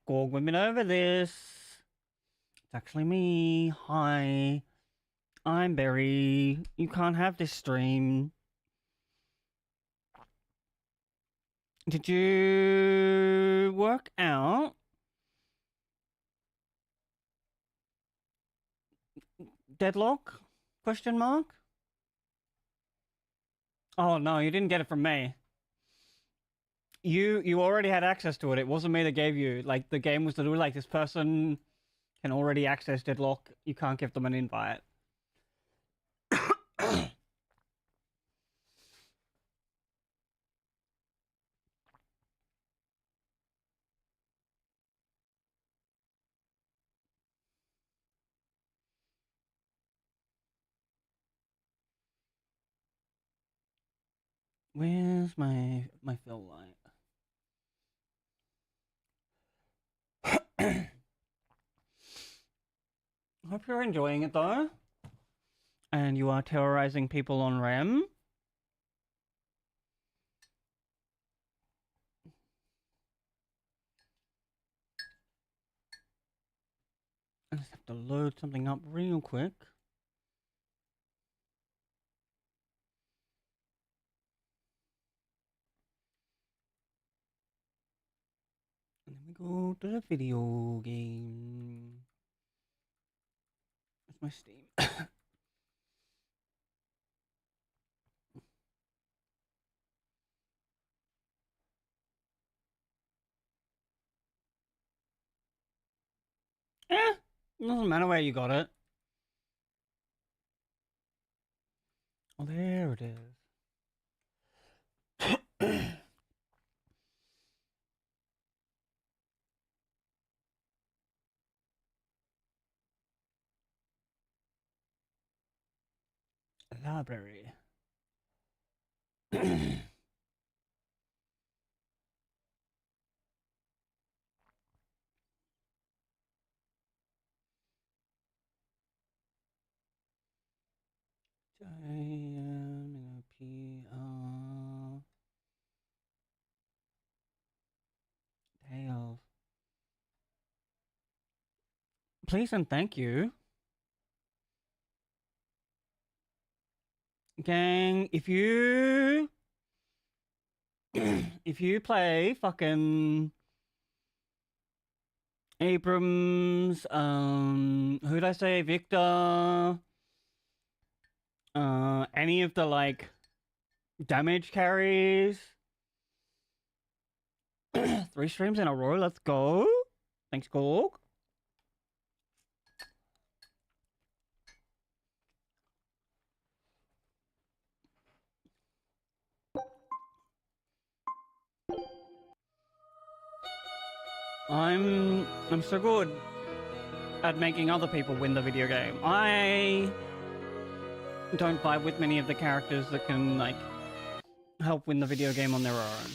Gorg, we've been over this. It's actually me. Hi. I'm Berry. You can't have this stream. Did you work out? Deadlock? Question mark? Oh no, you didn't get it from me. You already had access to it. It wasn't me that gave you. Like, the game was to do like, this person can already access Deadlock. You can't give them an invite. Where's my fill light? Hope you're enjoying it though. And you are terrorizing people on REM. I just have to load something up real quick. And then we go to the video game. Where's my Steam? Doesn't matter where you got it. Oh, there it is. Library. J-M-P-R Tails. Please and thank you. Gang, if you play fucking Abrams, who'd I say, Victor, any of the like damage carries, 3 streams in a row, let's go. Thanks, Gorg. I'm so good at making other people win the video game. I don't vibe with many of the characters that can, like, help win the video game on their own.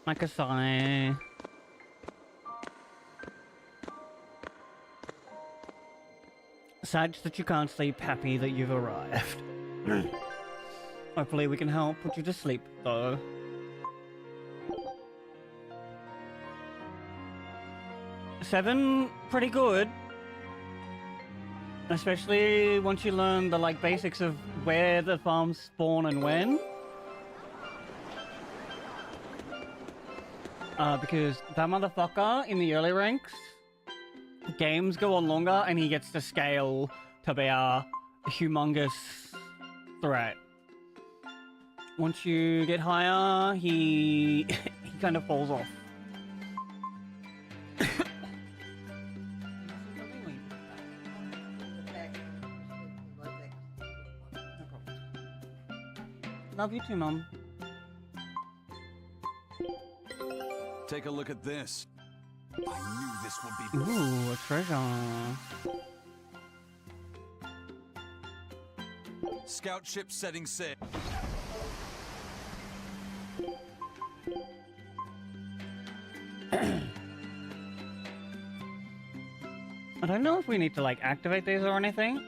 Like Asai. Sad that you can't sleep, happy that you've arrived. Hopefully we can help put you to sleep, though. Seven, pretty good. Especially once you learn the like basics of where the farms spawn and when. Because that motherfucker in the early ranks, games go on longer and he gets to scale to be a humongous threat. Once you get higher, he kind of falls off. Love you too, Mom. Take a look at this. I knew this would be... Ooh, a treasure. Scout ship setting sail. I don't know if we need to like activate these or anything.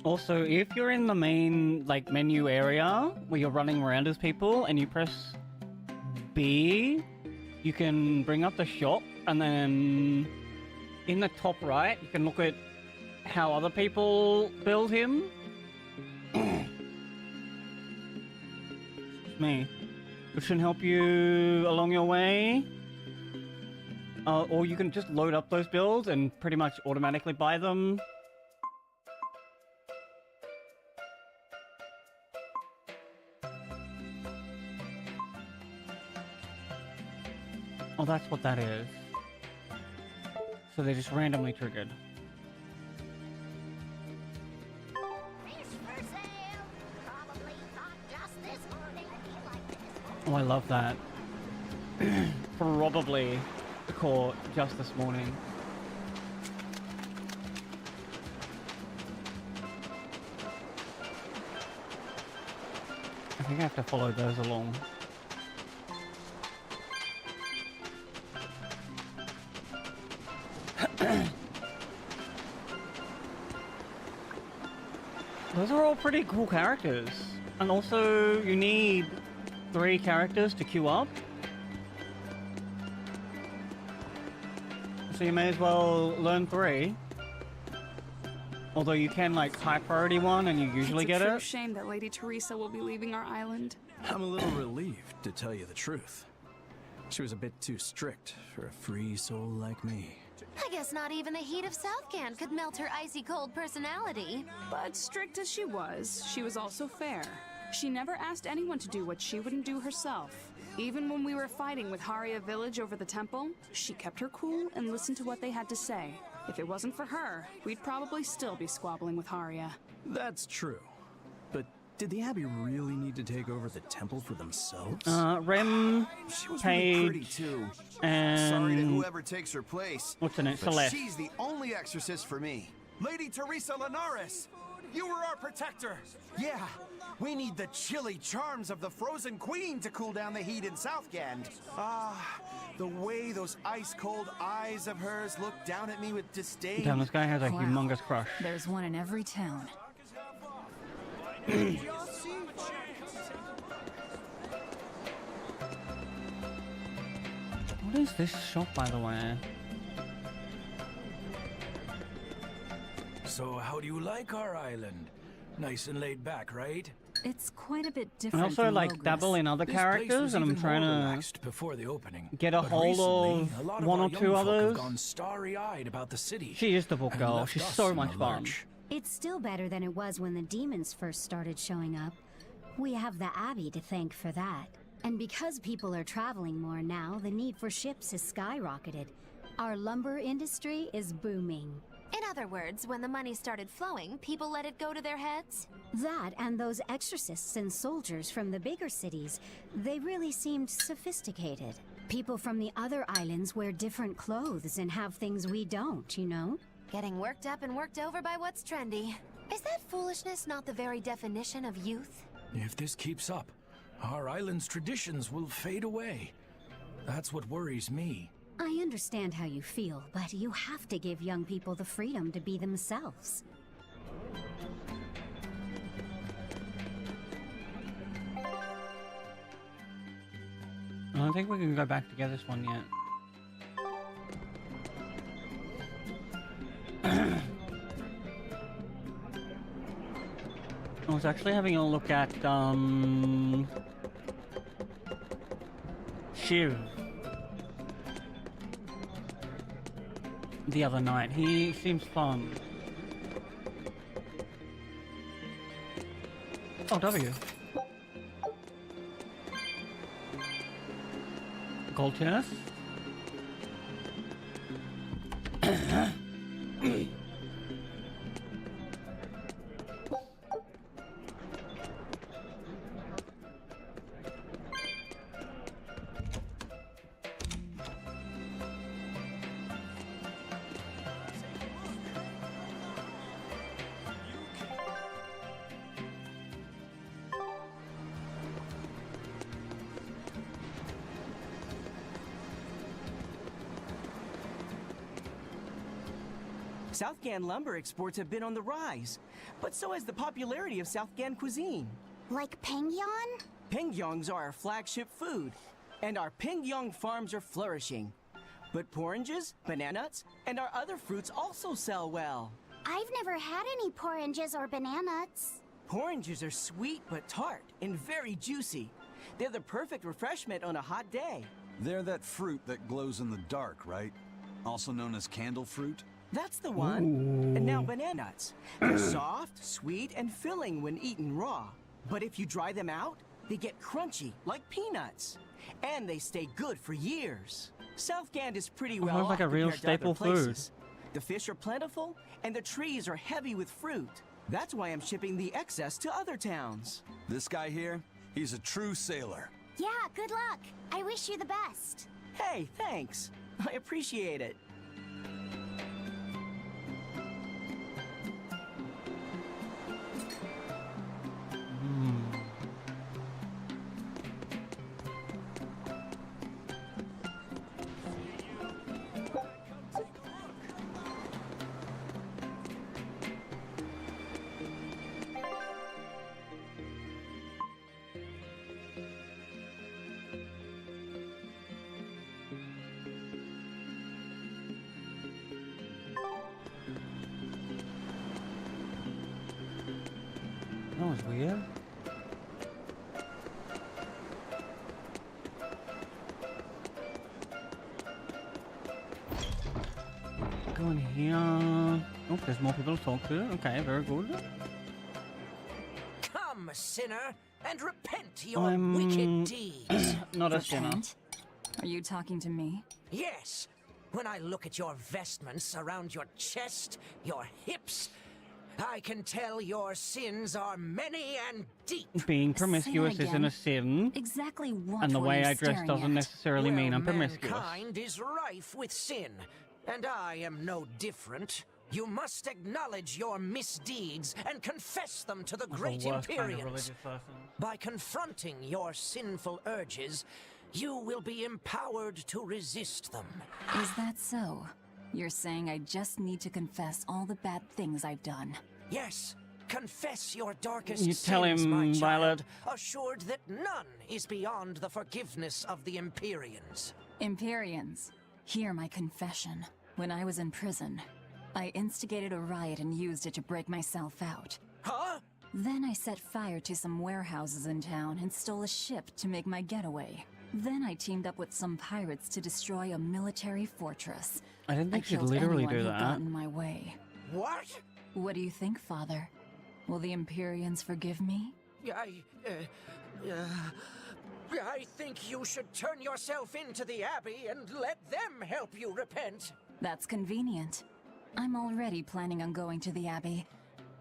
Also, if you're in the main, like, menu area where you're running around as people and you press B, you can bring up the shop, and then in the top right, you can look at how other people build him. Me. Which can help you along your way. Or you can just load up those builds and pretty much automatically buy them. Oh, that's what that is. So they're just randomly triggered. Oh, I love that. Probably caught just this morning. I think I have to follow those along. Those are all pretty cool characters. And also, you need 3 characters to queue up. So you may as well learn 3. Although you can, like, high priority one and you usually get it. It's a true shame that Lady Teresa will be leaving our island. I'm a little relieved, to tell you the truth. She was a bit too strict for a free soul like me. I guess not even the heat of Southcan could melt her icy cold personality. But strict as she was also fair. She never asked anyone to do what she wouldn't do herself. Even when we were fighting with Haria Village over the temple, she kept her cool and listened to what they had to say. If it wasn't for her, we'd probably still be squabbling with Haria. That's true. But did the Abbey really need to take over the temple for themselves? Rem, She was Paige, really pretty too. and... Sorry to whoever takes her place. What's her name? But Celeste. she's the only exorcist for me. Lady Teresa Linares! You were our protector! Yeah, we need the chilly charms of the Frozen Queen to cool down the heat in Southgand. The way those ice-cold eyes of hers look down at me with disdain. Damn, this guy has a Wow. humongous crush. There's one in every town. What is this shop, by the way? So how do you like our island? Nice and laid back, right? It's quite a bit I different also from like Logos. dabble in other This place characters, was and I'm even trying more to relaxed before the opening. get a But hold recently, of a lot one our or young two folk have others. gone starry-eyed about the city. She is the book and girl. left She's us so in much the fun. lurch. It's still better than it was when the demons first started showing up. We have the Abbey to thank for that. And because people are traveling more now, the need for ships has skyrocketed. Our lumber industry is booming. In other words, when the money started flowing, people let it go to their heads? That and those exorcists and soldiers from the bigger cities, they really seemed sophisticated. People from the other islands wear different clothes and have things we don't, you know? Getting worked up and worked over by what's trendy. Is that foolishness not the very definition of youth? If this keeps up, our island's traditions will fade away. That's what worries me. I understand how you feel, but you have to give young people the freedom to be themselves. I don't think we can go back to get this one yet. I was actually having a look at Shiv the other night. He seems fun. Oh, W. Gold tennis. Southgan lumber exports have been on the rise, but so has the popularity of Southgan cuisine. Like Pengyang? Pengyongs are our flagship food, and our Pengyong farms are flourishing. But oranges, bananas, and our other fruits also sell well. I've never had any oranges or bananas. Oranges are sweet but tart and very juicy. They're the perfect refreshment on a hot day. They're that fruit that glows in the dark, right? Also known as candle fruit? That's the one. And now bananas. They're soft, sweet, and filling when eaten raw. But if you dry them out, they get crunchy, like peanuts. And they stay good for years. Southgand is pretty well off like a real compared to other staple food. places. The fish are plentiful, and the trees are heavy with fruit. That's why I'm shipping the excess to other towns. This guy here, he's a true sailor. Yeah, good luck. I wish you the best. Hey, thanks. I appreciate it. That was weird. Go in here. Oh, there's more people to talk to. Okay, very good. Come, sinner, and repent your wicked deeds. Not a sinner. Repent? Are you talking to me? Yes. When I look at your vestments around your chest, your hips, I can tell your sins are many and deep. Being promiscuous isn't a sin. Exactly what And the were way you I dress staring doesn't at? necessarily mean I'm promiscuous. Mankind is rife with sin, and I am no different. You must acknowledge your misdeeds and confess them to the great Imperians. By confronting your sinful urges, you will be empowered to resist them. Is that so? You're saying I just need to confess all the bad things I've done? Yes. Confess your darkest You tell sins, him, my child, Violet. assured that none is beyond the forgiveness of the Imperians. Imperians, hear my confession. When I was in prison, I instigated a riot and used it to break myself out. Huh? Then I set fire to some warehouses in town and stole a ship to make my getaway. Then I teamed up with some pirates to destroy a military fortress. I didn't think she'd killed literally anyone do who that. got in my way. What? What do you think, Father? Will the Imperians forgive me? I think you should turn yourself into the Abbey and let them help you repent. That's convenient. I'm already planning on going to the Abbey.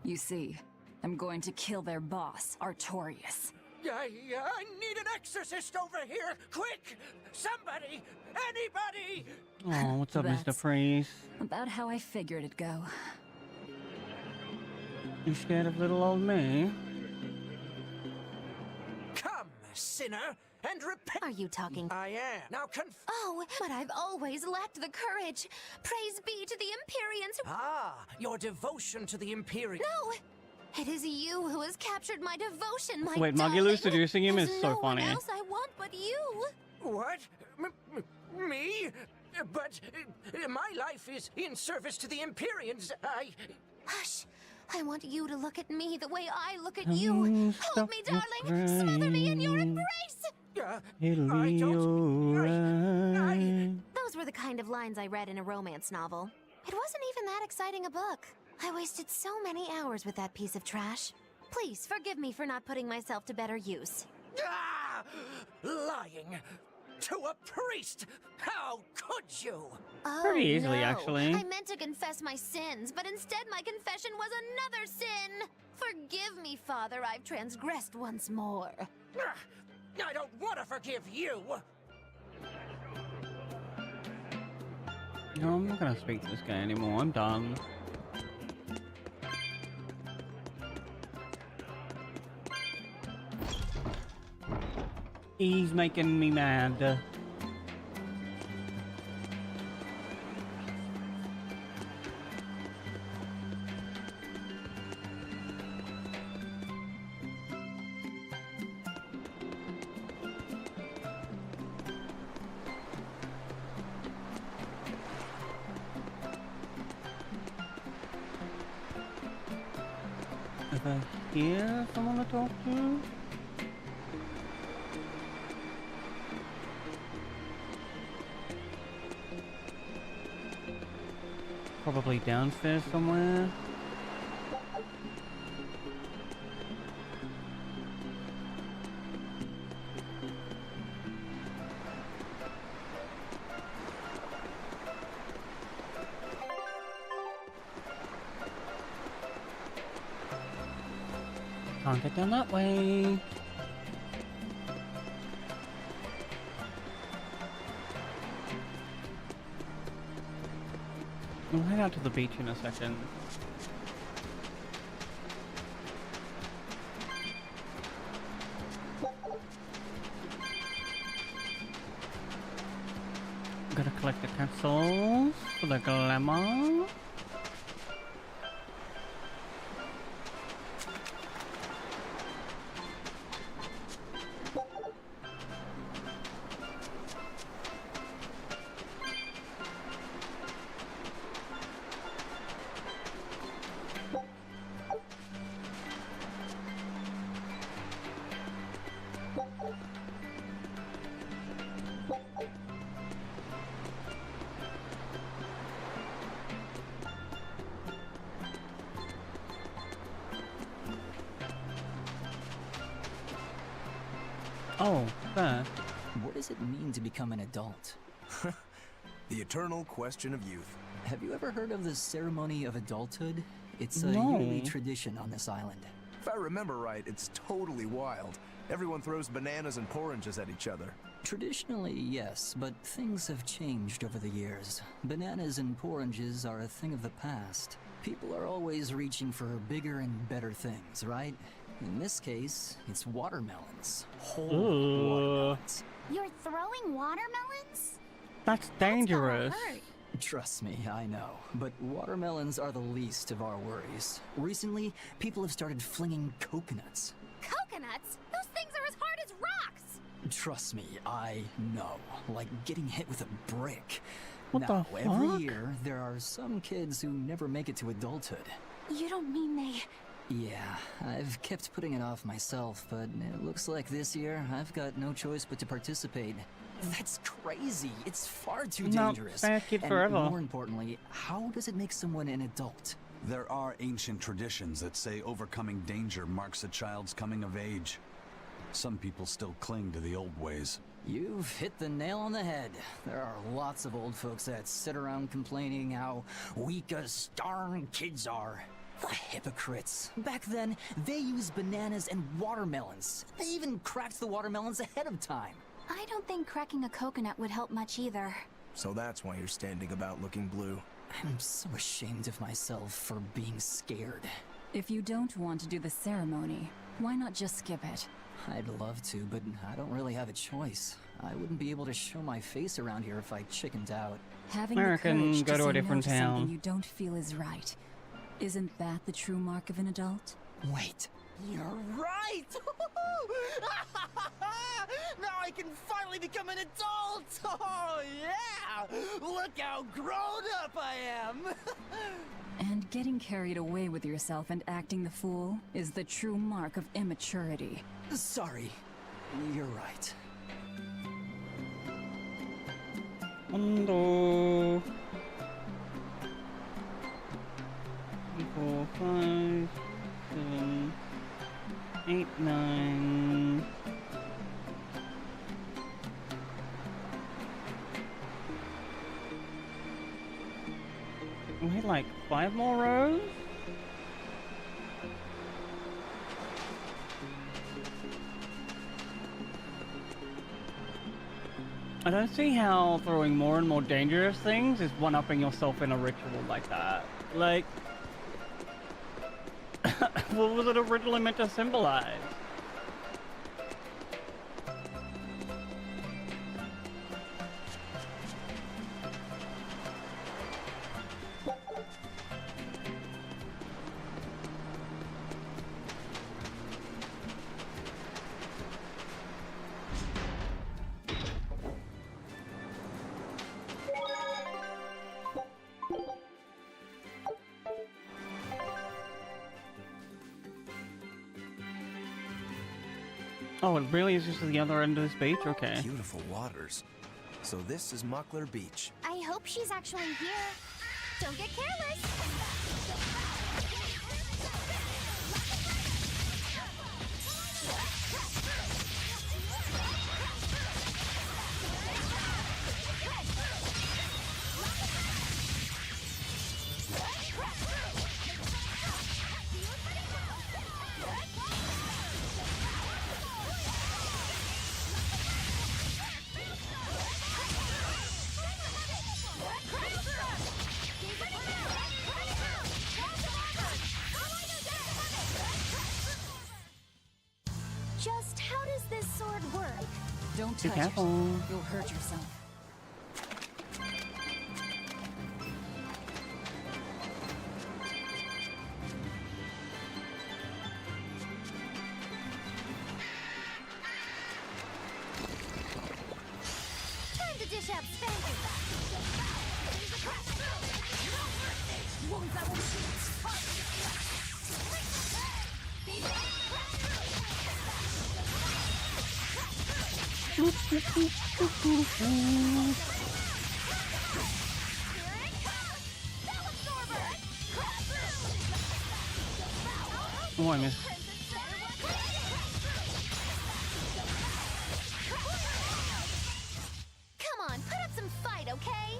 You see, I'm going to kill their boss, Artorius. I need an exorcist over here! Quick! Somebody! Anybody! Oh, what's up, Mr. That's Freeze? About how I figured it'd go. You scared of little old me? Come, sinner, and repent! Are you talking? I am. Now Oh, but I've always lacked the courage. Praise be to the Imperians who— your devotion to the Imperium. No! It is you who has captured my devotion, my Wait, Muggy darling. seducing him There's is so no one funny. else I want but you. What? Me? But my life is in service to the Imperians. Hush. I want you to look at me the way I look at you. Hold Stop me, darling. crying. Smother me in your embrace. It'll be alright. Those were the kind of lines I read in a romance novel. It wasn't even that exciting a book. I wasted so many hours with that piece of trash. Please forgive me for not putting myself to better use. Lying to a priest! How could you? Oh, Pretty easily, no. actually. I meant to confess my sins, but instead my confession was another sin. Forgive me, Father. I've transgressed once more. I don't want to forgive you. No, I'm not gonna speak to this guy anymore. I'm done. He's making me mad. Over here, someone to talk to? Probably downstairs somewhere. Can't get down that way. We'll head out to the beach in a second. Gotta collect the capsules for the glamour. Oh, fair. What does it mean to become an adult? The eternal question of youth. Have you ever heard of the ceremony of adulthood? It's a No. yearly tradition on this island. If I remember right, it's totally wild. Everyone throws bananas and oranges at each other. Traditionally, yes, but things have changed over the years. Bananas and oranges are a thing of the past. People are always reaching for bigger and better things, right? In this case, it's watermelons. Whole watermelons. You're throwing watermelons? That's dangerous. Trust me, I know. But watermelons are the least of our worries. Recently, people have started flinging coconuts. Coconuts? Those things are as hard as rocks! Trust me, I know. Like getting hit with a brick. What now, the every fuck? year, there are some kids who never make it to adulthood. You don't mean they... Yeah, I've kept putting it off myself, but it looks like this year I've got no choice but to participate. That's crazy. It's far too dangerous. Bad kid and forever. more importantly, how does it make someone an adult? There are ancient traditions that say overcoming danger marks a child's coming of age. Some people still cling to the old ways. You've hit the nail on the head. There are lots of old folks that sit around complaining how weak us darn kids are. The hypocrites. Back then, they used bananas and watermelons. They even cracked the watermelons ahead of time. I don't think cracking a coconut would help much either. So that's why you're standing about looking blue. I'm so ashamed of myself for being scared. If you don't want to do the ceremony, why not just skip it? I'd love to, but I don't really have a choice. I wouldn't be able to show my face around here if I chickened out. Having I the reckon courage go to to a say different no to town. something you don't feel is right. Isn't that the true mark of an adult? Wait. You're right! Now I can finally become an adult! Oh, yeah! Look how grown up I am! And getting carried away with yourself and acting the fool is the true mark of immaturity. Sorry. You're right. Undo. 4, 5, 7, 8, 9. We had like 5 more rows? I don't see how throwing more and more dangerous things is one-upping yourself in a ritual like that. Like, what was it originally meant to symbolize? Oh, it really is just at the other end of this beach? Okay. Beautiful waters. So this is Muckler Beach. I hope she's actually here. Don't get careless. Just how does this sword work? Don't Be touch careful. it. You'll hurt yourself. Time to dish out spankers. Oh, I missed. Come on, put up some fight, okay?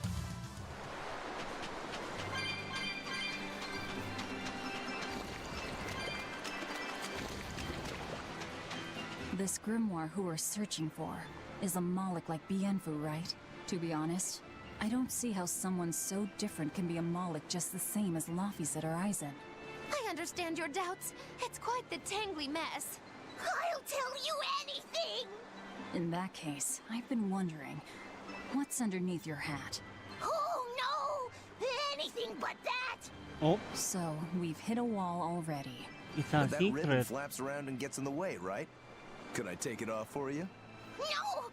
This grimoire who we're searching for is a Moloch like Bienfu, right? To be honest, I don't see how someone so different can be a Moloch just the same as Laphicet or Eisen. I understand your doubts. It's quite the tangly mess. I'll tell you anything! In that case, I've been wondering, what's underneath your hat? Oh no! Anything but that! Oh, So, we've hit a wall already. it's But a that ribbon secret. flaps around and gets in the way, right? Could I take it off for you? No!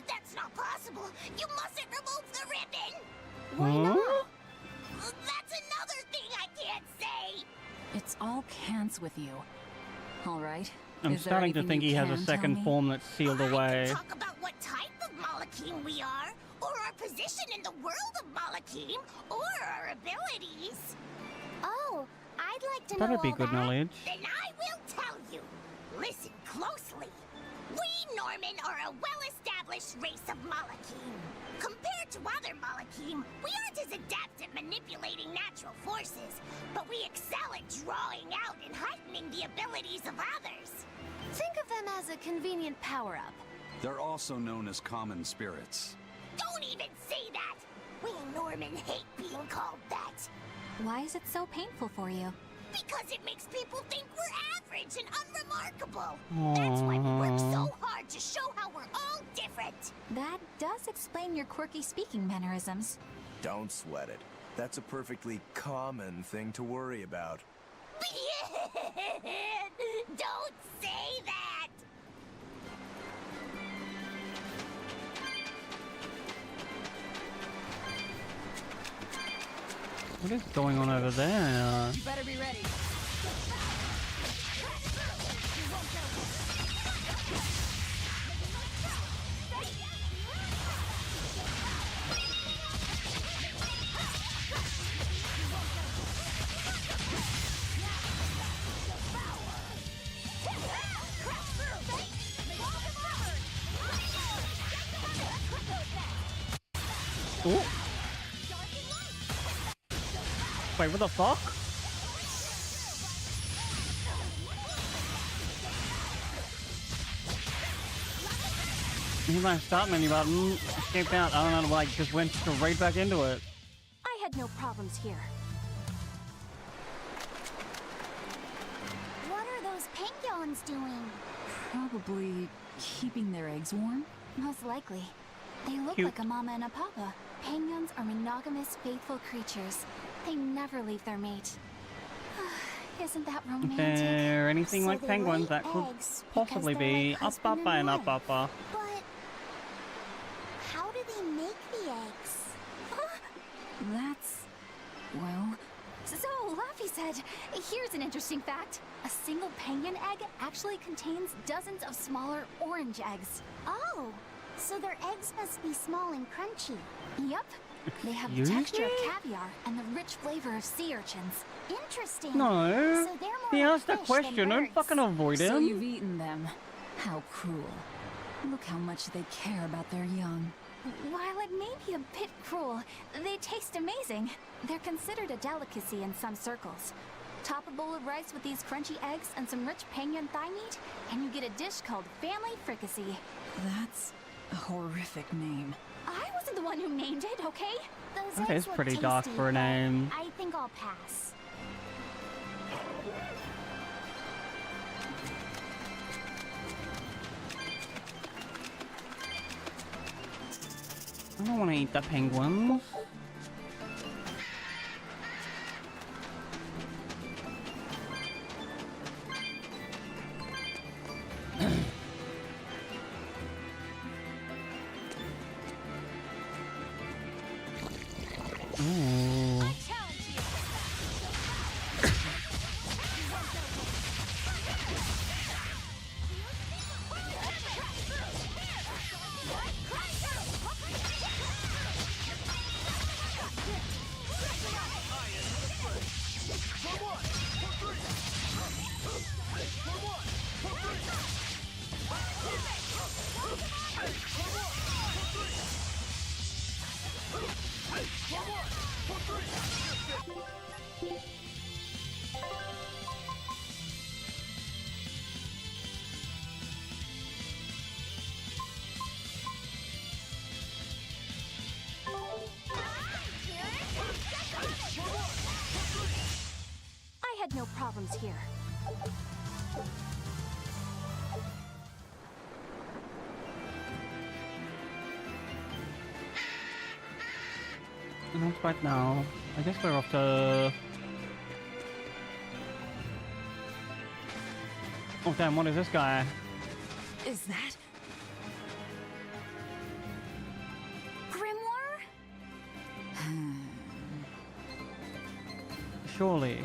That's not possible! You mustn't remove the ribbon! Why not? That's another thing I can't say! It's all cants with you. Alright. I'm Is there starting to anything think you he has a can second tell me? form that's sealed away. Talk about what type of Malachim we are, or our position in the world of Malachim, or our abilities. Oh, I'd like to That'd be good knowledge. Then I will tell you. Listen closely. We Norman are a well-established race of Malachim. Compared to other Malachim, we aren't as adept at manipulating natural forces, but we excel at drawing out and heightening the abilities of others. Think of them as a convenient power-up. They're also known as common spirits. Don't even say that! We Norman hate being called that. Why is it so painful for you? Because it makes people think we're average and unremarkable. That's why we work so hard to show how we're all different. That does explain your quirky speaking mannerisms. Don't sweat it. That's a perfectly common thing to worry about. Don't say that! What is going on over there? You better be ready. Oh. Wait, what the fuck? He might start menu button, escaped out, I don't know, like, just went straight back into it. I had no problems here. What are those penguins doing? Probably keeping their eggs warm? Most likely. They look Cute. like a mama and a papa. Penguins are monogamous, faithful creatures. They never leave their mate. Isn't that Is romantic? there anything So like they penguins lay that could eggs possibly because they're be like up husband upper and up wife. upper? But how do they make the eggs? That's... well, So, Laffy said, here's an interesting fact. A single penguin egg actually contains dozens of smaller orange eggs. Oh, so their eggs must be small and crunchy. Yep. They have the texture of caviar and the rich flavor of sea urchins. Interesting. No. So they're more He like asked a fish question. than Don't birds. fucking avoid him. So you've eaten them. How cruel. Look how much they care about their young. While it may be a bit cruel, they taste amazing. They're considered a delicacy in some circles. Top a bowl of rice with these crunchy eggs and some rich penguin thigh meat, and you get a dish called family fricassee. That's a horrific name. I wasn't the one who named it, okay? Those That eggs is look pretty tasty, dark for a but name. I think I'll pass. I don't want to eat the penguins. Ooh. I had no problems here. Not right now. I guess we're off to... Oh damn, what is this guy? Is that... Grimoire? Surely.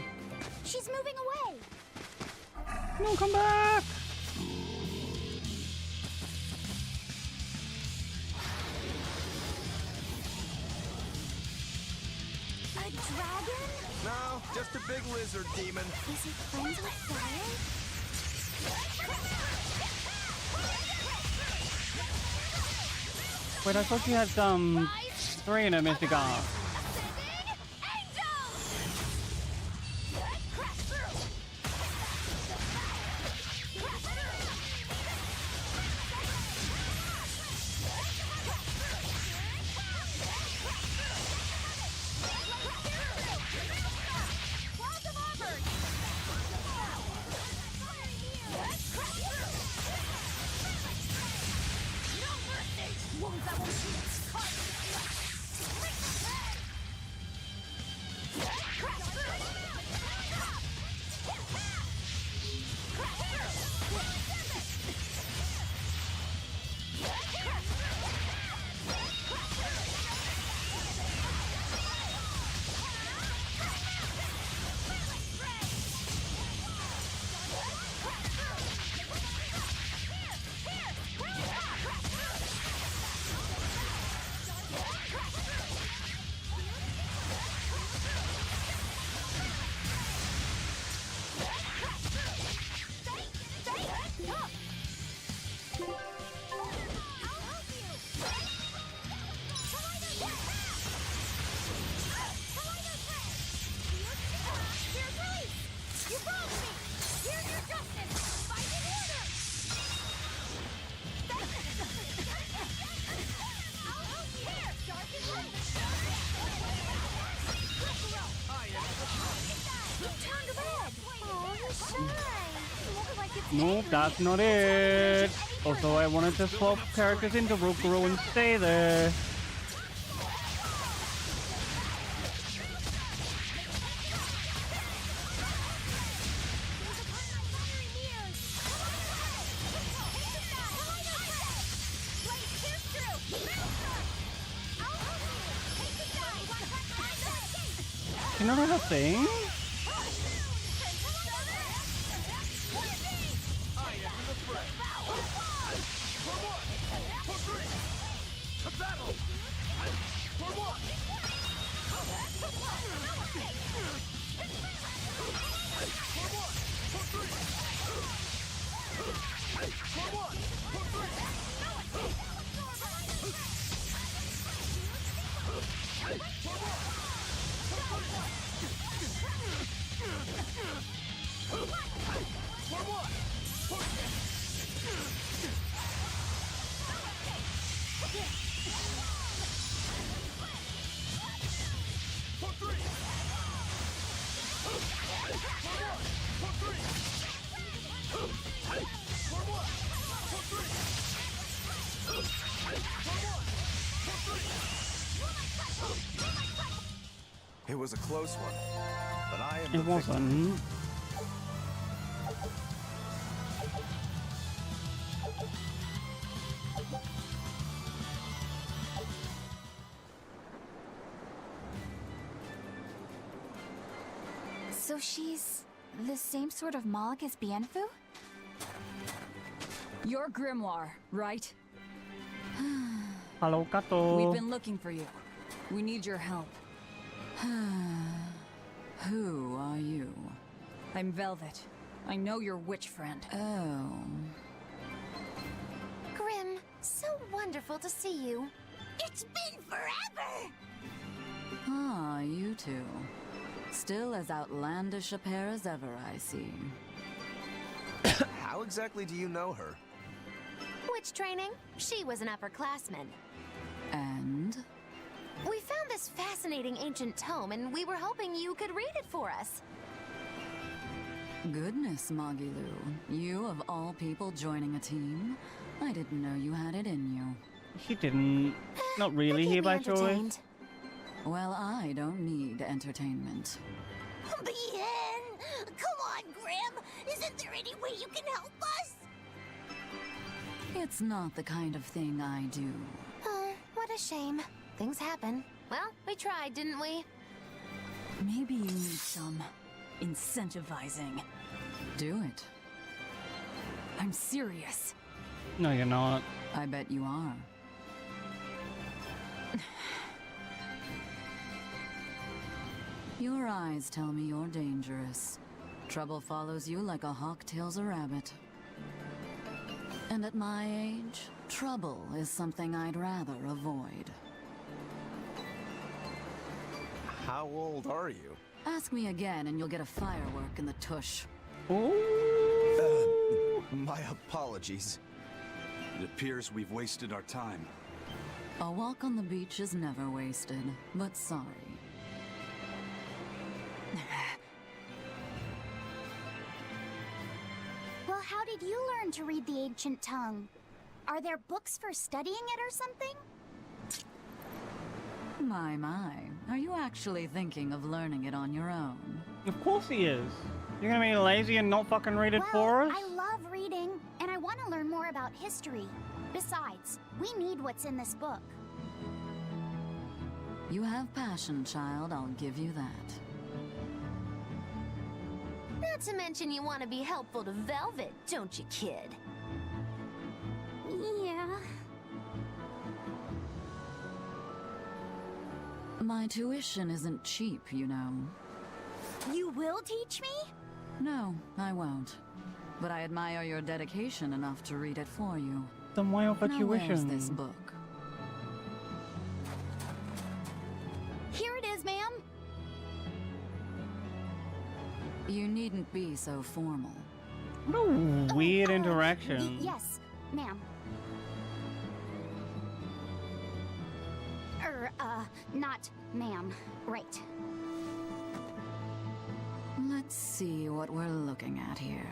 She's moving away. No, come back! A dragon? No, just a big lizard demon. Is it friends with fire? Wait, I thought you had 3 in a Mystic Art. Nope, that's not it. Also, I wanted to swap characters into Rukuru and stay there. She not have a thing? It was a close one, but I am It the victor. wasn't. So she's the same sort of Moloch as Bienfu? Your grimoire, right? Hello, Kato. We've been looking for you. We need your help. Who are you? I'm Velvet. I know your witch friend. Oh. Grim, so wonderful to see you. It's been forever! Ah, you two. Still as outlandish a pair as ever, I see. How exactly do you know her? Witch training? She was an upperclassman. And? We found this fascinating ancient tome, and we were hoping you could read it for us. Goodness, Magilu. You, of all people, joining a team? I didn't know you had it in you. She didn't. Not really here by choice. Well, I don't need entertainment. Bien! Come on, Grim! Isn't there any way you can help us? It's not the kind of thing I do. Oh, what a shame. Things happen. Well, we tried, didn't we? Maybe you need some incentivizing. Do it. I'm serious. No, you're not. I bet you are. Your eyes tell me you're dangerous. Trouble follows you like a hawk tails a rabbit. And at my age, trouble is something I'd rather avoid. How old are you? Ask me again and you'll get a firework in the tush. My apologies. It appears we've wasted our time. A walk on the beach is never wasted, but sorry. Well, how did you learn to read the ancient tongue? Are there books for studying it or something? My. Are you actually thinking of learning it on your own? Of course he is. You're gonna be lazy and not fucking read it for us? I love reading, and I want to learn more about history. Besides, we need what's in this book. You have passion, child, I'll give you that. Not to mention you want to be helpful to Velvet, don't you, kid? Yeah. My tuition isn't cheap, you know. You will teach me? No, I won't. But I admire your dedication enough to read it for you. Then why offer now where's tuition? this book? Here it is, ma'am. You needn't be so formal. What a weird interaction. Yes, ma'am. Not ma'am. Right. Let's see what we're looking at here.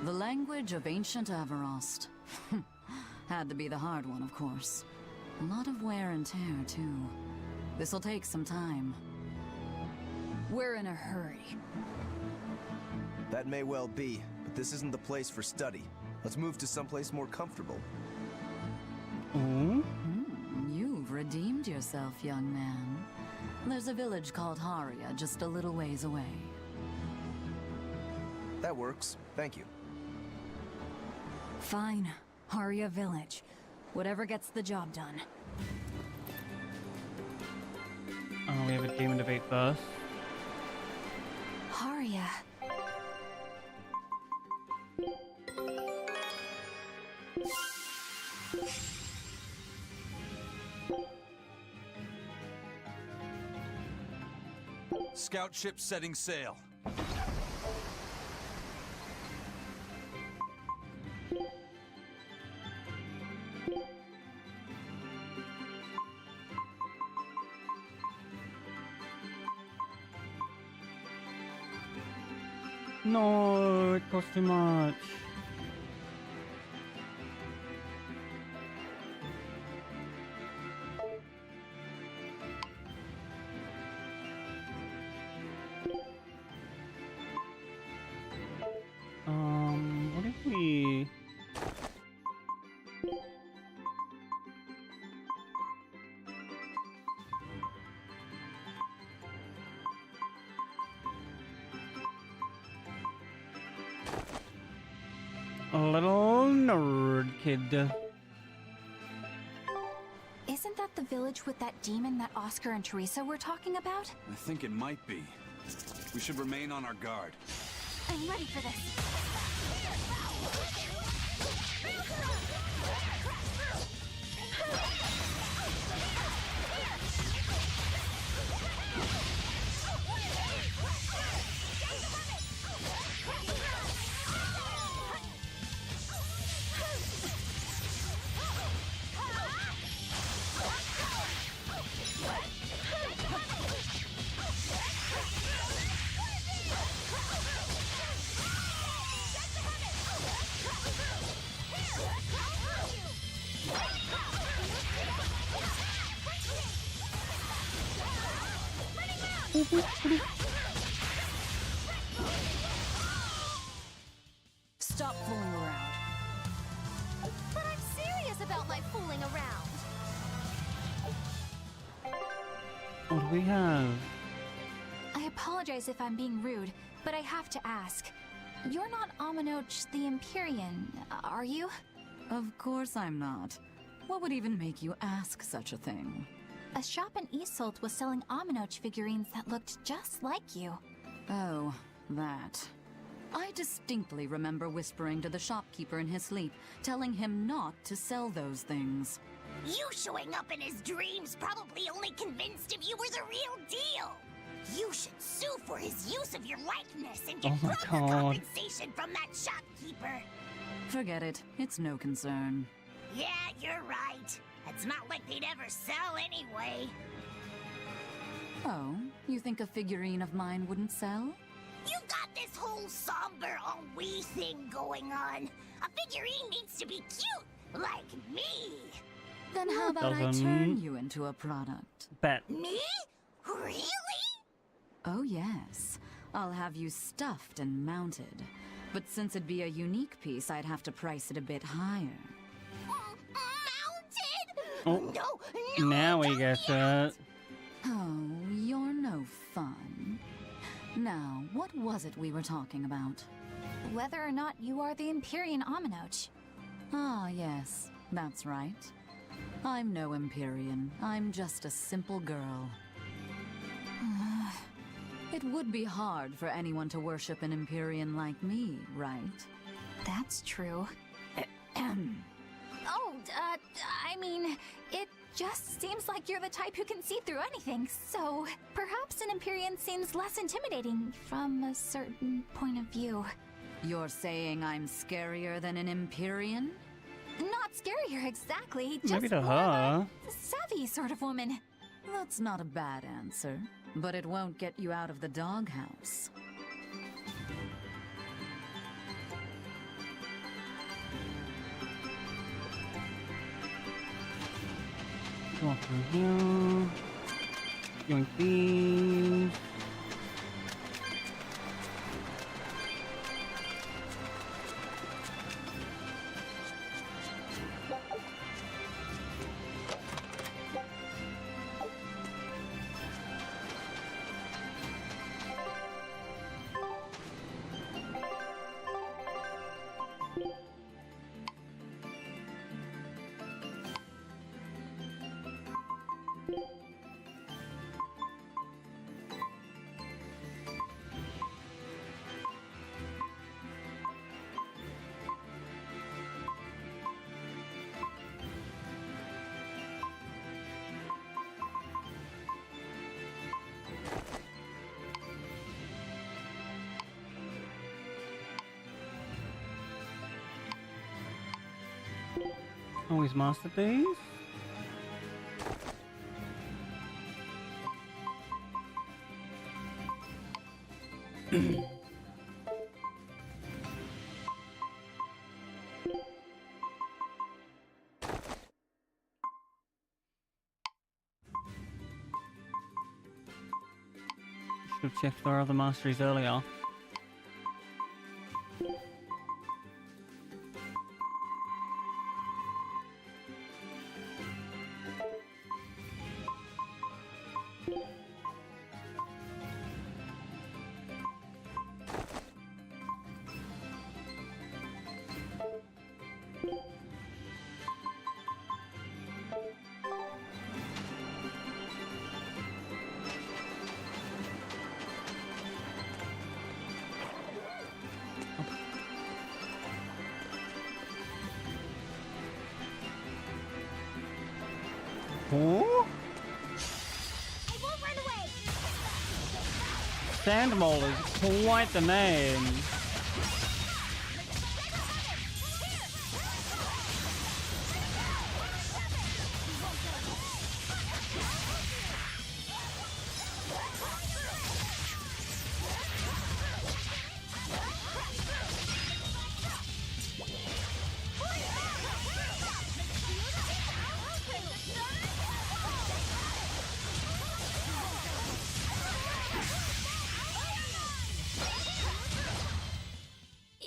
The language of ancient Averost. Had to be the hard one, of course. A lot of wear and tear, too. This'll take some time. We're in a hurry. That may well be, but this isn't the place for study. Let's move to someplace more comfortable. Mm? redeemed yourself, young man. There's a village called Haria just a little ways away. That works. Thank you. Fine. Haria Village. Whatever gets the job done. Oh, we have a demon to beat first. Haria. Scout ship setting sail. No, it costs too much. What if we... A little nerd kid. Isn't that the village with that demon that Oscar and Teresa were talking about? I think it might be. We should remain on our guard. I'm ready for this. Stop fooling around. But I'm serious about my fooling around. What do we have? I apologize if I'm being rude, but I have to ask. You're not Aminoch the Empyrean, are you? Of course I'm not. What would even make you ask such a thing? A shop in Isolt was selling Aminoch figurines that looked just like you. Oh, that. I distinctly remember whispering to the shopkeeper in his sleep, telling him not to sell those things. You showing up in his dreams probably only convinced him you were the real deal. You should sue for his use of your likeness and get proper compensation from that shopkeeper. Forget it. It's no concern. Yeah, you're right. It's not like they'd ever sell anyway. Oh, you think a figurine of mine wouldn't sell? You've got this whole somber ennui thing going on. A figurine needs to be cute, like me. Then how about I turn you into a product? Bet. Me? Really? Oh yes. I'll have you stuffed and mounted. But since it'd be a unique piece, I'd have to price it a bit higher. Mounted? Oh, no, now we get it. Oh, you're no fun. Now, what was it we were talking about? Whether or not you are the Empyrean Aminoch. Ah, yes, that's right. I'm no Empyrean. I'm just a simple girl. It would be hard for anyone to worship an Empyrean like me, right? That's true. I mean, it just seems like you're the type who can see through anything, so perhaps an Empyrean seems less intimidating from a certain point of view. You're saying I'm scarier than an Empyrean? Not scarier exactly, just Maybe to more her. of a savvy sort of woman. That's not a bad answer, but it won't get you out of the doghouse. Walk through here. Yoink these. Oh, he's mastered these? Should have checked our other masteries earlier. Oh? Sandmole is quite the name.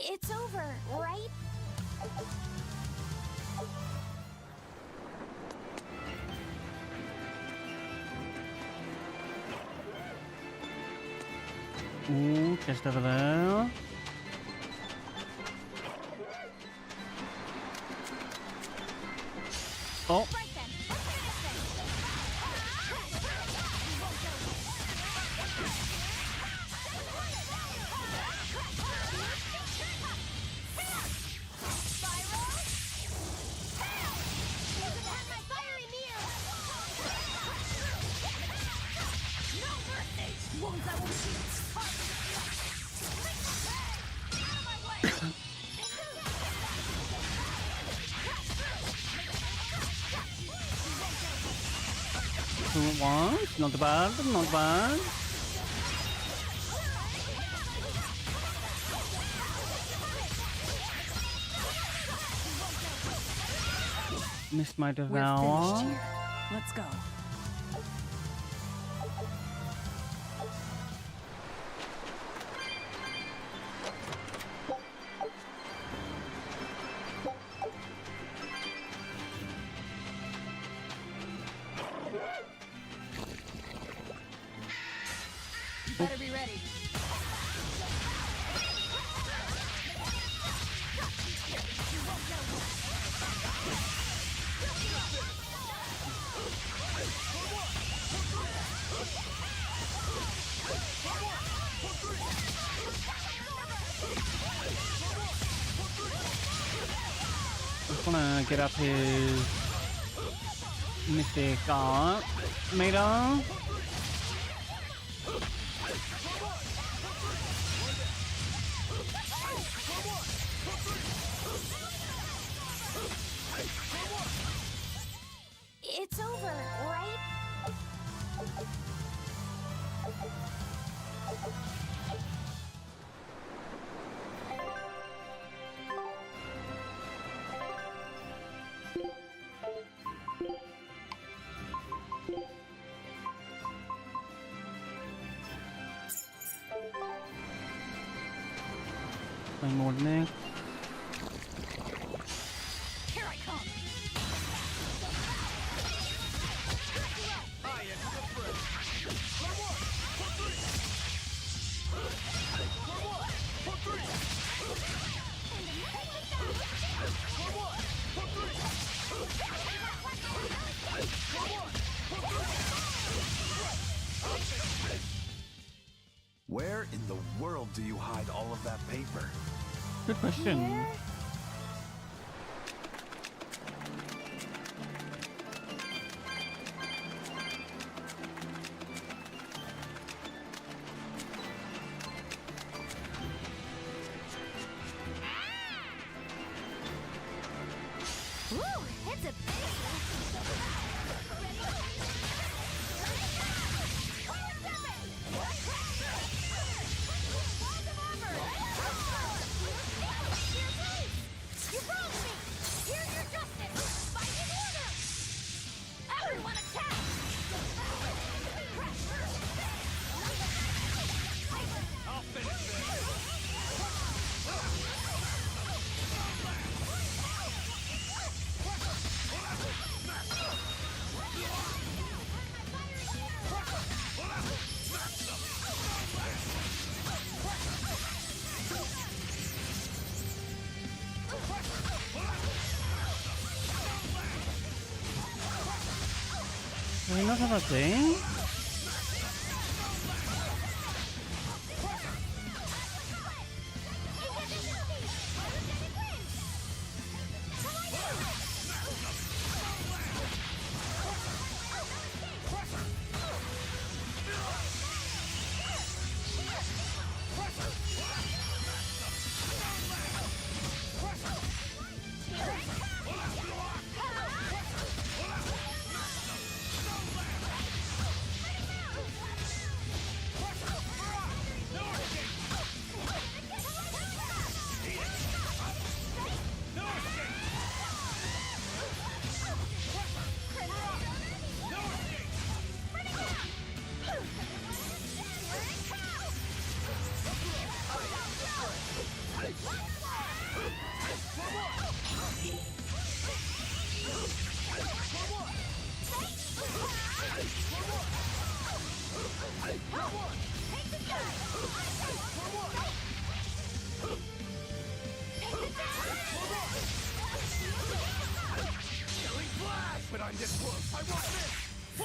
It's over, right? Ooh, just over there. Oh. Two at once, not bad, not bad. Missed my devour. Here. Let's go. Better be ready. Just wanna get up his mythic art meter. It's over, right? Play more Nick. Here I come. Where in the world do you hide all of that paper? Good question. Woo! It's to be. You wronged me! Here's your justice! Fighting order! Everyone attack! I'll finish this! ¿No es nada así?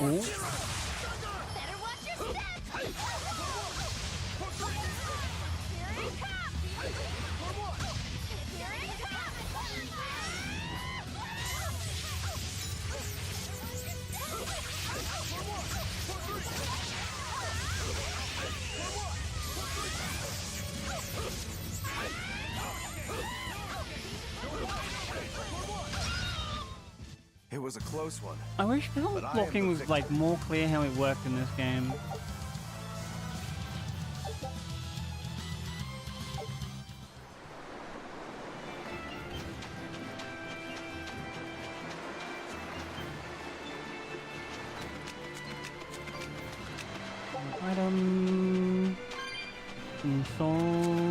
Better watch your step! Here it comes! Here it It was a close one. I wish the blocking was like more clear how it worked in this game. Item. Install.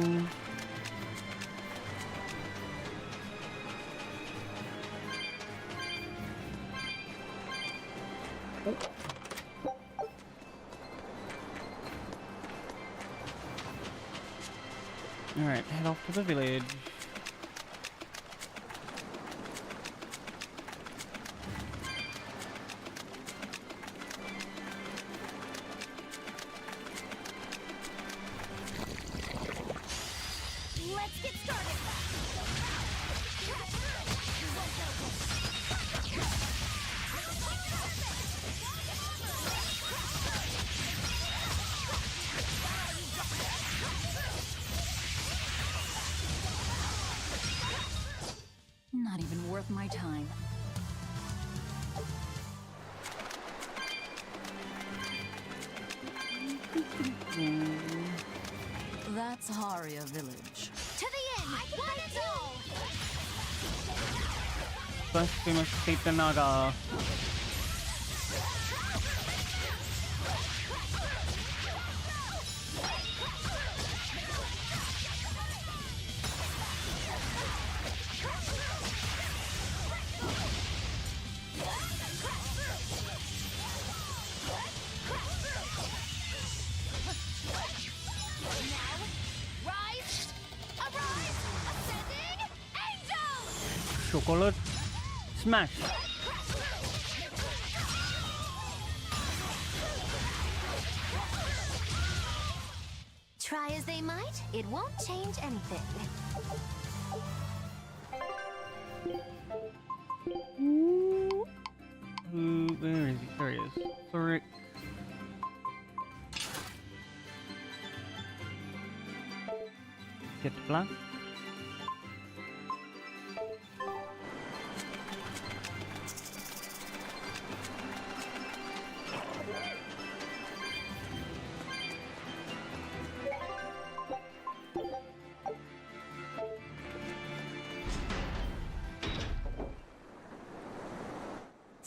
Alright, head off to the village. Let's get started! Not even worth my time. That's Haria Village. To the end! One and all! First we must defeat the Naga. Chocolate smash. Try as they might, it won't change anything. Where is he? There he is. Sorry. Get the black.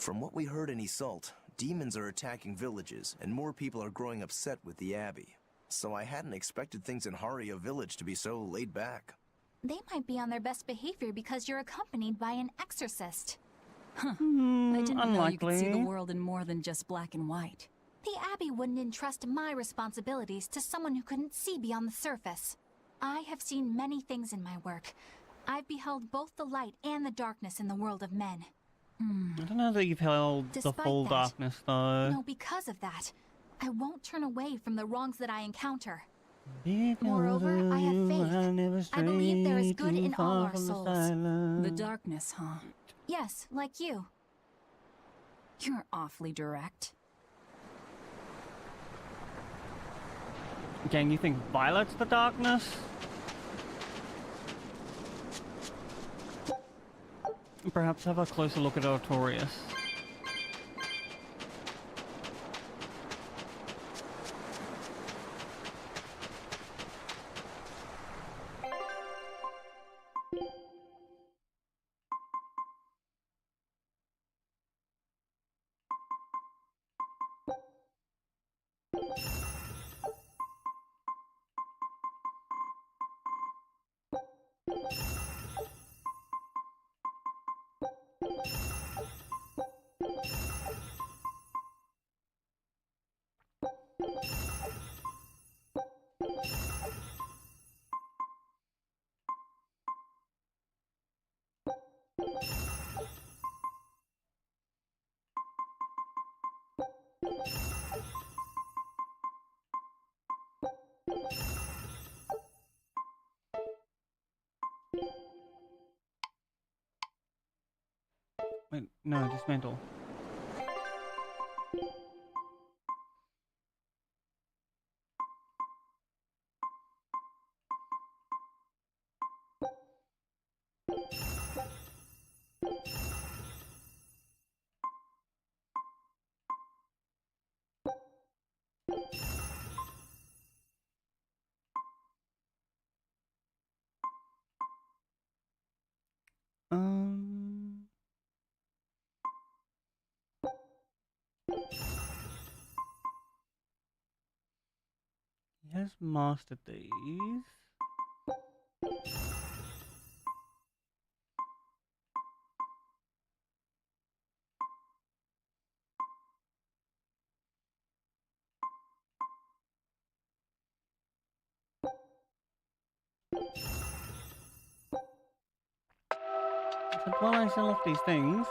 From what we heard in Iseult, demons are attacking villages, and more people are growing upset with the Abbey. So I hadn't expected things in Haria Village to be so laid back. They might be on their best behavior because you're accompanied by an exorcist. Huh. I didn't know you could see the unlikely. world in more than just black and white. The Abbey wouldn't entrust my responsibilities to someone who couldn't see beyond the surface. I have seen many things in my work. I've beheld both the light and the darkness in the world of men. I don't know that you've held the Despite full that, darkness, though. No, because of that, I won't turn away from the wrongs that I encounter. Moreover, I have faith. I believe there is good in all our souls. The darkness, huh? Yes, like you. You're awfully direct. Gang, you think Violet's the darkness? Perhaps have a closer look at Artorias. Wait, no, dismantle. He has mastered these. But while I sell off these things,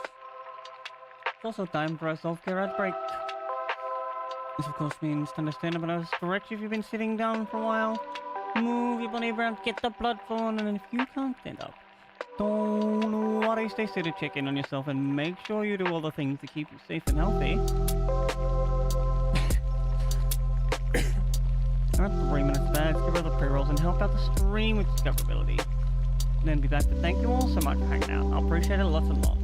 it's also time for a self-care ad break. This of course means to understand about a stretch if you've been sitting down for a while. Move your body around, get the blood flowing, and if you can't stand up, don't worry, stay seated, check in on yourself, and make sure you do all the things to keep you safe and healthy. Alright, 3 minutes back, give her the pre-rolls and help out the stream with discoverability. Then be back to thank you all so much for hanging out. I appreciate it lots and lots.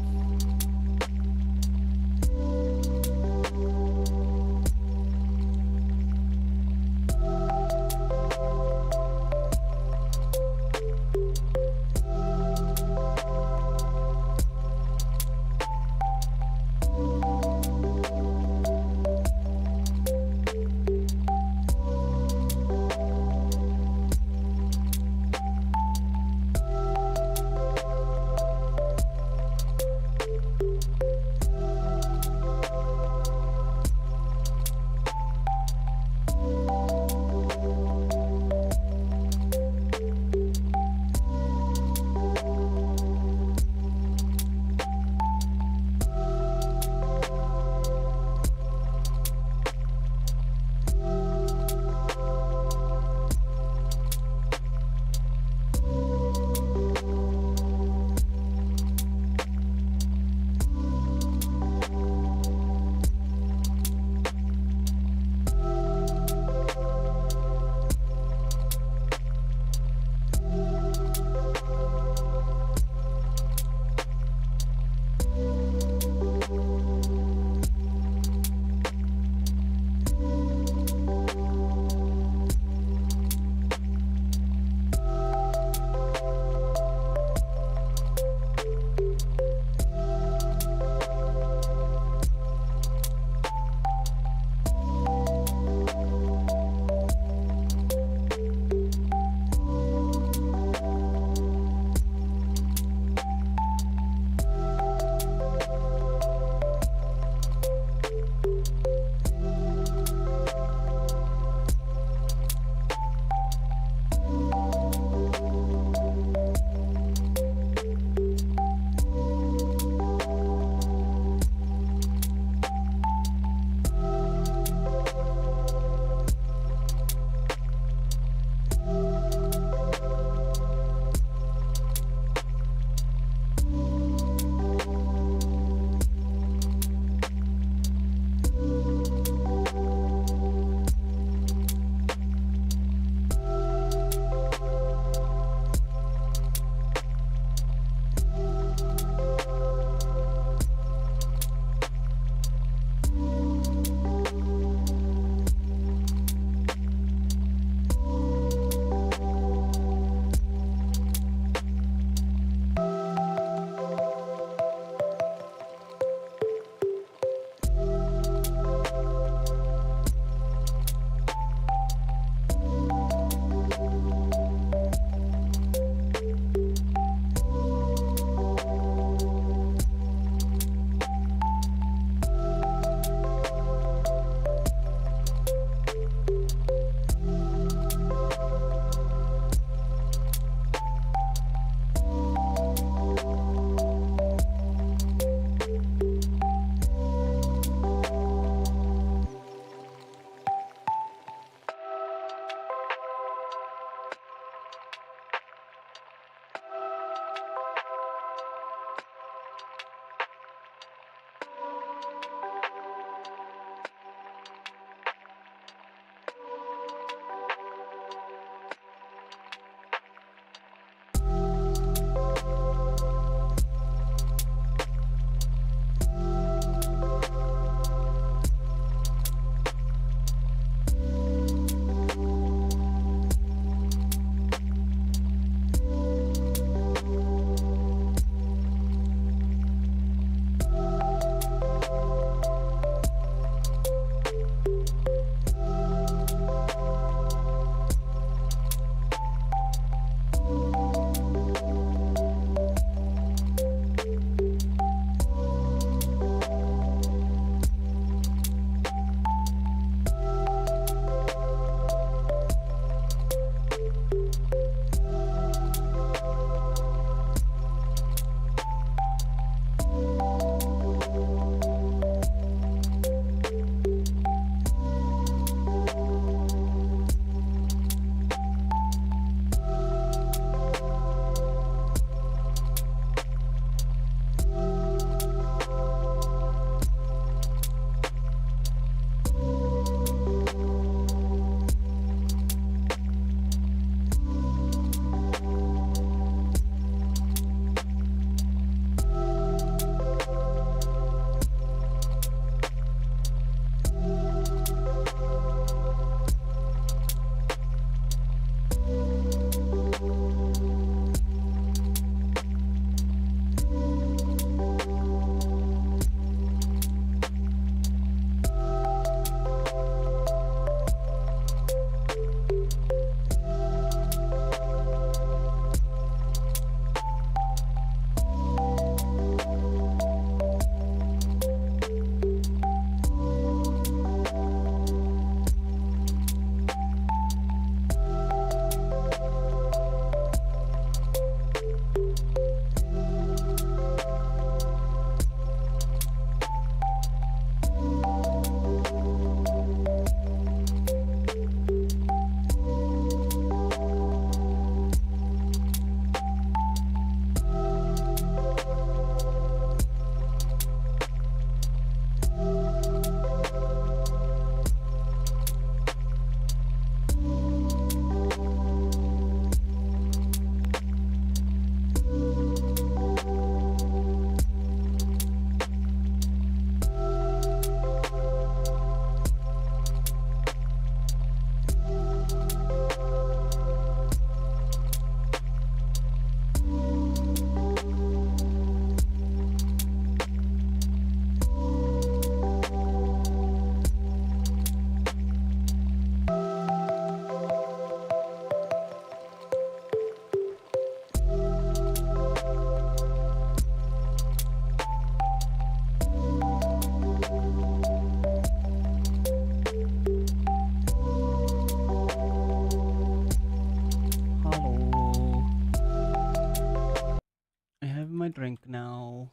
I have my drink now.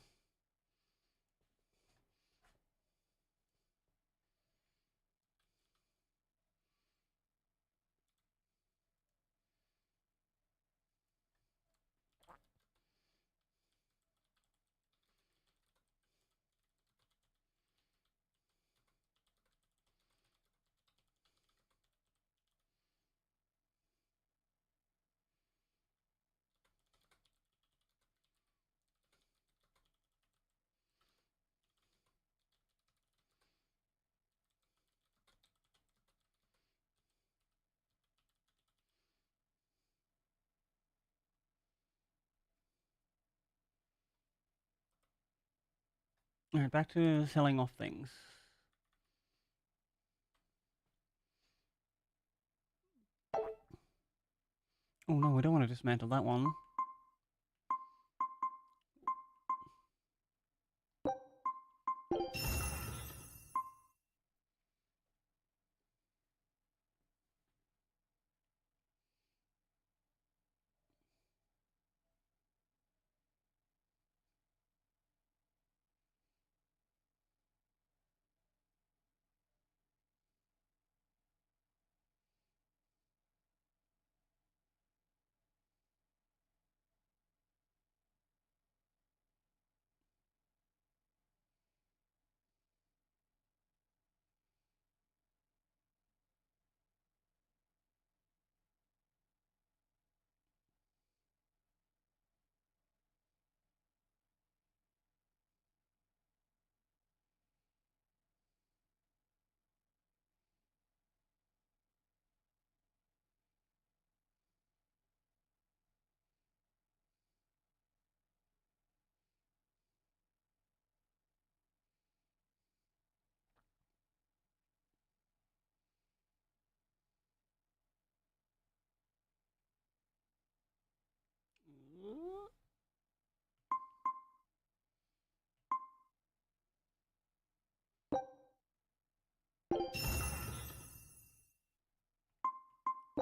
Alright, back to selling off things. Oh no, we don't want to dismantle that one.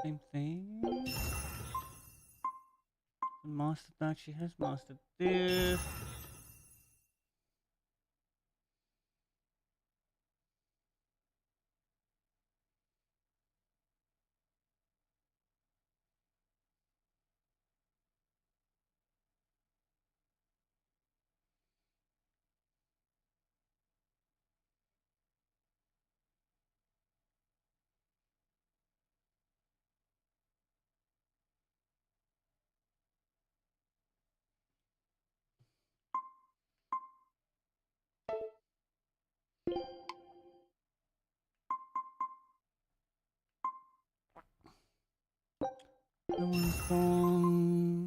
Same thing. Mastered that. She has mastered this. That one's gone.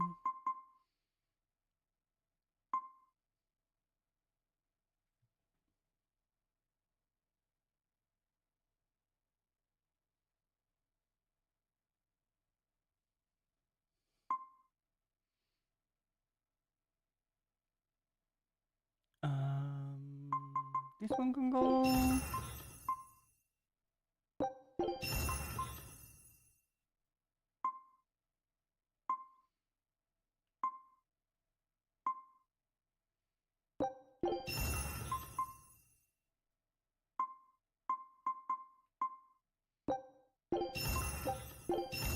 This one can go.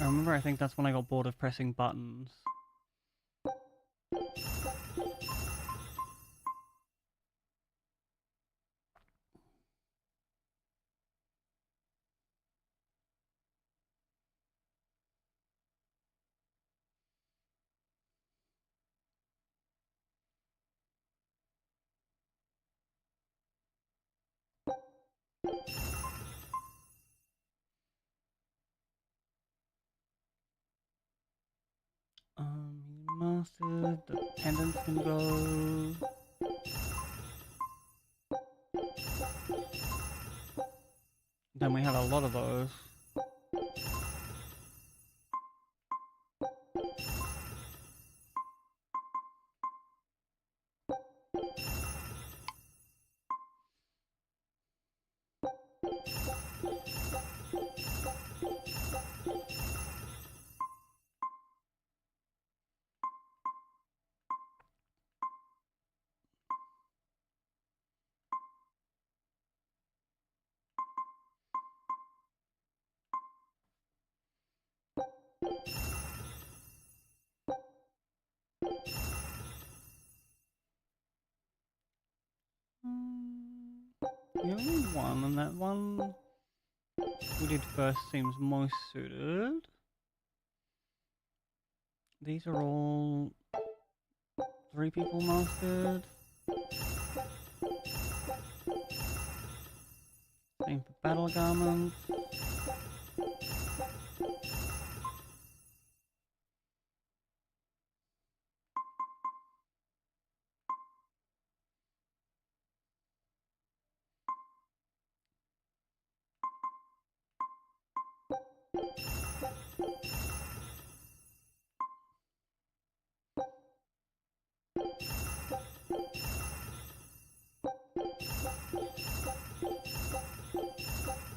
I remember, I think that's when I got bored of pressing buttons. Mastered, the pendants can go. Then we have a lot of those. we only need one, and that one we did first seems most suited. These are all 3 people mastered. Same for battle garments.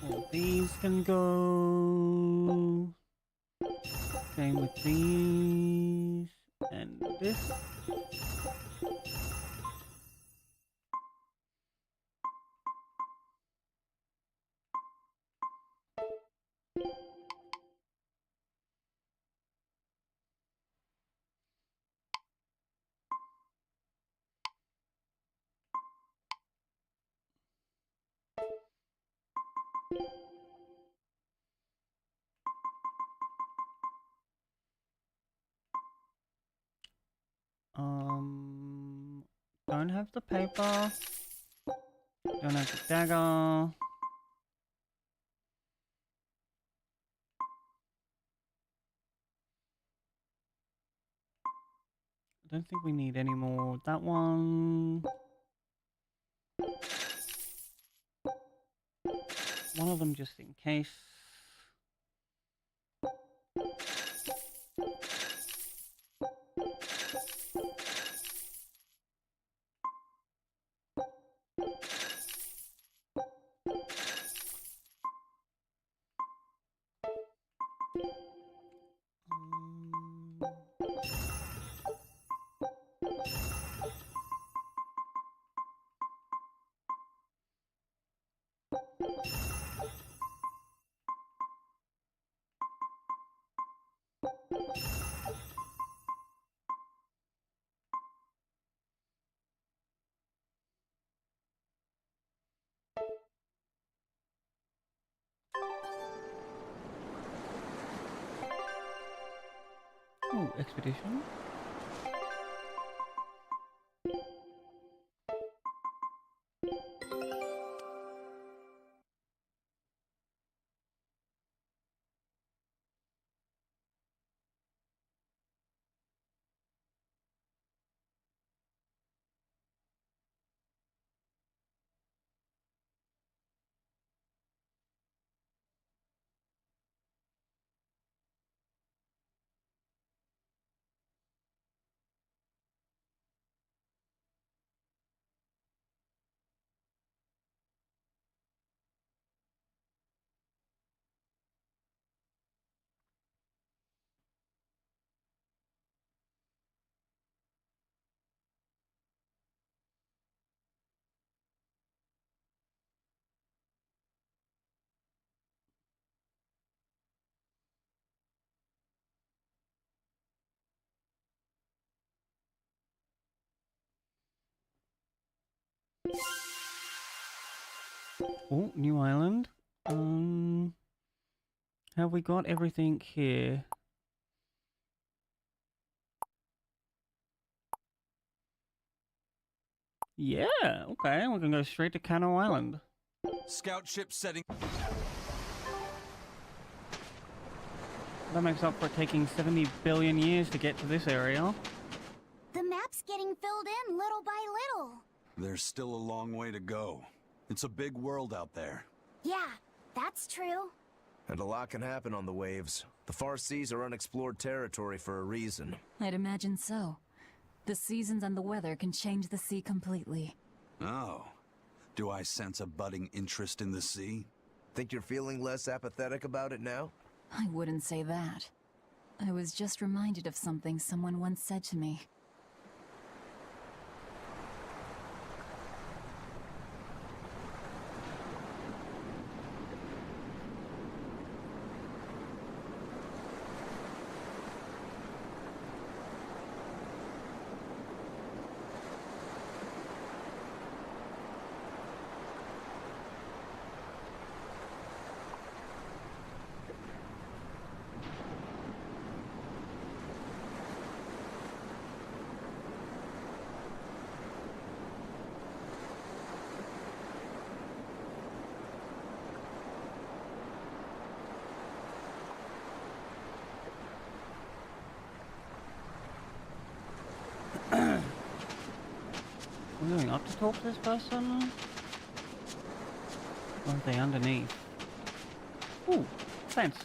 All these can go. Same with these and this. Don't have the paper. Don't have the dagger. I don't think we need any more. That one. One of them just in case. Oh, expedition. Oh, new island. Have we got everything here? Yeah, okay, we can go straight to Cano Island. Scout ship setting. That makes up for it taking 70 billion years to get to this area. The map's getting filled in little by little. There's still a long way to go. It's a big world out there. Yeah, that's true. And a lot can happen on the waves. The far seas are unexplored territory for a reason. I'd imagine so. The seasons and the weather can change the sea completely. Oh. Do I sense a budding interest in the sea? Think you're feeling less apathetic about it now? I wouldn't say that. I was just reminded of something someone once said to me. Are we going up to talk to this person? Or are they underneath? Ooh, fence.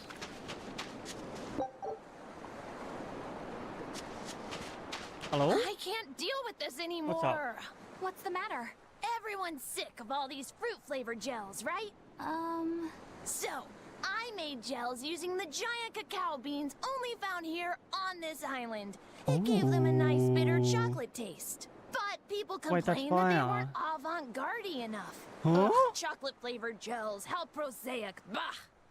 Hello? I can't deal with this anymore. What's up? What's the matter? Everyone's sick of all these fruit-flavored gels, right? So, I made gels using the giant cacao beans only found here on this island. It gave them a nice bitter chocolate taste. But people Wait, that's complained that they fire. weren't avant-garde enough. Huh? Ugh, chocolate-flavored gels, how prosaic. Bah!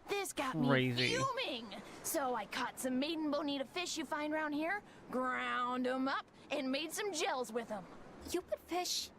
This got me Crazy. fuming. So I caught some maiden bonita fish you find around here, ground them up, and made some gels with them. You put fish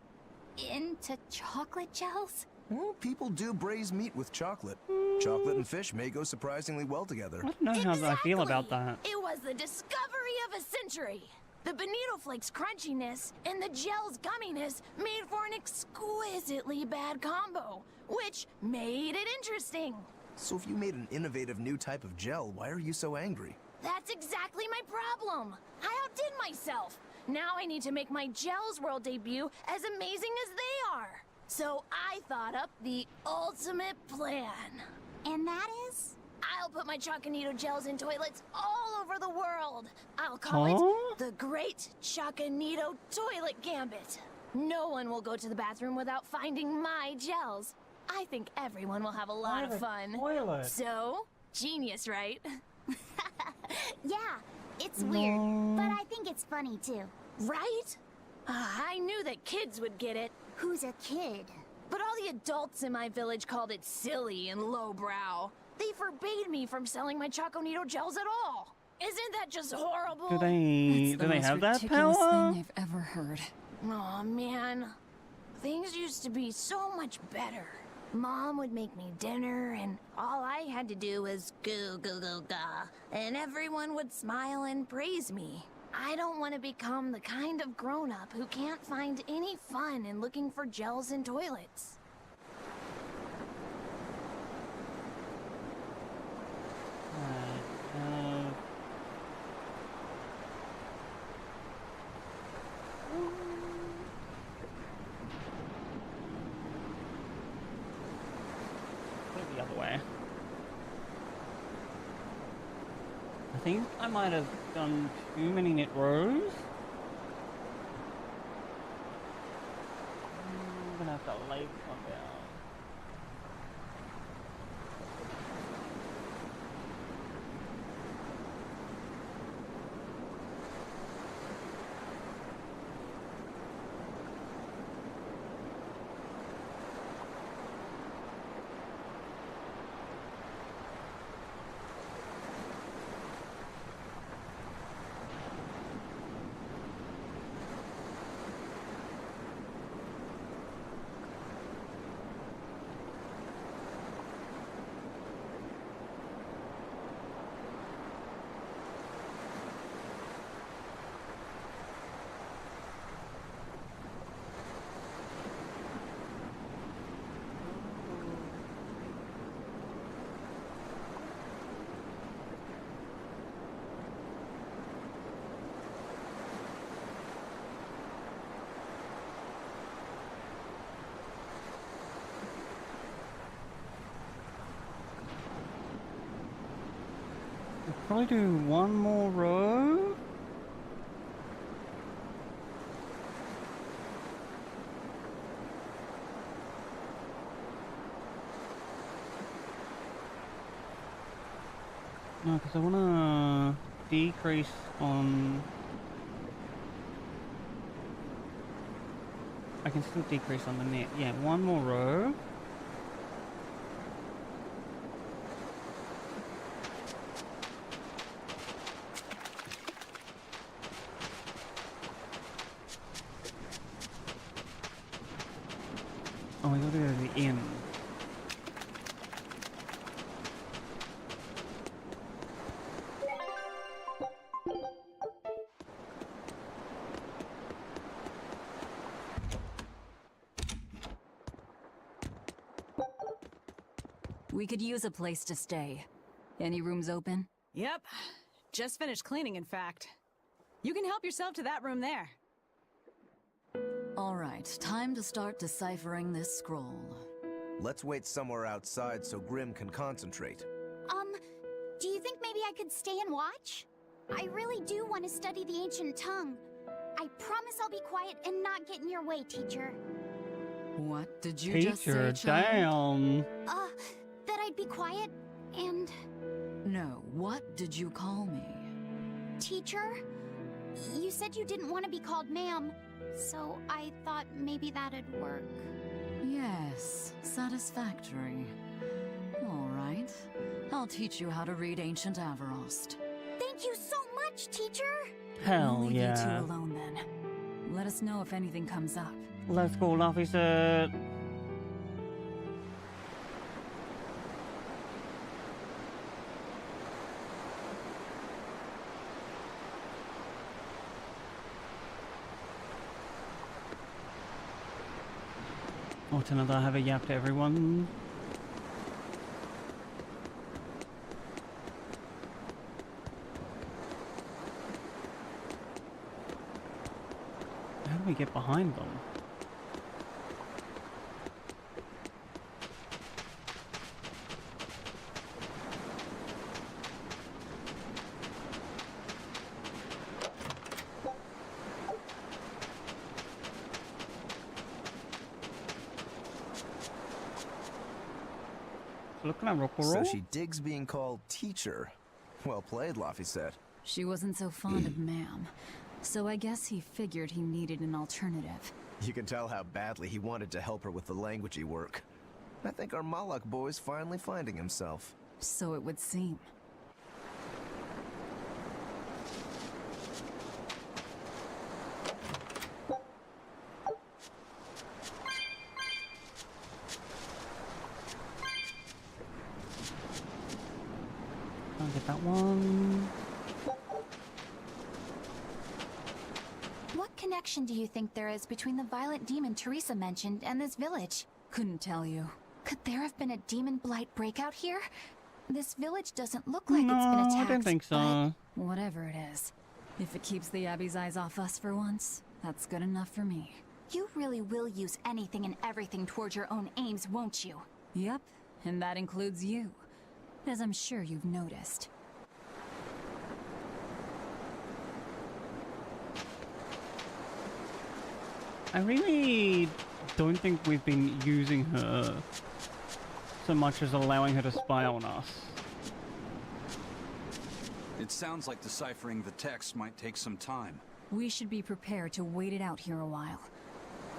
into chocolate gels? Well, people do braise meat with chocolate. Chocolate and fish may go surprisingly well together. I don't know how I feel about that. It was the discovery of a century. The bonito flakes crunchiness and the gel's gumminess made for an exquisitely bad combo, which made it interesting. So if you made an innovative new type of gel, why are you so angry? That's exactly my problem. I outdid myself. Now I need to make my Gels World debut as amazing as they are. So I thought up the ultimate plan. And that is? I'll put my Choconito gels in toilets all over the world. I'll call Huh? it the Great Choconito Toilet Gambit. No one will go to the bathroom without finding my gels. I think everyone will have a lot of fun. Toilet. So, genius, right? Yeah, it's weird, but I think it's funny too. Right? I knew that kids would get it. Who's a kid? But all the adults in my village called it silly and lowbrow. They forbade me from selling my Choconito gels at all. Isn't that just horrible? Do they have that Ridiculous power? thing I've ever heard. Aw, man. Things used to be so much better. Mom would make me dinner, and all I had to do was goo goo goo ga, and everyone would smile and praise me. I don't want to become the kind of grown-up who can't find any fun in looking for gels in toilets. Go the other way. I think I might have done too many knit rows. I'm gonna have to lay this one down. Probably do one more row. No, because I want to decrease on... I can still decrease on the net. Yeah, one more row. Oh, we gotta go to the end. We could use a place to stay. Any rooms open? Yep. Just finished cleaning, in fact. You can help yourself to that room there. Alright, time to start deciphering this scroll. Let's wait somewhere outside so Grim can concentrate. Do you think maybe I could stay and watch? I really do want to study the ancient tongue. I promise I'll be quiet and not get in your way, teacher. What did you just say, Teacher, child? damn. That I'd be quiet and... No, what did you call me? Teacher? You said you didn't want to be called ma'am, so I thought maybe that'd work. Yes, satisfactory. Alright, I'll teach you how to read Ancient Avarost. Thank you so much, teacher! Hell We'll leave yeah. you two alone then. Let us know if anything comes up. Let's go, Luffy said. Oh, another have a yap to everyone. How do we get behind them? Looking at Rock'n'Roll. So she digs being called teacher. Well played, Luffy said. She wasn't so fond of ma'am, so I guess he figured he needed an alternative. You can tell how badly he wanted to help her with the languagey work. I think our Malak boy's finally finding himself. So it would seem. I'll get that one. What connection do you think there is between the violent demon Teresa mentioned and this village? Couldn't tell you. Could there have been a demon blight breakout here? This village doesn't look like No, it's been attacked. I don't think so. Whatever it is. If it keeps the Abbey's eyes off us for once, that's good enough for me. You really will use anything and everything towards your own aims, won't you? Yep, and that includes you. As I'm sure you've noticed. I really don't think we've been using her so much as allowing her to spy on us. It sounds like deciphering the text might take some time. We should be prepared to wait it out here a while.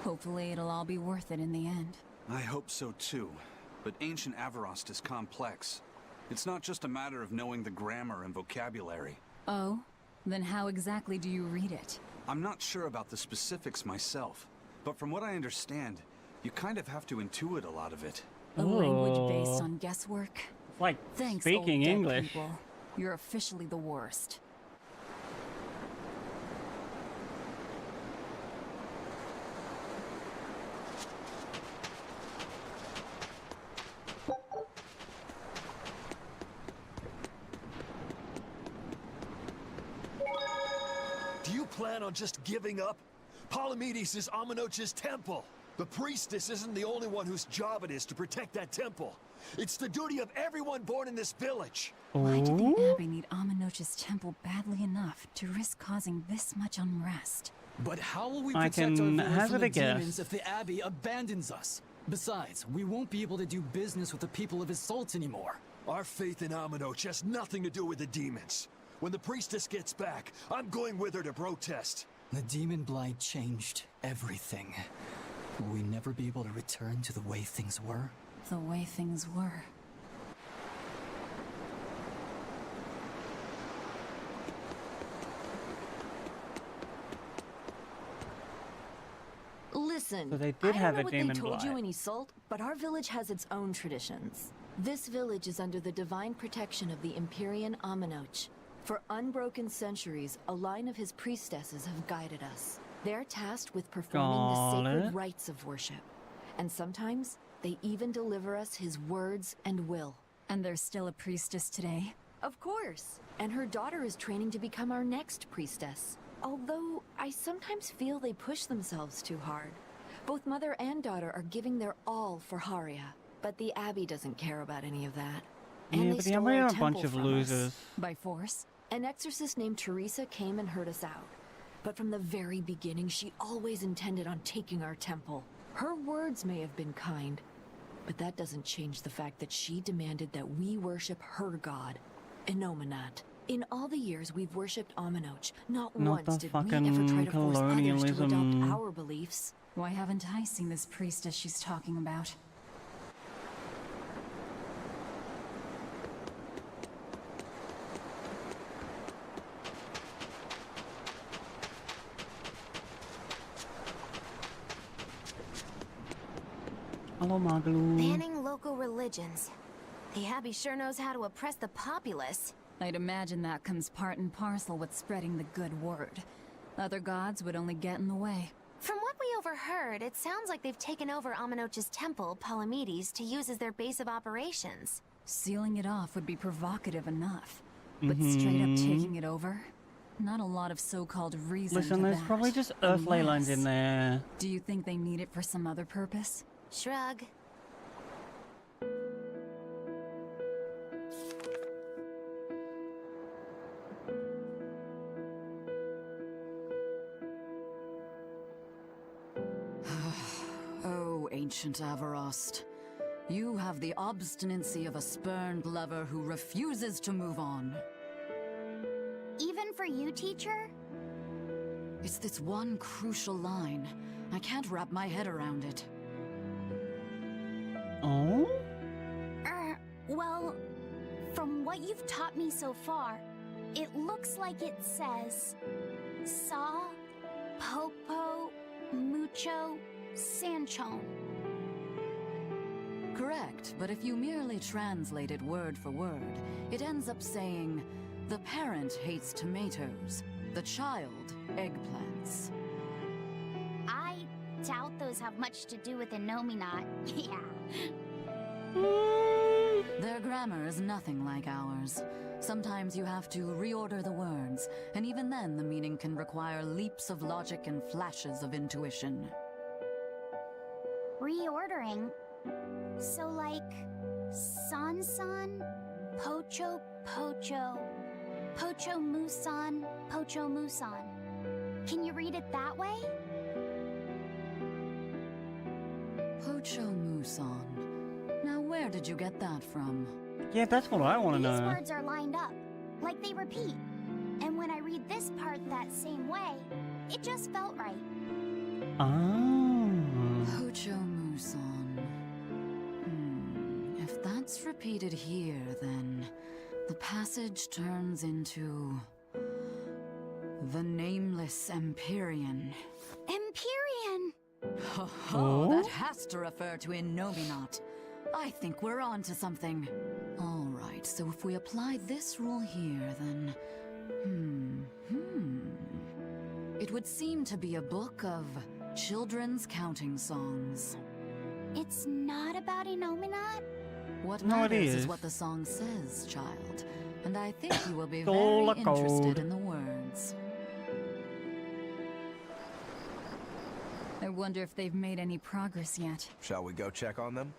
Hopefully it'll all be worth it in the end. I hope so too. But ancient Avarost is complex. It's not just a matter of knowing the grammar and vocabulary. Oh? Then how exactly do you read it? I'm not sure about the specifics myself, but from what I understand, you kind of have to intuit a lot of it. A language based on guesswork? Like Thanks, speaking old dead English. people. You're officially the worst. Do you plan on just giving up? Palamedes is Amenoch's temple. The priestess isn't the only one whose job it is to protect that temple. It's the duty of everyone born in this village. Why did the Abbey need Amenoch's temple badly enough to risk causing this much unrest? But how will we I protect our can village hazard from the a guess. demons if the Abbey abandons us? Besides, we won't be able to do business with the people of Assault anymore. Our faith in Amenoch has nothing to do with the demons. When the priestess gets back, I'm going with her to protest. The demon blight changed everything. Will we never be able to return to the way things were? The way things were. Listen, So they I did don't have know a what demon they told you blight. in Isolde, but our village has its own traditions. This village is under the divine protection of the Empyrean Amenoch. For unbroken centuries, a line of his priestesses have guided us. They're tasked with performing the Got sacred it. rites of worship. And sometimes, they even deliver us his words and will. And there's still a priestess today? Of course! And her daughter is training to become our next priestess. Although, I sometimes feel they push themselves too hard. Both mother and daughter are giving their all for Haria, but the Abbey doesn't care about any of that. And Yeah, they but the stole Abbey our are a temple bunch of from losers. us. By force? An exorcist named Teresa came and heard us out. But from the very beginning, she always intended on taking our temple. Her words may have been kind, but that doesn't change the fact that she demanded that we worship her god, Inominat. In all the years we've worshipped Aminoch, not once did we ever try to force others to adopt our beliefs. Why haven't I seen this priestess she's talking about? Hello, Magalu. Banning local religions. The Abbey sure knows how to oppress the populace. I'd imagine that comes part and parcel with spreading the good word. Other gods would only get in the way. From what we overheard, it sounds like they've taken over Aminoch's temple, Palamedes, to use as their base of operations. Sealing it off would be provocative enough. But straight up taking it over? Not a lot of so-called reason Listen, to there's that. probably just earth ley lines in there. Do you think they need it for some other purpose? Shrug. Oh, ancient Avarost. You have the obstinacy of a spurned lover who refuses to move on. Even for you, teacher? It's this one crucial line. I can't wrap my head around it. Oh? Well, from what you've taught me so far, it looks like it says Sa, Popo, Mucho, Sanchon. Correct, but if you merely translate it word for word, it ends up saying, the parent hates tomatoes, the child eggplants. I doubt those have much to do with Inominat. Yeah. Their grammar is nothing like ours. Sometimes you have to reorder the words, and even then the meaning can require leaps of logic and flashes of intuition. Reordering? So like, San-san, Pocho Pocho, Pocho Musan, Pocho Musan. Can you read it that way? Pocho Musan. Now where did you get that from? Yeah, that's what I want to These know. words are lined up, like they repeat. And when I read this part that same way, it just felt right. Oh. Pocho Musan. If that's repeated here, then the passage turns into the Nameless Empyrean. Empyrean! Oh, that has to refer to Inominat. I think we're on to something. All right, so if we apply this rule here, then... It would seem to be a book of children's counting songs. It's not about Inominat? What No, it matters is. is what the song says, child. And I think you will be It's all very a code. interested in the words. I wonder if they've made any progress yet. Shall we go check on them?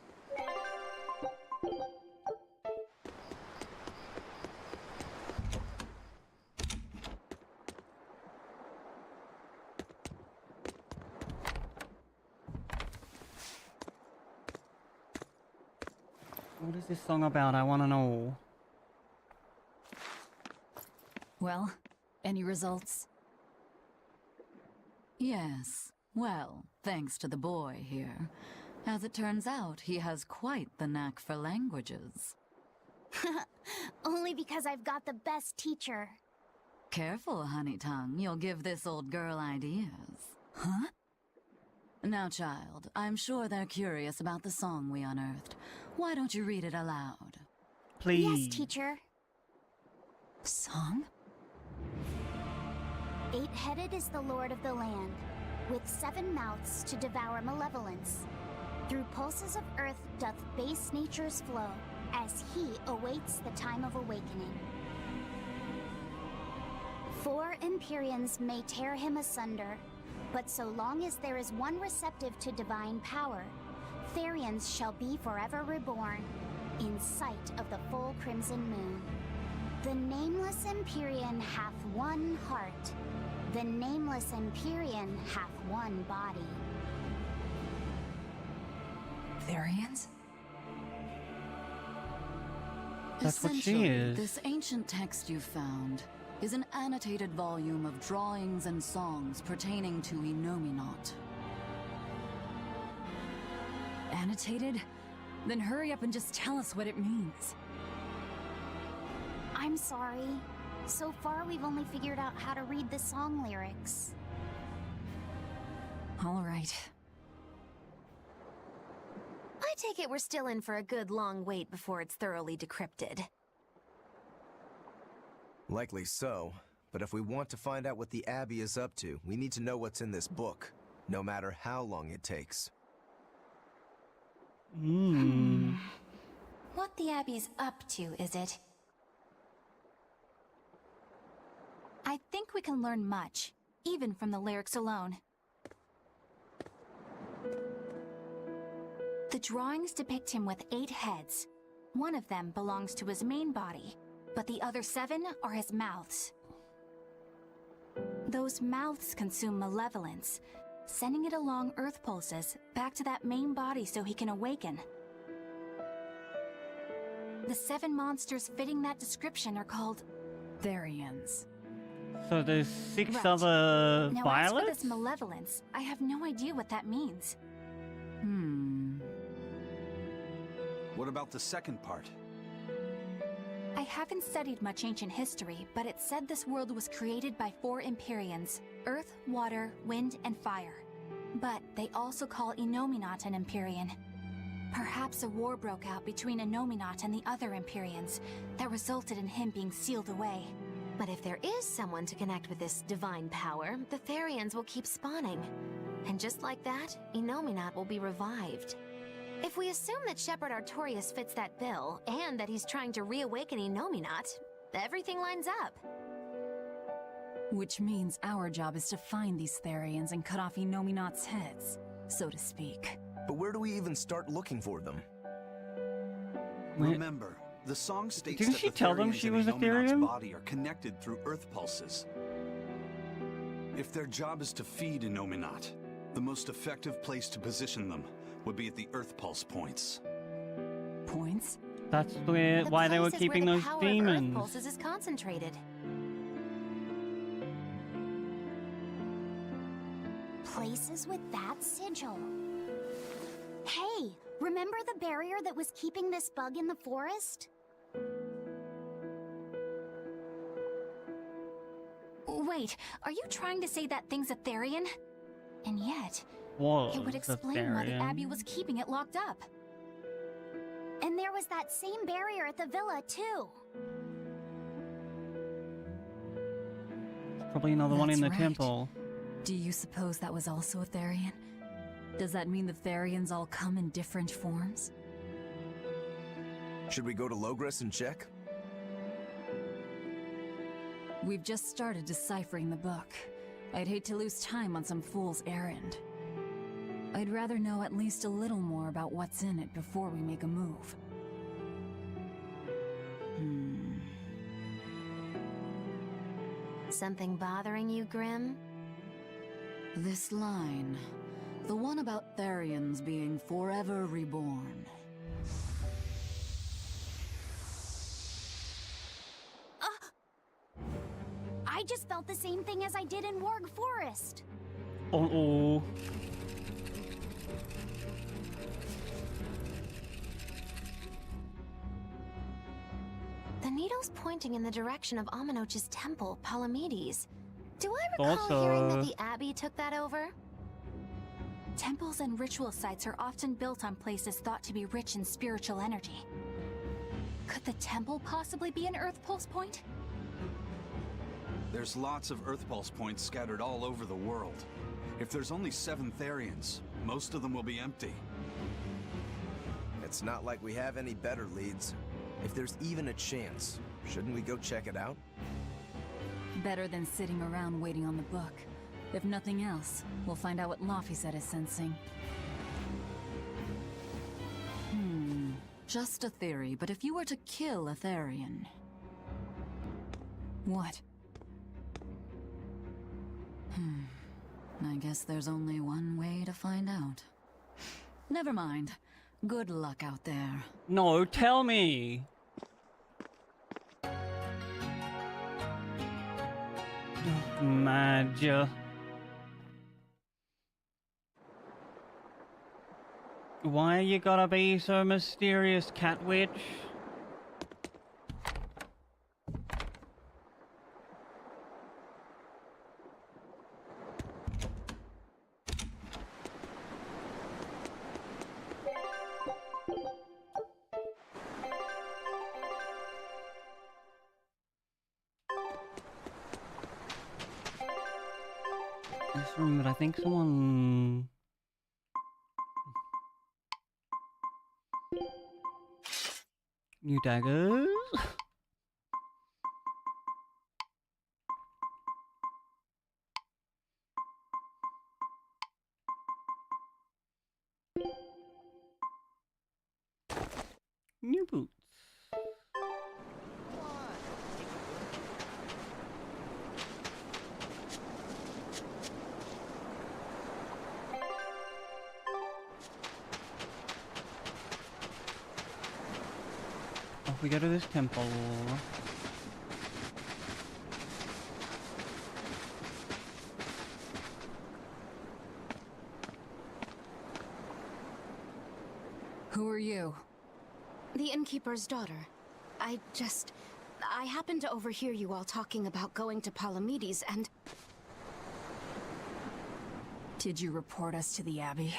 What is this song about? I want to know. Well, any results? Yes. Well, thanks to the boy here. As it turns out, he has quite the knack for languages. Only because I've got the best teacher. Careful, honey tongue. You'll give this old girl ideas. Huh? Now, child, I'm sure they're curious about the song we unearthed. Why don't you read it aloud? Please. Yes, teacher. Song? 8-headed is the lord of the land, with 7 mouths to devour malevolence. Through pulses of earth doth base nature's flow, as he awaits the time of awakening. 4 Empyreans may tear him asunder, but so long as there is one receptive to divine power, Therians shall be forever reborn, in sight of the full crimson moon. The nameless Empyrean hath one heart. The nameless Empyrean hath one body. Therians? That's what she Essentially, is. this ancient text you found is an annotated volume of drawings and songs pertaining to Enominat. Annotated? Then hurry up and just tell us what it means. I'm sorry. So far, we've only figured out how to read the song lyrics. All right. I take it we're still in for a good long wait before it's thoroughly decrypted. Likely so, but if we want to find out what the Abbey is up to, we need to know what's in this book, no matter how long it takes. What the Abbey's up to, is it? I think we can learn much, even from the lyrics alone. The drawings depict him with 8 heads. One of them belongs to his main body, but the other 7 are his mouths. Those mouths consume malevolence, sending it along Earth pulses back to that main body so he can awaken. The 7 monsters fitting that description are called Therians. So there's 6 Right. other Now, as for violets? this malevolence, I have no idea what that means. What about the second part? I haven't studied much ancient history, but it said this world was created by 4 Empyreans: Earth, Water, Wind, and Fire. But they also call Enominat an Empyrean. Perhaps a war broke out between Enominat and the other Empyreans that resulted in him being sealed away. But if there is someone to connect with this divine power, the Therians will keep spawning. And just like that, Enominat will be revived. If we assume that Shepherd Artorius fits that bill, and that he's trying to reawaken Enominat, everything lines up. Which means our job is to find these Therians and cut off Enominat's heads, so to speak. But where do we even start looking for them? Remember, the song states Didn't that she the tell them Therians she in was a Enominat's Therian? body are connected through Earth pulses. If their job is to feed Enominat, the most effective place to position them would be at the Earth pulse points. Points? That's why they were Places keeping where the those power demons. of Earth pulses is concentrated. Places with that sigil. Hey, remember the barrier that was keeping this bug in the forest? Wait, are you trying to say that thing's a Therian? And yet, Was it would a explain why the Therian. Abbey was keeping it locked up. And there was that same barrier at the villa, too. Probably another one in the That's right. temple. Do you suppose that was also a Therian? Does that mean the Therians all come in different forms? Should we go to Logres and check? We've just started deciphering the book. I'd hate to lose time on some fool's errand. I'd rather know at least a little more about what's in it before we make a move. Something bothering you, Grim? This line, the one about Therians being forever reborn. I just felt the same thing as I did in Warg Forest. Oh. The needle's pointing in the direction of Aminoch's temple, Palamedes. Do I recall Also- hearing that the Abbey took that over? Temples and ritual sites are often built on places thought to be rich in spiritual energy. Could the temple possibly be an Earth pulse point? There's lots of Earth pulse points scattered all over the world. If there's only 7 Therians, most of them will be empty. It's not like we have any better leads. If there's even a chance, shouldn't we go check it out? Better than sitting around waiting on the book. If nothing else, we'll find out what Laphicet is sensing. Just a theory, but if you were to kill a Therian... What? I guess there's only one way to find out. Never mind. Good luck out there. No, tell me! Madge. Why you gotta be so mysterious, cat witch? This room, but I think someone... New daggers? New boots. Off we go to this temple. Who are you? The innkeeper's daughter. I happened to overhear you all talking about going to Palamedes and... Did you report us to the Abbey?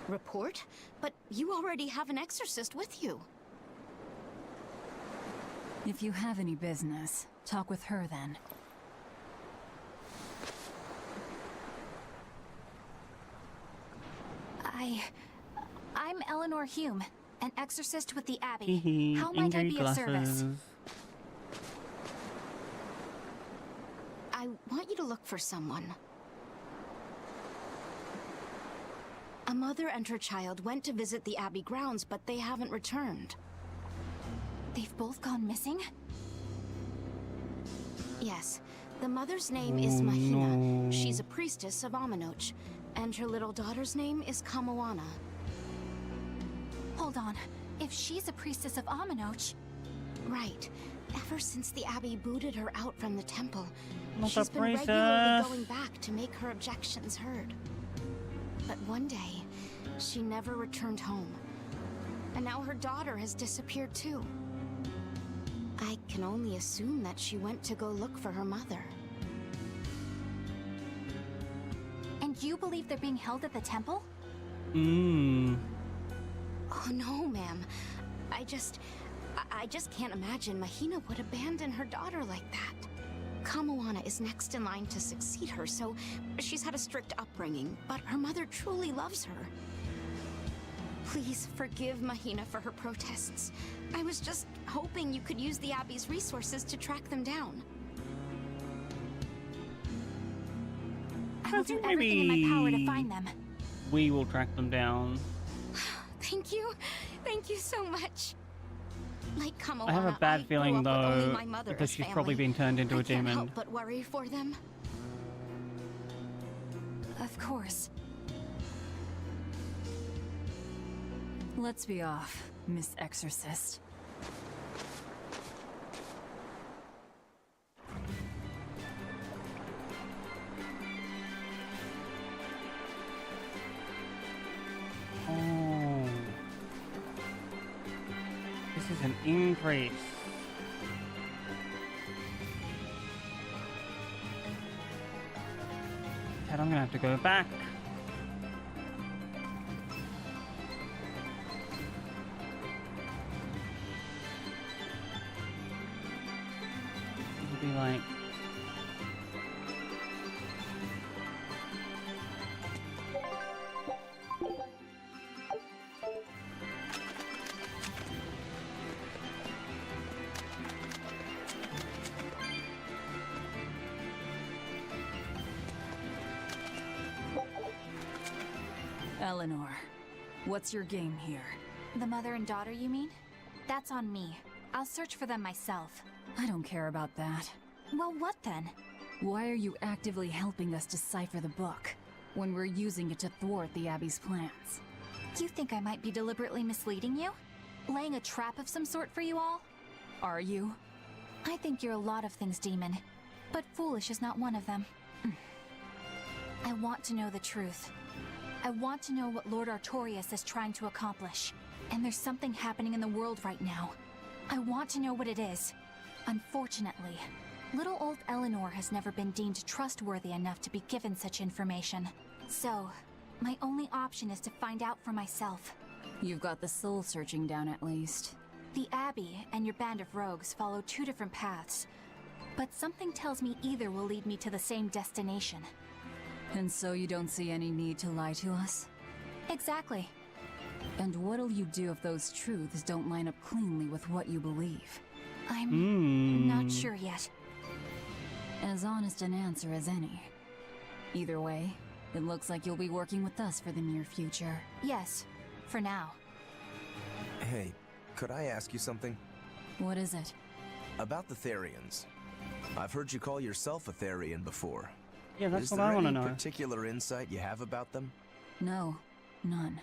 Report? But you already have an exorcist with you. If you have any business, talk with her then. I'm Eleanor Hume, an exorcist with the Abbey. How might I be of service? I want you to look for someone. A mother and her child went to visit the Abbey grounds, but they haven't returned. They've both gone missing? Yes. The mother's name is Mahina. She's a priestess of Aminoch. And her little daughter's name is Kamoana. Hold on. If she's a priestess of Aminoch... Right. Ever since the Abbey booted her out from the temple, Not she's a been priestess. regularly going back to make her objections heard. But one day, she never returned home. And now her daughter has disappeared too. I can only assume that she went to go look for her mother. And you believe they're being held at the temple? Oh no, ma'am. I just can't imagine Mahina would abandon her daughter like that. Kamoana is next in line to succeed her, so she's had a strict upbringing, but her mother truly loves her. Please forgive Mahina for her protests. I was just hoping you could use the Abbey's resources to track them down. I will do everything in my power to find them. We will track them down. Thank you. Thank you so much. Like Kamoana, I have a bad feeling grew up with only though my mother because as she's family. probably been turned into I a demon. can't help but worry for them. Of course. Let's be off, Miss Exorcist. Oh. This is an increase. Ted, I'm gonna have to go back. It'll be like... Eleanor, what's your game here? The mother and daughter, you mean? That's on me. I'll search for them myself. I don't care about that. Well, what then? Why are you actively helping us decipher the book, when we're using it to thwart the Abbey's plans? You think I might be deliberately misleading you? Laying a trap of some sort for you all? Are you? I think you're a lot of things, Demon. But foolish is not one of them. I want to know the truth. I want to know what Lord Artorias is trying to accomplish. And there's something happening in the world right now. I want to know what it is. Unfortunately, little old Eleanor has never been deemed trustworthy enough to be given such information. So, my only option is to find out for myself. You've got the soul searching down at least. The Abbey and your band of rogues follow two different paths. But something tells me either will lead me to the same destination. And so you don't see any need to lie to us? Exactly. And what'll you do if those truths don't line up cleanly with what you believe? I'm not sure yet. As honest an answer as any. Either way, it looks like you'll be working with us for the near future. Yes, for now. Hey, could I ask you something? What is it? About the Therians. I've heard you call yourself a Therian before. Yeah, that's what I want to know. Is there any particular insight you have about them? No, none.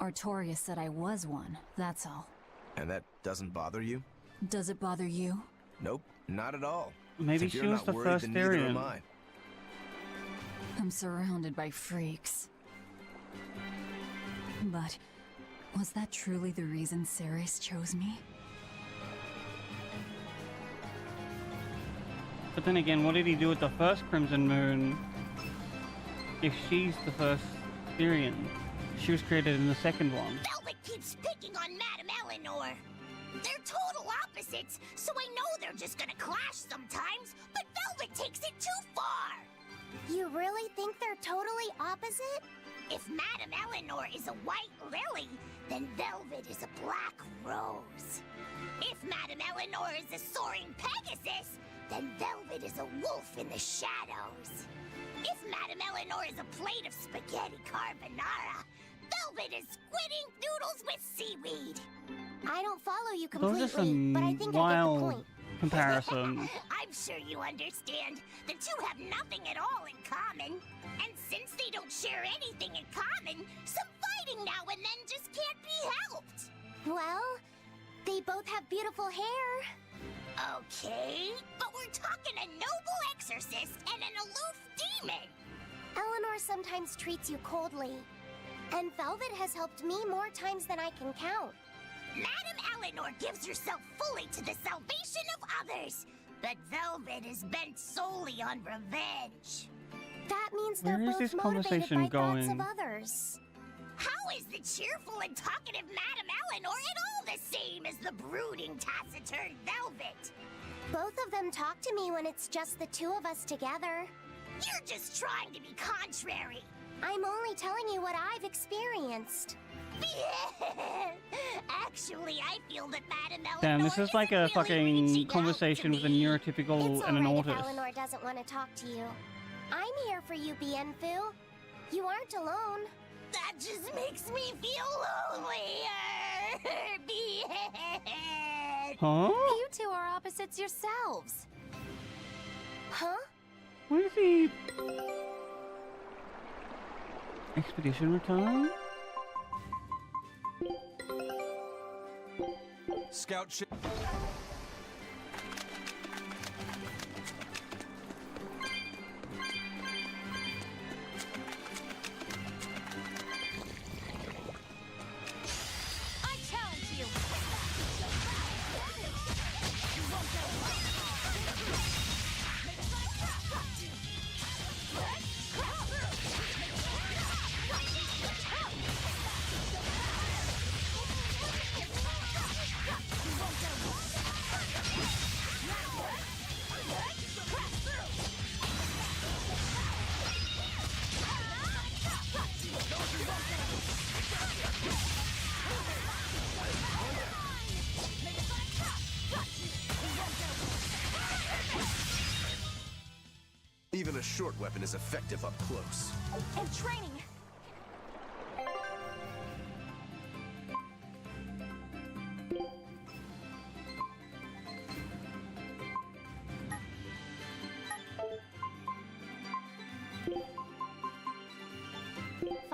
Artorias said I was one, that's all. And that doesn't bother you? Does it bother you? Nope, not at all. Maybe she was the first Therian. I'm surrounded by freaks. But was that truly the reason Ceres chose me? But then again, what did he do with the first Crimson Moon? If she's the first Therian, she was created in the second one. Velvet keeps picking on Madame Eleanor. They're total opposites, so I know they're just gonna clash sometimes, but Velvet takes it too far. You really think they're totally opposite? If Madame Eleanor is a white lily, then Velvet is a black rose. If Madame Eleanor is a soaring Pegasus, then Velvet is a wolf in the shadows. If Madame Eleanor is a plate of spaghetti carbonara, Velvet is squidding noodles with seaweed. I don't follow you Those are completely, some but I think I get the wild point. comparisons. I'm sure you understand. The two have nothing at all in common. And since they don't share anything in common, some fighting now and then just can't be helped. Well, they both have beautiful hair. Okay, but we're talking a noble exorcist and an aloof demon. Eleanor sometimes treats you coldly. And Velvet has helped me more times than I can count. Madame Eleanor gives herself fully to the salvation of others, but Velvet is bent solely on revenge. That means they're Where is both this motivated conversation by thoughts going? of others. How is the cheerful and talkative Madame Eleanor at all the same as the brooding, taciturn Velvet? Both of them talk to me when it's just the two of us together. You're just trying to be contrary. I'm only telling you what I've experienced. Actually, I feel that Madame Eleanor Damn, this is like a fucking conversation with a neurotypical It's and an all right if autist. Eleanor doesn't want to talk to you. I'm here for you, Bienfu. You aren't alone. That just makes me feel lonelier. Huh? You two are opposites yourselves. Huh? What is he? Expedition return? Scout ship. I challenge you. Even a short weapon is effective up close. And training.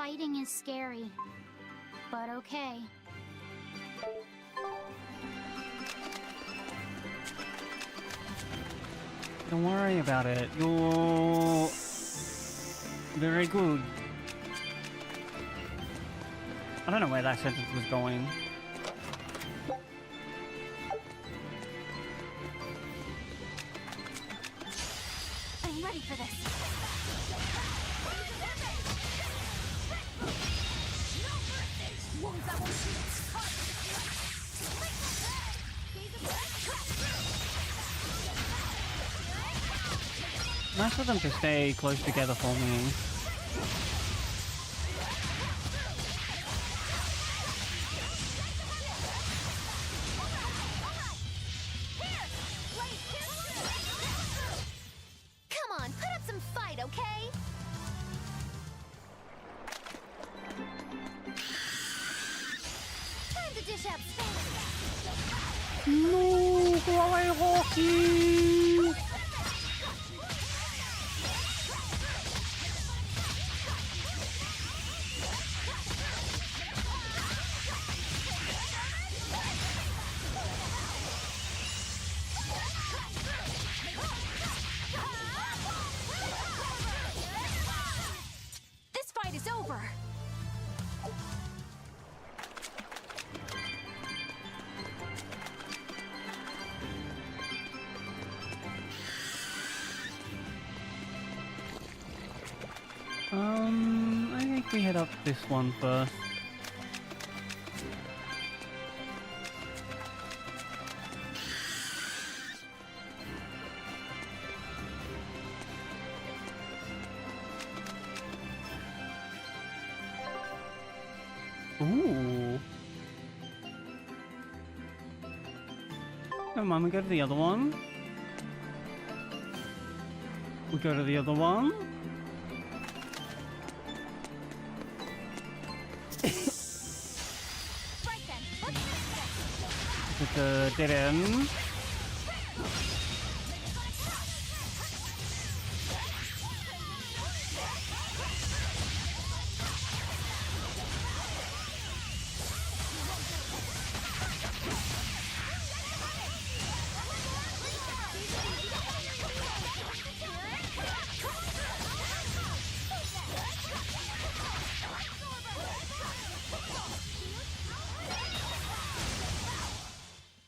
Fighting is scary, but okay. Don't worry about it. You're very good. I don't know where that sentence was going. I'm ready for this. Nice for them to stay close together for me. Come on, put up some fight, okay? Time to dish out Spanish. No, go away, Hawky! This fight is over. I think we head up this one first. Ooh. Never mind, we go to the other one. We go to the other one. It's a dead end.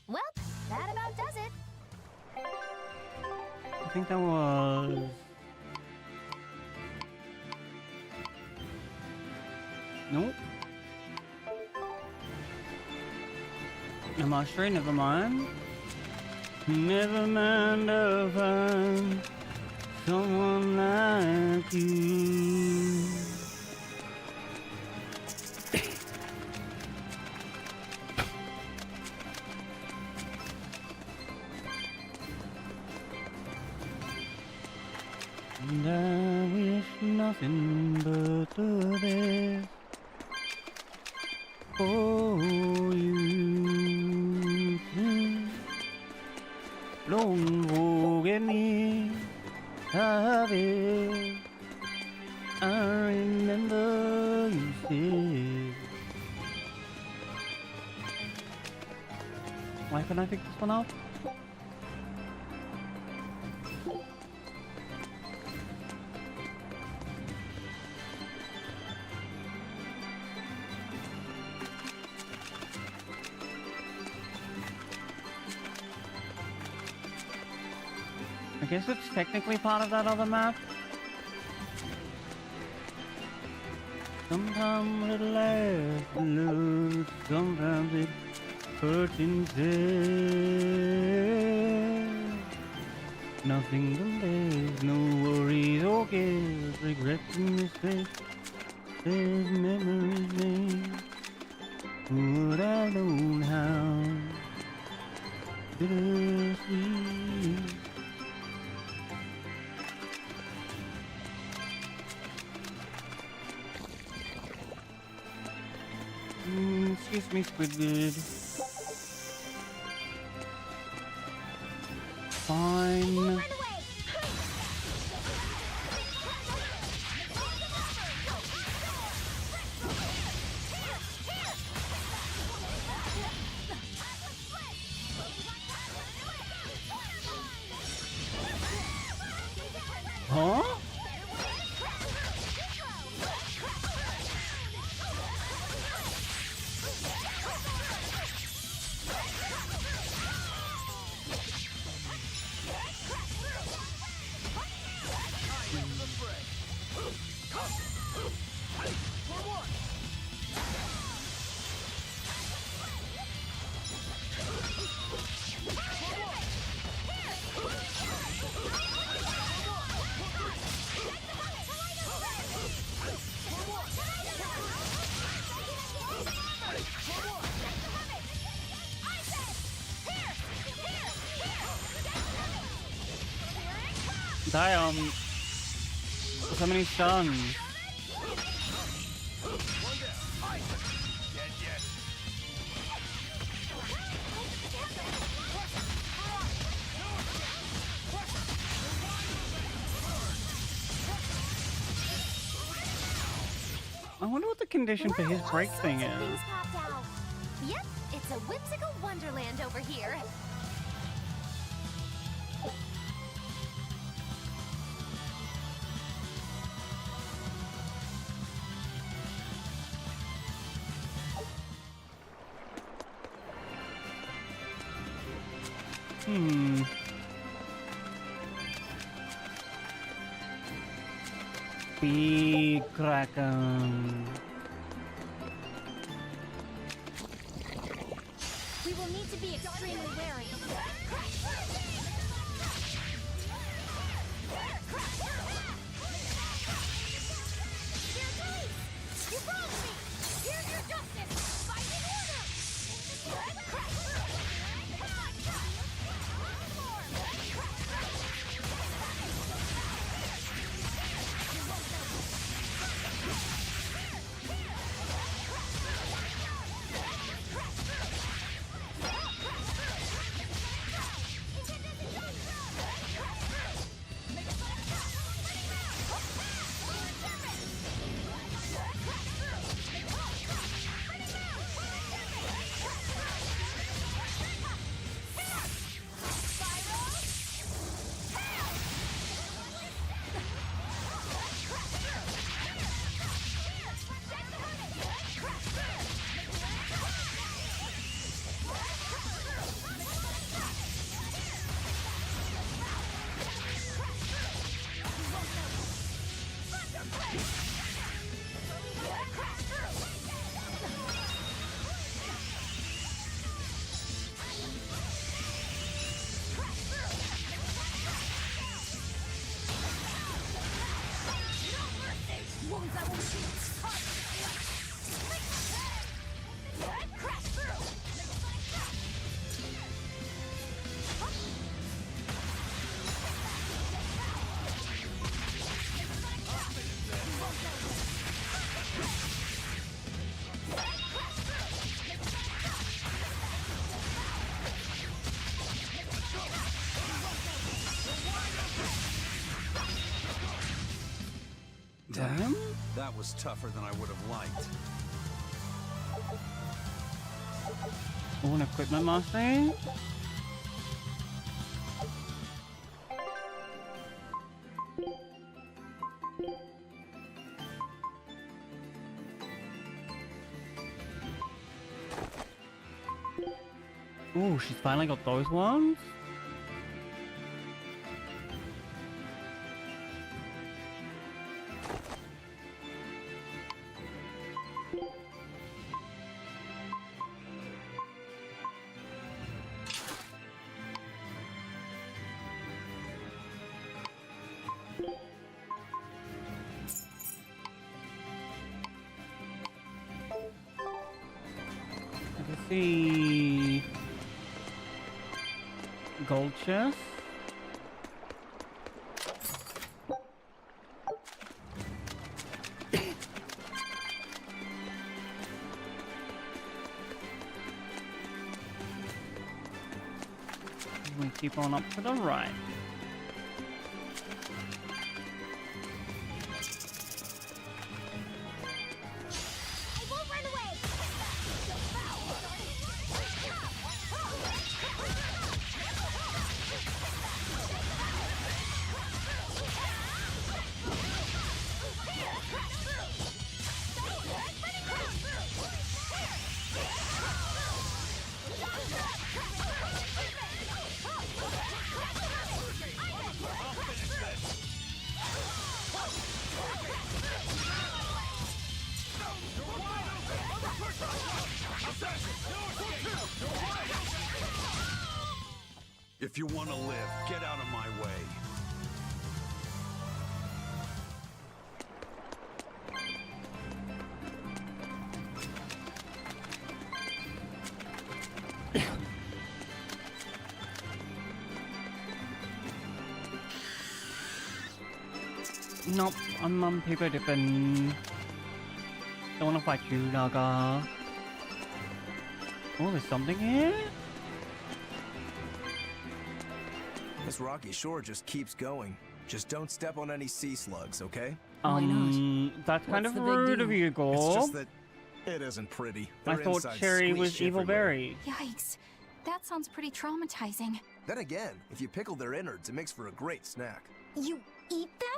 Well, that about does it. I think that was... Nope. Am I straight? Never mind. Never mind, I'll find someone like you. And I wish nothing but the best for you. Don't forget me, I will. I remember you said. Why can I pick this one up? I guess it's technically part of that other map. Sometimes it lasts love, sometimes it hurts instead. Nothing compares, no worries or cares, regrets in this face. There's memories made. Would I known how bittersweet. Excuse me, Squidward. Fine. Damn. So many stuns. I wonder what the condition for his break thing is. Things popped out. Yep, it's a whimsical wonderland over here. Big Kraken. We will need to be extremely wary. You wronged me! Here's your justice! Fight in order! Damn. That was tougher than I would have liked. Oh, an equipment mastering? Ooh, she's finally got those ones? Let's see. Gold chest. We keep on up to the right. I won't run away! If you want to live, get out of my way. Nope, I'm paper dipping. Don't wanna fight you, Naga. Oh, there's something here? This rocky shore just keeps going. Just don't step on any sea slugs, okay? Why not? That's kind of rude of you, Gorb. It's just that it isn't pretty. I Their thought insides Cherry was squeeze evil everywhere. berry. Yikes. That sounds pretty traumatizing. Then again, if you pickle their innards, it makes for a great snack. You eat them?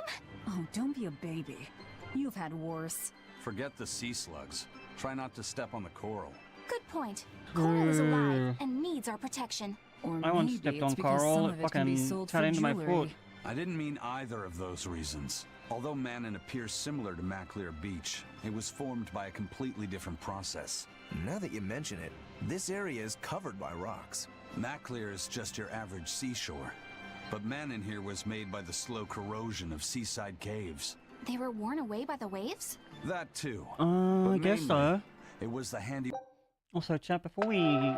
Oh, don't be a baby. You've had worse. Forget the sea slugs. Try not to step on the coral. Good point. Coral is alive and needs our protection. Or I once maybe stepped it's on because coral, some it of it can be fucking sold cut for into my jewelry. foot. I didn't mean either of those reasons. Although Manon appears similar to Maclear Beach, it was formed by a completely different process. Now that you mention it, this area is covered by rocks. Maclear is just your average seashore. But Manon here was made by the slow corrosion of seaside caves. They were worn away by the waves? That too. I guess so. It was the handy... Also, chat, before we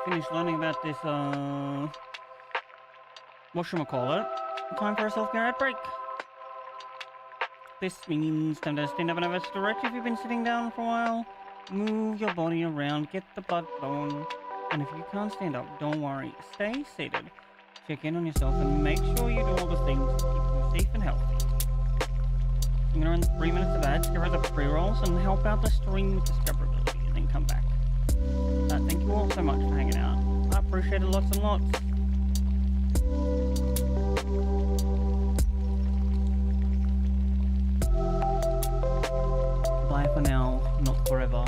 finish learning about this, whatchamacallit, time for a self-care ad break. This means time to stand up and have a stretch if you've been sitting down for a while. Move your body around, get the blood flowing. And if you can't stand up, don't worry, stay seated. Check in on yourself and make sure you do all the things to keep you safe and healthy. I'm gonna run 3 minutes of ads, get rid of the pre-rolls, and help out the stream with discoverability, and then come back. Thank you all so much for hanging out. I appreciate it lots and lots. Bye for now, not forever.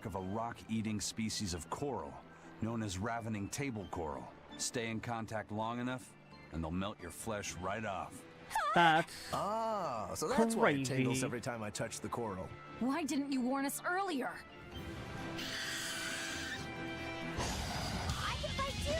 mark of a rock-eating species of coral, known as ravening table coral. Stay in contact long enough, and they'll melt your flesh right off. That's so that's why it crazy. tingles every time I touch the coral. Why didn't you warn us earlier? I can fight too!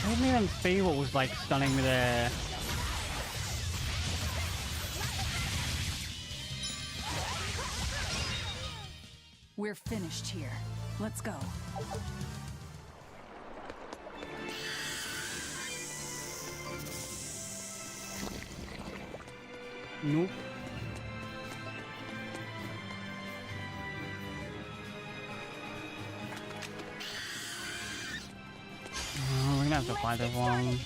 I didn't even see what was like stunning me there. We're finished here. Let's go. Nope. We're gonna have to fight this one.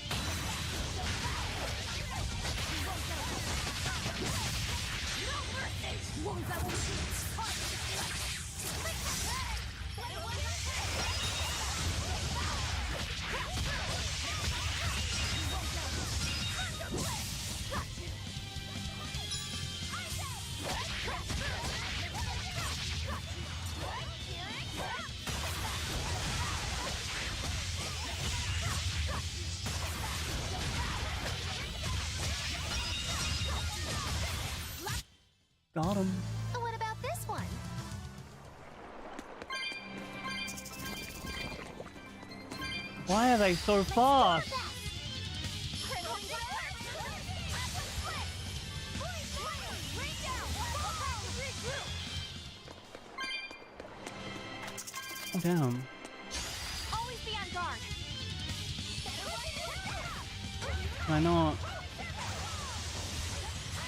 Got him. What about this one? Why are they so fast? Oh, damn. Always be on guard. Why not?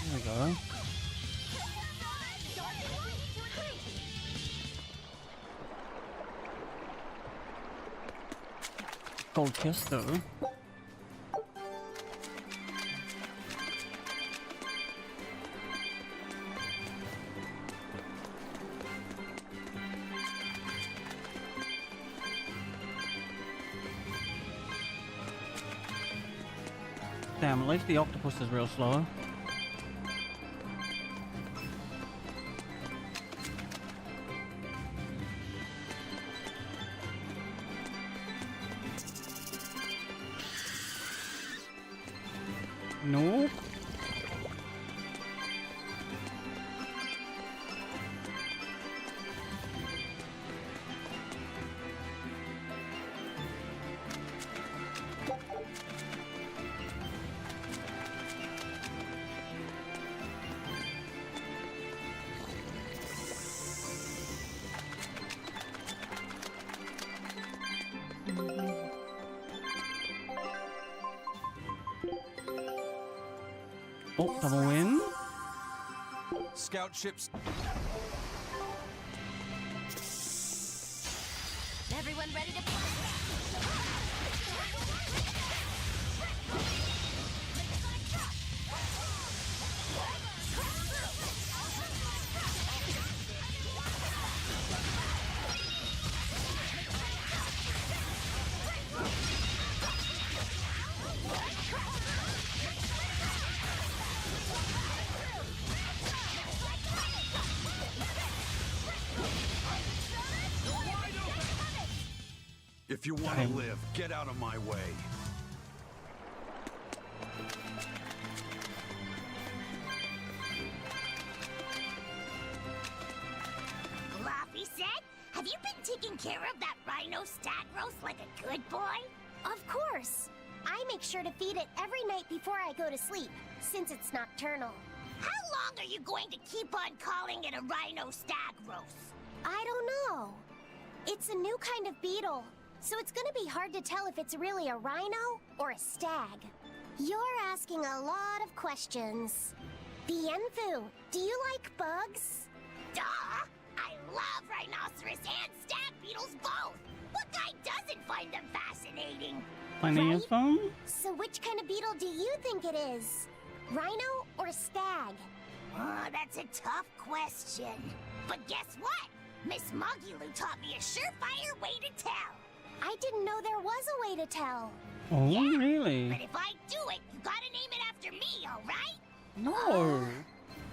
There we go. Gold kiss though. Damn, at least the octopus is real slow. No. Oh, double win. Scout ships. Everyone ready to play? If you want to live, get out of my way. Laffy said, have you been taking care of that rhino stag roast like a good boy? Of course. I make sure to feed it every night before I go to sleep, since it's nocturnal. How long are you going to keep on calling it a rhino stag roast? I don't know. It's a new kind of beetle, so it's gonna be hard to tell if it's really a rhino or a stag. You're asking a lot of questions. Bienfu, do you like bugs? Duh! I love rhinoceros and stag beetles both! What guy doesn't find them fascinating? Finding his phone? So which kind of beetle do you think it is? Rhino or stag? Oh, that's a tough question. But guess what? Miss Mogulu taught me a surefire way to tell. I didn't know there was a way to tell. Oh, yeah, really? But if I do it, you gotta name it after me, alright? No.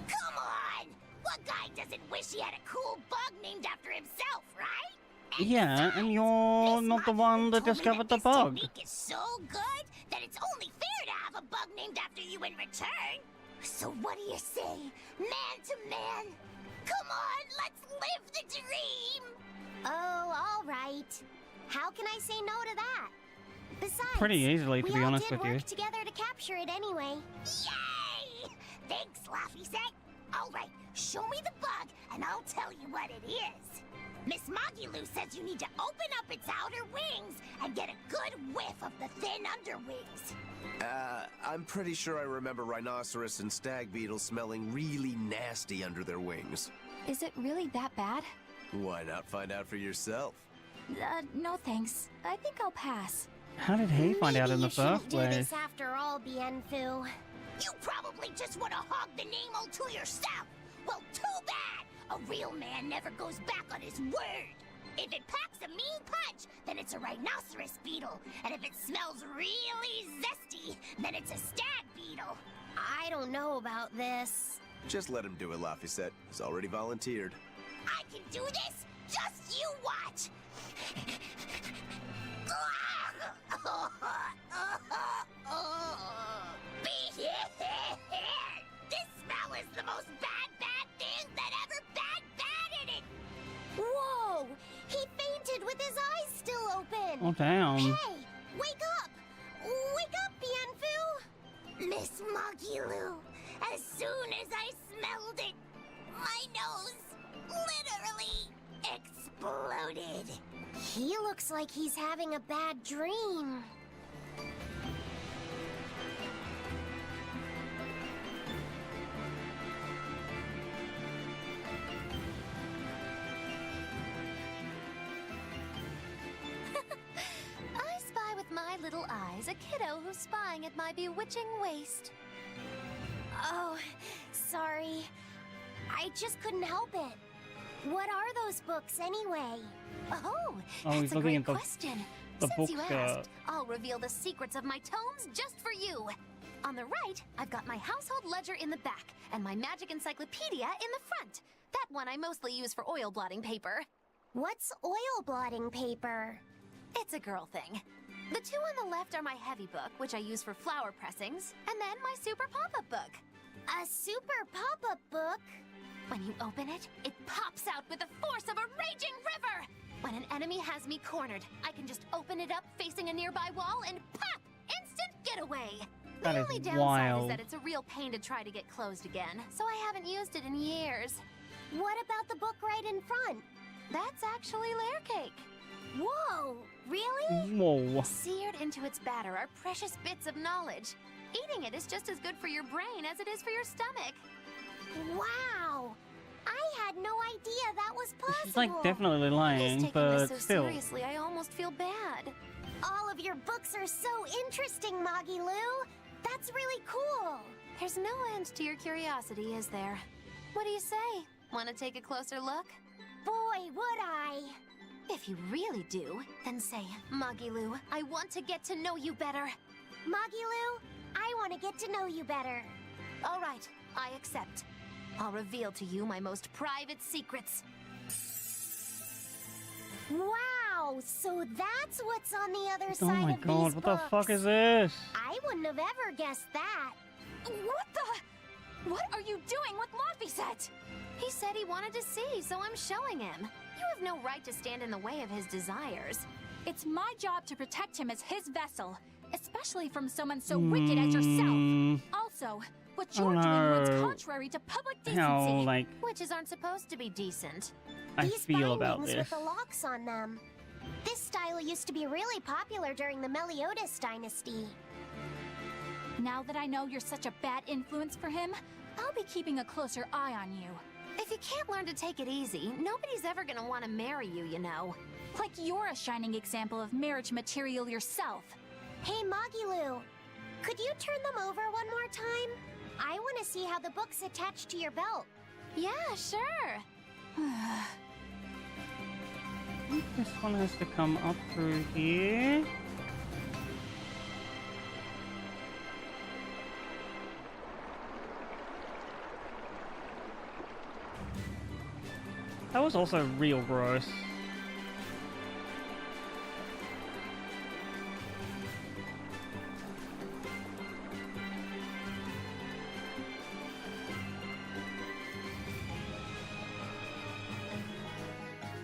Come on! What guy doesn't wish he had a cool bug named after himself, right? Yeah, and you're not the one that discovered the bug. This technique is so good that it's only fair to have a bug named after you in return. So what do you say, man to man? Come on, let's live the dream! Oh, all right. How can I say no to that? Besides, Pretty easily, to be honest with we all you. did work together to capture it anyway. Yay! Thanks, Laffy Set. All right, show me the bug, and I'll tell you what it is. Miss Mogulu says you need to open up its outer wings and get a good whiff of the thin underwings. I'm pretty sure I remember rhinoceros and stag beetles smelling really nasty under their wings. Is it really that bad? Why not find out for yourself? No thanks. I think I'll pass. How did he find out in the first Do this place? after all, Bienfu. You probably just want to hog the name all to yourself. Well, too bad. A real man never goes back on his word. If it packs a mean punch, then it's a rhinoceros beetle. And if it smells really zesty, then it's a stag beetle. I don't know about this. Just let him do it, Laffy. He's already volunteered. I can do this. Just you watch. This smell is the most bad thing that ever batted it. Whoa! He fainted with his eyes still open. Oh, damn. Hey, wake up! Wake up, Bienfu! Miss Mogulu, as soon as I smelled it, my nose literally exploded. He looks like he's having a bad dream. I spy with my little eyes a kiddo who's spying at my bewitching waist. Oh, sorry. I just couldn't help it. What are those books anyway? Oh, Oh, he's that's a looking great at the- question. the Since you book, asked, I'll reveal the secrets of my tomes just for you. On the right, I've got my household ledger in the back and my magic encyclopedia in the front. That one I mostly use for oil blotting paper. What's oil blotting paper? It's a girl thing. The two on the left are my heavy book, which I use for flower pressings, and then my super pop-up book. A super pop-up book? When you open it, it pops out with the force of a raging river! When an enemy has me cornered, I can just open it up facing a nearby wall and pop! Instant getaway! That The is only downside wild. is that it's a real pain to try to get closed again, so I haven't used it in years. What about the book right in front? That's actually layer cake. Whoa, really? Whoa. Seared into its batter are precious bits of knowledge. Eating it is just as good for your brain as it is for your stomach. Wow! I had no idea that was possible. She's like definitely He's lying, taking but this so still. seriously, I almost feel bad. All of your books are so interesting, Moggy-Loo. That's really cool. There's no end to your curiosity, is there? What do you say? Want to take a closer look? Boy, would I. If you really do, then say, Moggy-Loo, I want to get to know you better. Moggy-Loo, I want to get to know you better. All right, I accept. I'll reveal to you my most private secrets. Wow, so that's what's on the other Oh side my of god, these what books. the fuck is this? I wouldn't have ever guessed that. What the? What are you doing with Laffy Set? He said he wanted to see, so I'm showing him. You have no right to stand in the way of his desires. It's my job to protect him as his vessel, especially from someone so wicked as yourself. Also, what you're doing runs contrary to public decency. Witches aren't supposed to be decent. I feel about Bindings this. with the locks on them. This style used to be really popular during the Meliodas dynasty. Now that I know you're such a bad influence for him, I'll be keeping a closer eye on you. If you can't learn to take it easy, nobody's ever gonna want to marry you, you know. Like you're a shining example of marriage material yourself. Hey, Magilu, could you turn them over one more time? I want to see how the book's attached to your belt. Yeah, sure. I think this one has to come up through here. That was also real gross.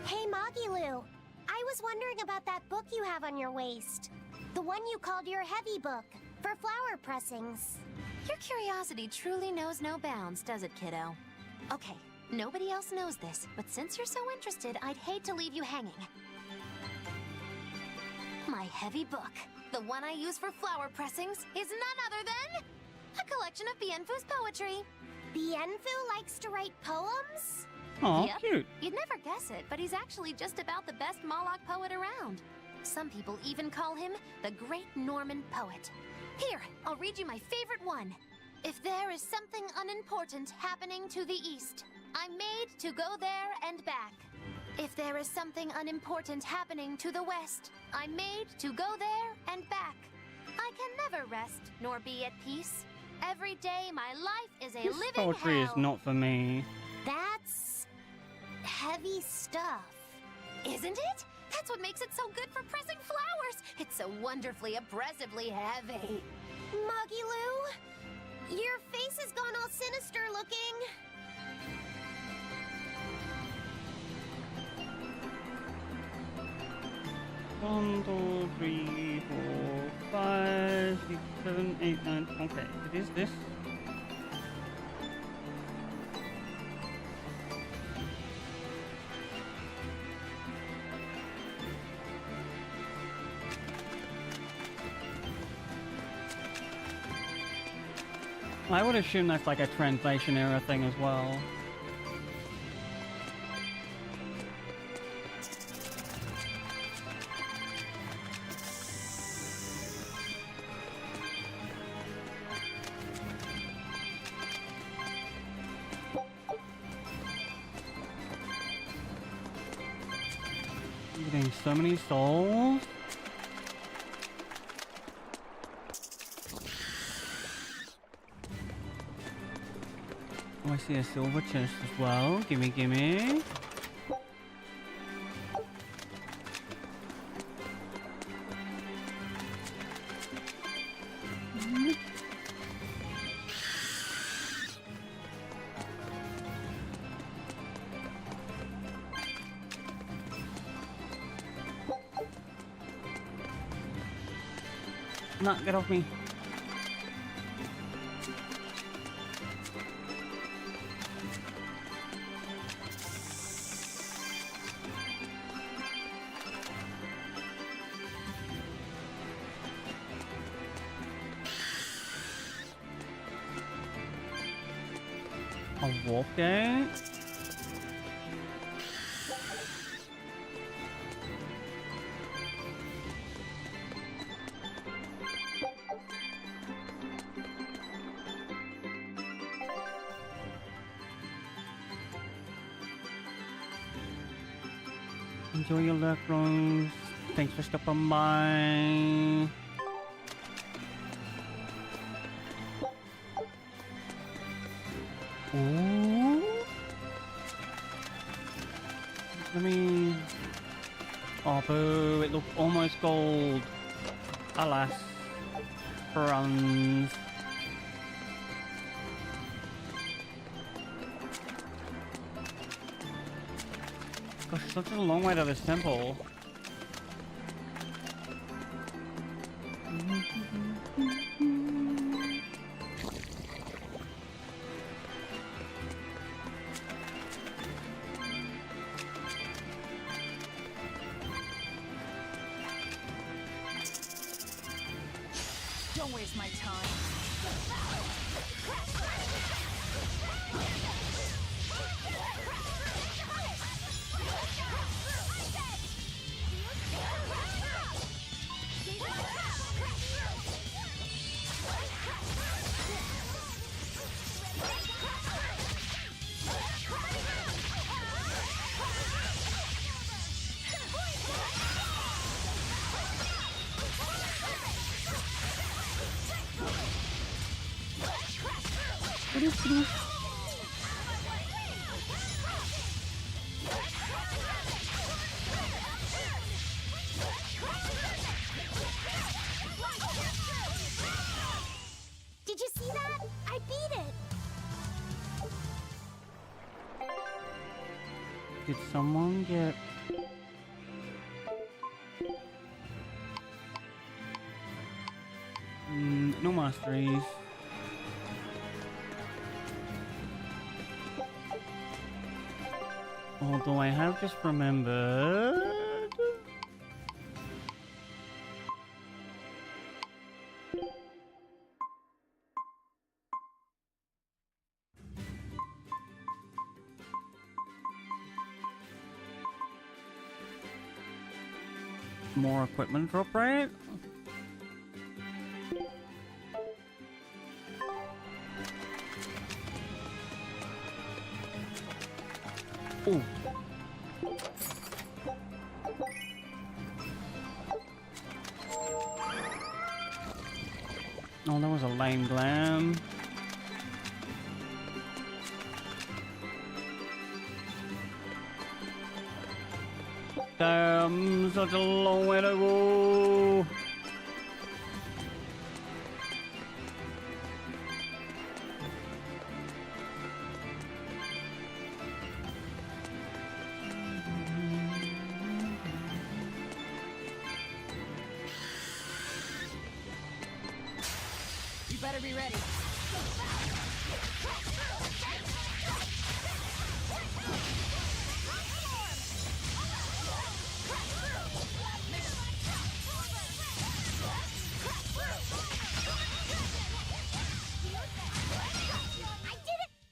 Hey, Magilu, I was wondering about that book you have on your waist. The one you called your heavy book, for flower pressings. Your curiosity truly knows no bounds, does it, kiddo? Okay, nobody else knows this, but since you're so interested, I'd hate to leave you hanging. My heavy book, the one I use for flower pressings, is none other than a collection of Bienfu's poetry. Bienfu likes to write poems? Aw, Yep. cute. You'd never guess it, but he's actually just about the best Moloch poet around. Some people even call him the Great Norman Poet. Here, I'll read you my favorite one. If there is something unimportant happening to the east, I'm made to go there and back. If there is something unimportant happening to the west, I'm made to go there and back. I can never rest nor be at peace. Every day my life is a This living poetry hell. is not for me. That's heavy stuff. Isn't it? That's what makes it so good for pressing flowers. It's so wonderfully oppressively heavy. Magilu, your face has gone all sinister looking. One, 2, 3, 4, 5, 6, 7, 8, 9. Okay, it is this. I would assume that's like a translation error thing as well. I'm getting so many souls. Oh, I see a silver chest as well. Gimme, gimme. Nah, get off me. A warp gate? Enjoy your luck, Rose. Thanks for stopping by. Ooh. Let me... Oh, boo. It looked almost gold. Alas. Bronze. Gosh, it's such a long way to this temple. Don't waste my time. Did you see that? I beat it! Did someone get... no masteries. Although I have just remembered... more equipment drop rate? Ooh. Oh, that was a lame glam. Damn, such a long way to go. You better be ready.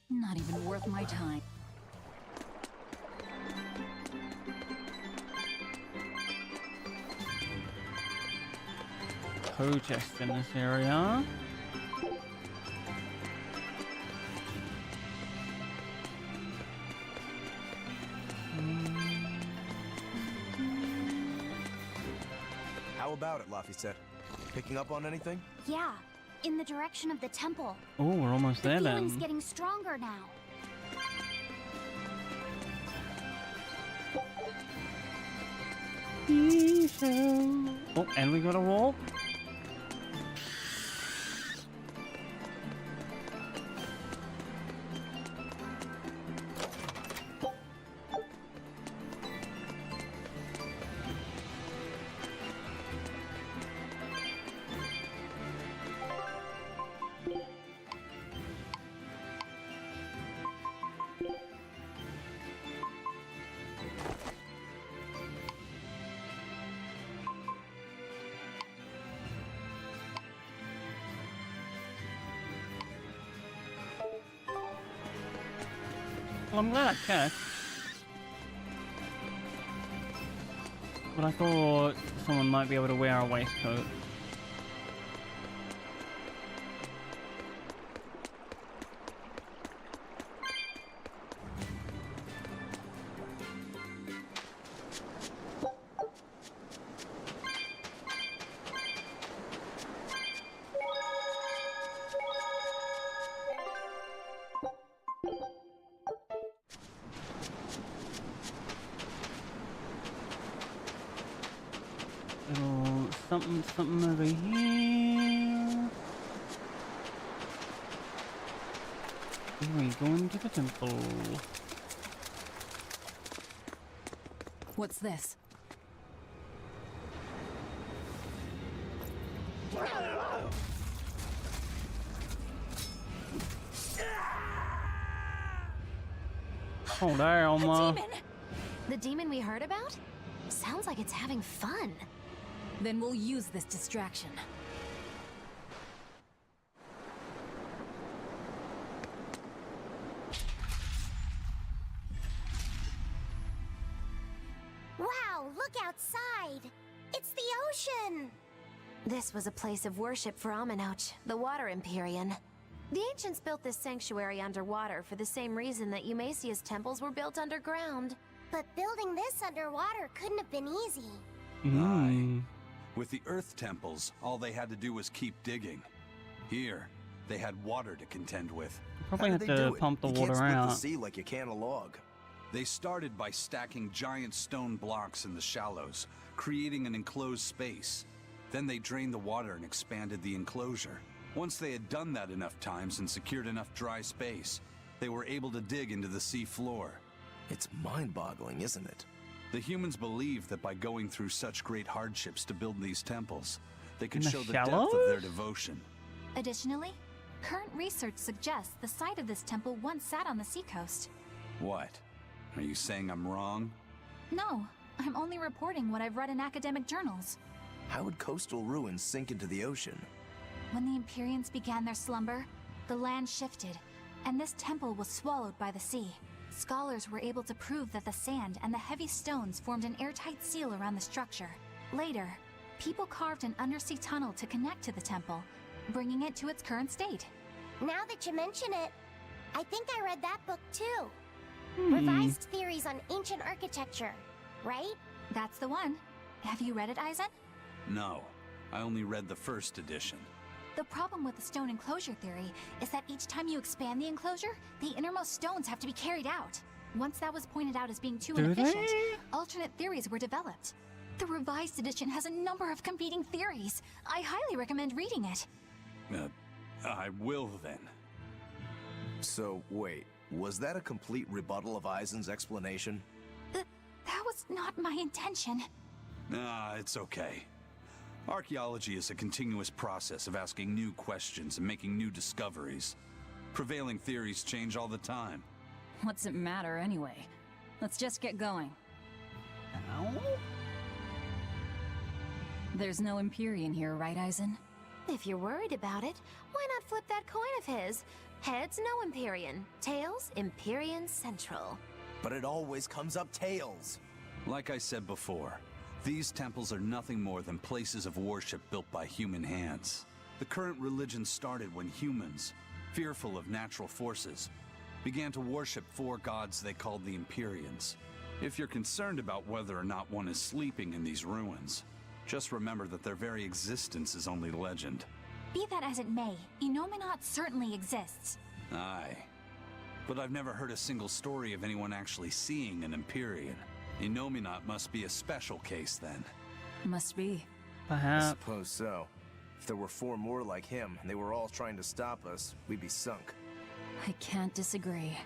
Not even worth my time. Toe chest in this area. How about it, Laphicet? Picking up on anything? Yeah, in the direction of the temple. Oh, we're almost there The feeling's then. getting stronger now. Oh, and we got a wall. Well, I'm glad I checked. But I thought someone might be able to wear a waistcoat. Little something over here. Are we going to the temple? What's this? Oh, damn. A demon! The demon we heard about? Sounds like it's having fun. Then we'll use this distraction. Wow, look outside! It's the ocean! This was a place of worship for Aminoch, the Water Empyrean. The ancients built this sanctuary underwater for the same reason that Eumasia's temples were built underground. But building this underwater couldn't have been easy. Aye. With the Earth temples, all they had to do was keep digging. Here, they had water to contend with. Probably have to pump the water out. The sea like you can a log. They started by stacking giant stone blocks in the shallows, creating an enclosed space. Then they drained the water and expanded the enclosure. Once they had done that enough times and secured enough dry space, they were able to dig into the sea floor. It's mind-boggling, isn't it? The humans believed that by going through such great hardships to build these temples, they could In the show the depth shallows? of their devotion. Additionally, current research suggests the site of this temple once sat on the seacoast. What? Are you saying I'm wrong? No, I'm only reporting what I've read in academic journals. How would coastal ruins sink into the ocean? When the Empyreans began their slumber, the land shifted, and this temple was swallowed by the sea. Scholars were able to prove that the sand and the heavy stones formed an airtight seal around the structure. Later, people carved an undersea tunnel to connect to the temple, bringing it to its current state. Now that you mention it, I think I read that book too. Revised Theories on Ancient Architecture, right? That's the one. Have you read it, Eisen? No, I only read the first edition. The problem with the stone enclosure theory is that each time you expand the enclosure, the innermost stones have to be carried out. Once that was pointed out as being too inefficient, alternate theories were developed. The revised edition has a number of competing theories. I highly recommend reading it. I will then. So, wait, was that a complete rebuttal of Eisen's explanation? That was not my intention. It's okay. Archaeology is a continuous process of asking new questions and making new discoveries. Prevailing theories change all the time. What's it matter anyway? Let's just get going. There's no Empyrean here, right, Eisen? If you're worried about it, why not flip that coin of his? Heads, no Empyrean. Tails, Empyrean Central. But it always comes up tails. Like I said before, these temples are nothing more than places of worship built by human hands. The current religion started when humans, fearful of natural forces, began to worship four gods they called the Empyreans. If you're concerned about whether or not one is sleeping in these ruins, just remember that their very existence is only legend. Be that as it may, Enominat certainly exists. Aye. But I've never heard a single story of anyone actually seeing an Empyrean. Enominat must be a special case then. Must be. I suppose so. If there were four more like him, and they were all trying to stop us, we'd be sunk. I can't disagree.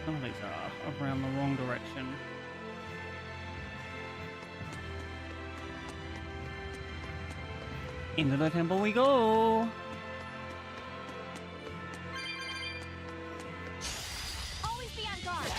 Some of these are around the wrong direction. Into the temple we go! Always be on guard!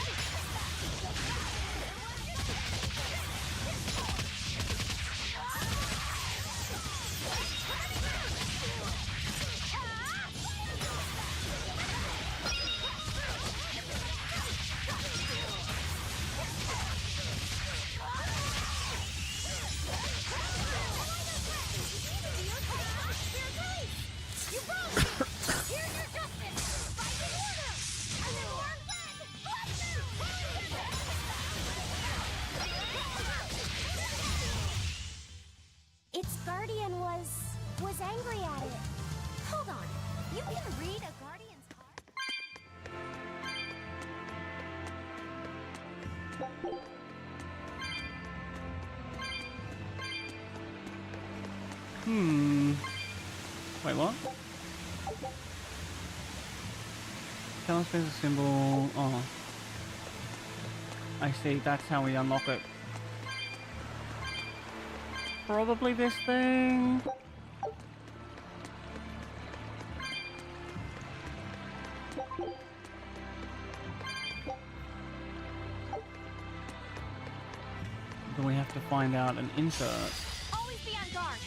Its guardian was angry at it. Hold on. You can read a guardian's Wait, what? Tell us there's a symbol. Oh. I see, that's how we unlock it. Probably this thing. Do we have to find out an insert? Always be on guard.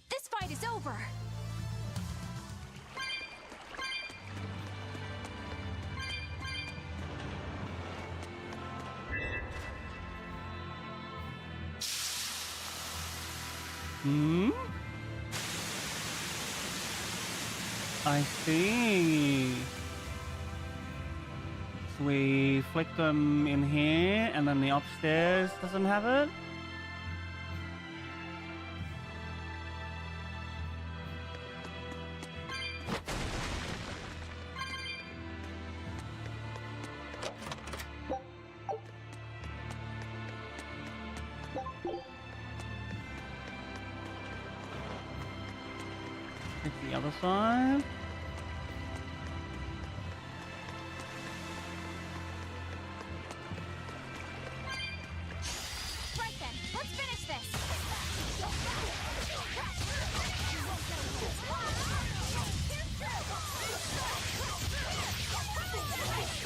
This fight is over. Hmm? I see. So we flick them in here, and then the upstairs doesn't have it? Take the other side. Right then, let's finish this.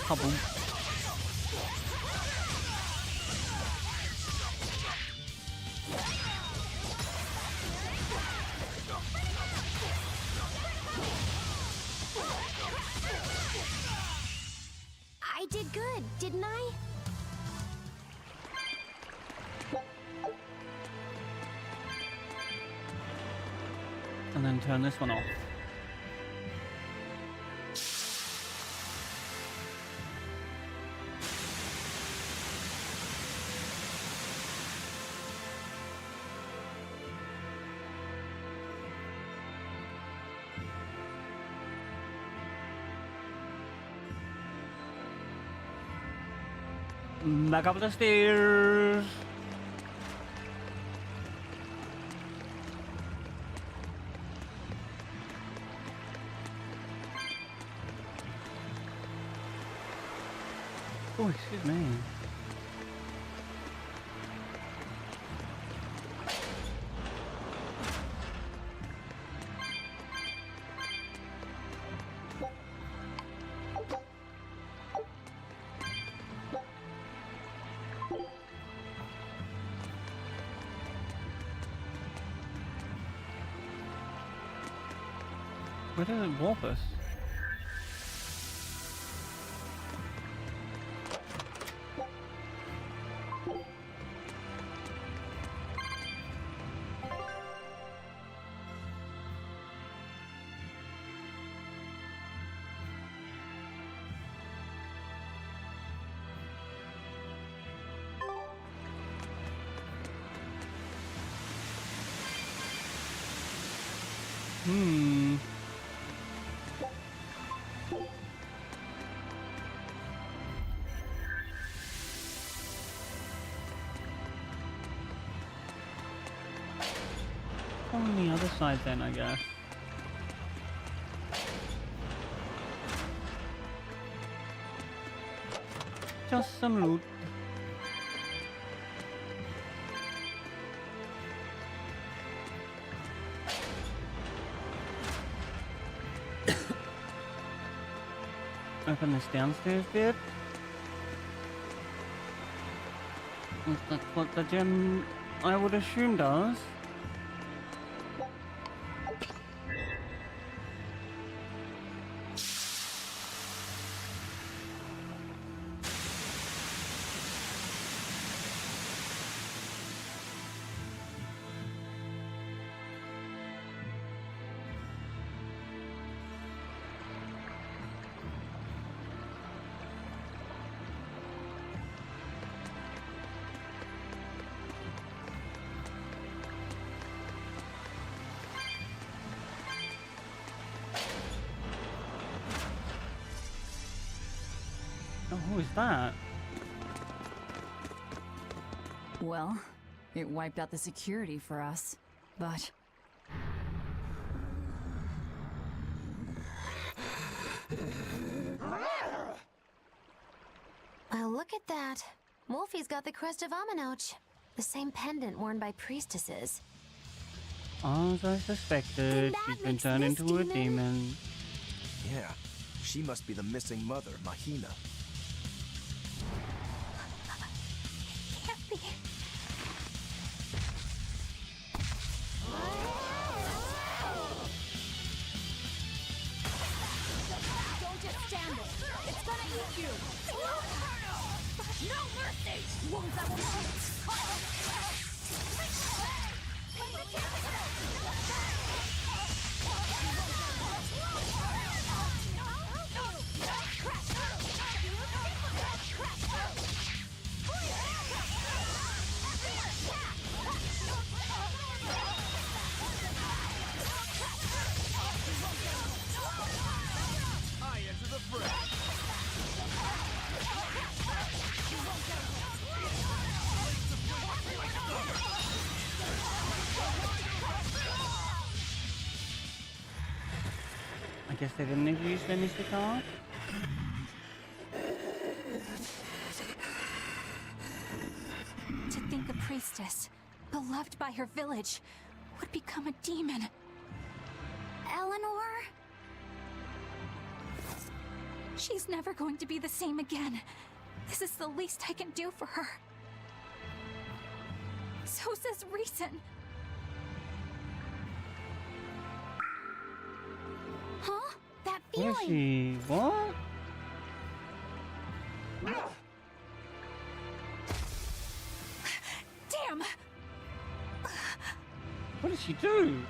Kaboom. I did good, didn't I? And then turn this one off. Back up the stairs. Oh, excuse me. Where did it warp us? Hmm. On the other side then, I guess. Just some loot. Open this downstairs bit. That's what the gem, I would assume, does. Oh, who is that? Well, it wiped out the security for us, but... Well, look at that. Wolfie's got the crest of Aminoch. The same pendant worn by priestesses. As I suspected, she's been turned into a demon. Yeah, she must be the missing mother, Mahina. Can't be. Don't just stand there. It's gonna eat you. No mercy. Wounds that will I enter the fray. I guess they didn't introduce their Mr. Card. To think a priestess, beloved by her village, would become a demon. Eleanor? She's never going to be the same again. This is the least I can do for her. So says reason. Huh? That What is feeling. she? What? Damn! What did she do?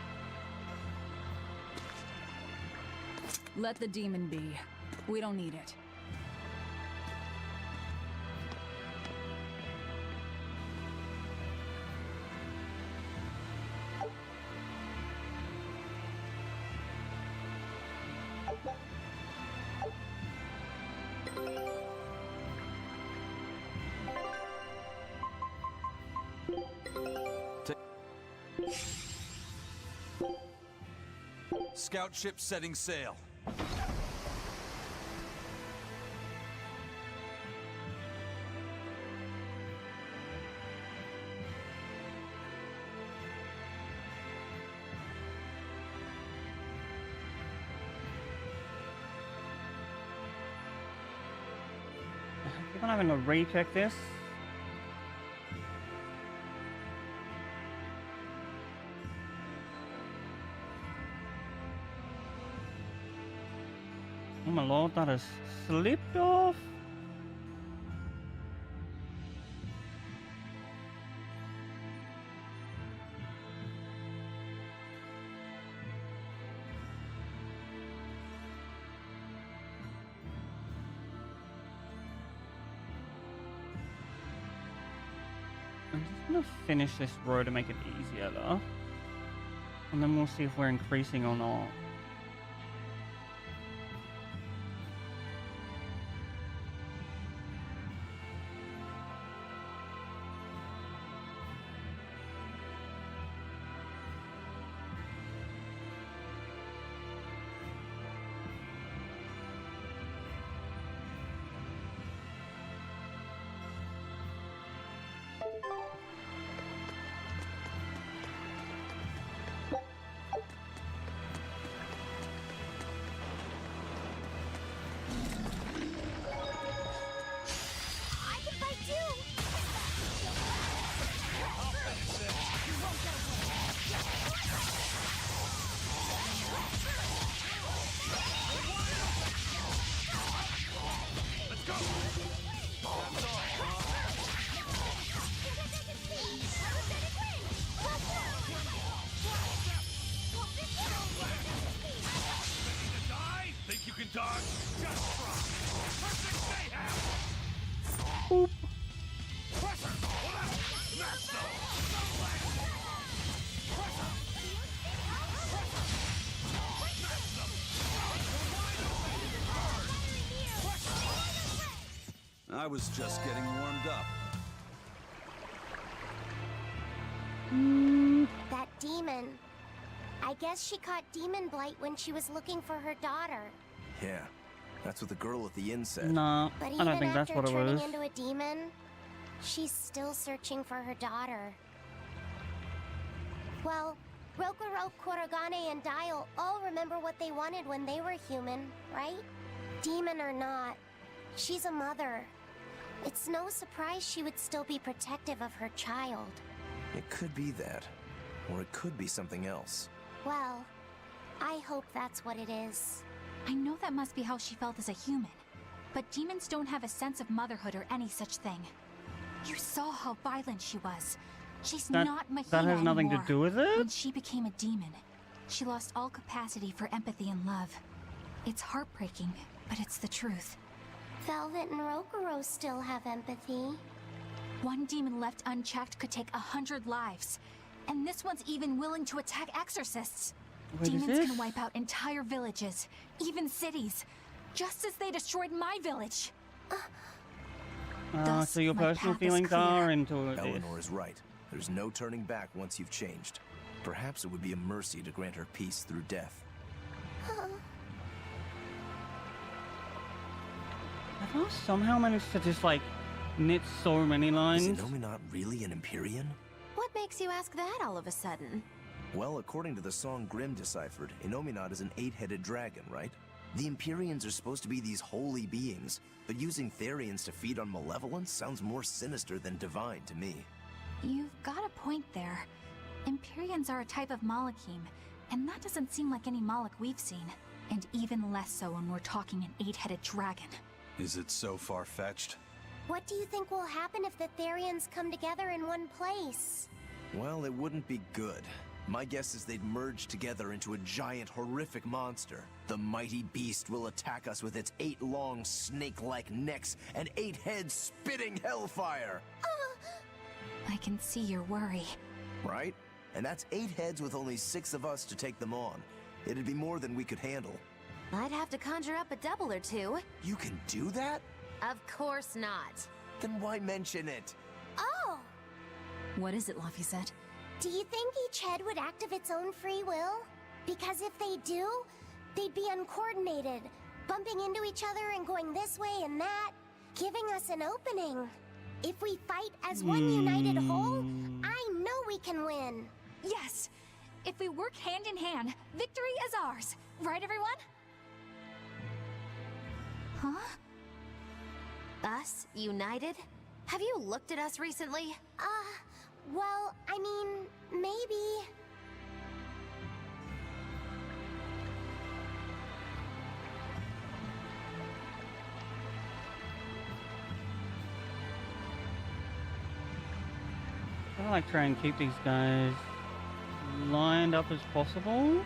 Let the demon be. We don't need it. Scout ship setting sail. Keep on having to recheck this. Oh my lord, that has slipped off. I'm just gonna finish this row to make it easier though. And then we'll see if we're increasing or not. I can fight too. Let's go. Ready to die? Think you can dodge? Just try. Perfect mayhem. Boop. Pressure. Not so. I was just getting warmed up. That demon. I guess she caught demon blight when she was looking for her daughter. Yeah, that's what the girl at the inn said. No, But I even don't think that's after what it turning was. into a demon, she's still searching for her daughter. Well, Rokurok, Korogane, and Dial all remember what they wanted when they were human, right? Demon or not, she's a mother. It's no surprise she would still be protective of her child. It could be that, or it could be something else. Well, I hope that's what it is. I know that must be how she felt as a human. But demons don't have a sense of motherhood or any such thing. You saw how violent she was. She's not Mahina That has nothing to anymore. do with it? When she became a demon, she lost all capacity for empathy and love. It's heartbreaking, but it's the truth. Velvet and Rokuro still have empathy. One demon left unchecked could take 100 lives. And this one's even willing to attack exorcists. Wait, is Demons this? can wipe out entire villages, even cities, just as they destroyed my village. Thus, So your my personal path is feelings clear. are into it. Eleanor is right. There's no turning back once you've changed. Perhaps it would be a mercy to grant her peace through death. Have I somehow managed to just like knit so many lines? Is Inominat really an Empyrean? What makes you ask that all of a sudden? Well, according to the song Grimm deciphered, Inominat is an 8-headed dragon, right? The Empyreans are supposed to be these holy beings, but using Therians to feed on malevolence sounds more sinister than divine to me. You've got a point there. Empyreans are a type of Malakim, and that doesn't seem like any Moloch we've seen. And even less so when we're talking an 8-headed dragon. Is it so far-fetched? What do you think will happen if the Therians come together in one place? Well, it wouldn't be good. My guess is they'd merge together into a giant, horrific monster. The mighty beast will attack us with its 8 long, snake-like necks and 8 heads spitting hellfire! I can see your worry. Right? And that's 8 heads with only 6 of us to take them on. It'd be more than we could handle. I'd have to conjure up a double or two. You can do that? Of course not. Then why mention it? Oh! What is it, Laphicet? Do you think each head would act of its own free will? Because if they do, they'd be uncoordinated, bumping into each other and going this way and that, giving us an opening. If we fight as one united whole, I know we can win. Yes! If we work hand in hand, victory is ours. Right, everyone? Huh? Us? United? Have you looked at us recently? Well, I mean, maybe. I like try and keep these guys lined up as possible.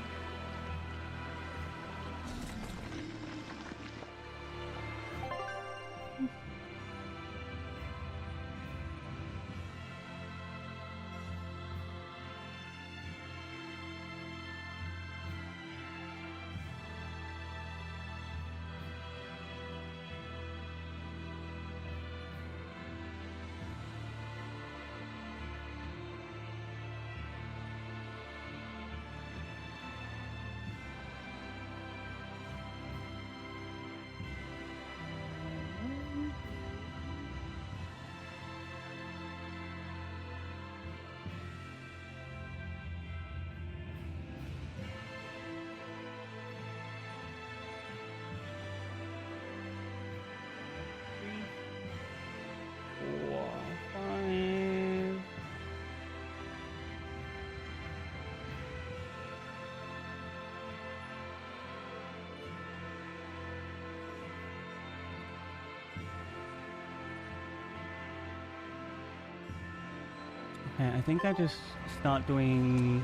Okay, I think I just start doing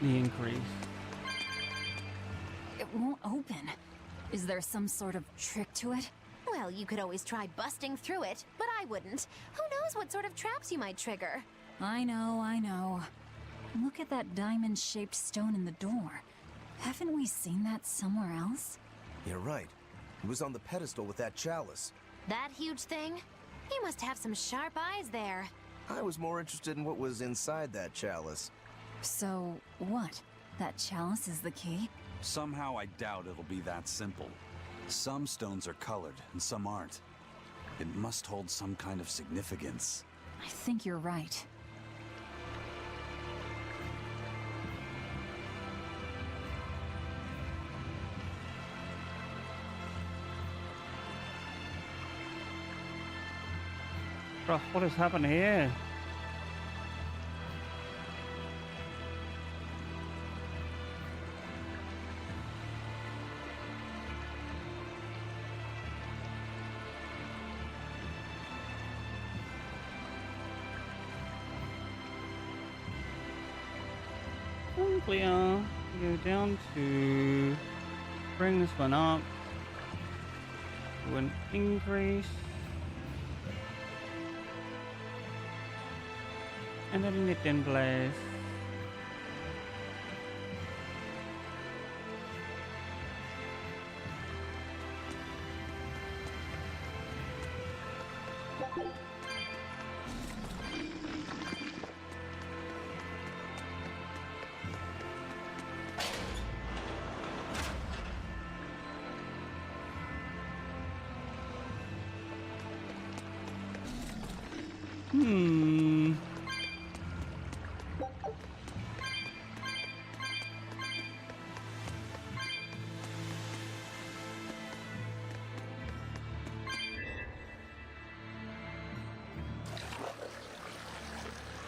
the increase. It won't open. Is there some sort of trick to it? Well, you could always try busting through it, but I wouldn't. Who knows what sort of traps you might trigger? I know. Look at that diamond-shaped stone in the door. Haven't we seen that somewhere else? You're right. It was on the pedestal with that chalice. That huge thing? He must have some sharp eyes there. I was more interested in what was inside that chalice. So, what? That chalice is the key? Somehow I doubt it'll be that simple. Some stones are colored and some aren't. It must hold some kind of significance. I think you're right. Bro, what has happened here? Clear. Go down to bring this one up to an increase. And then it in place.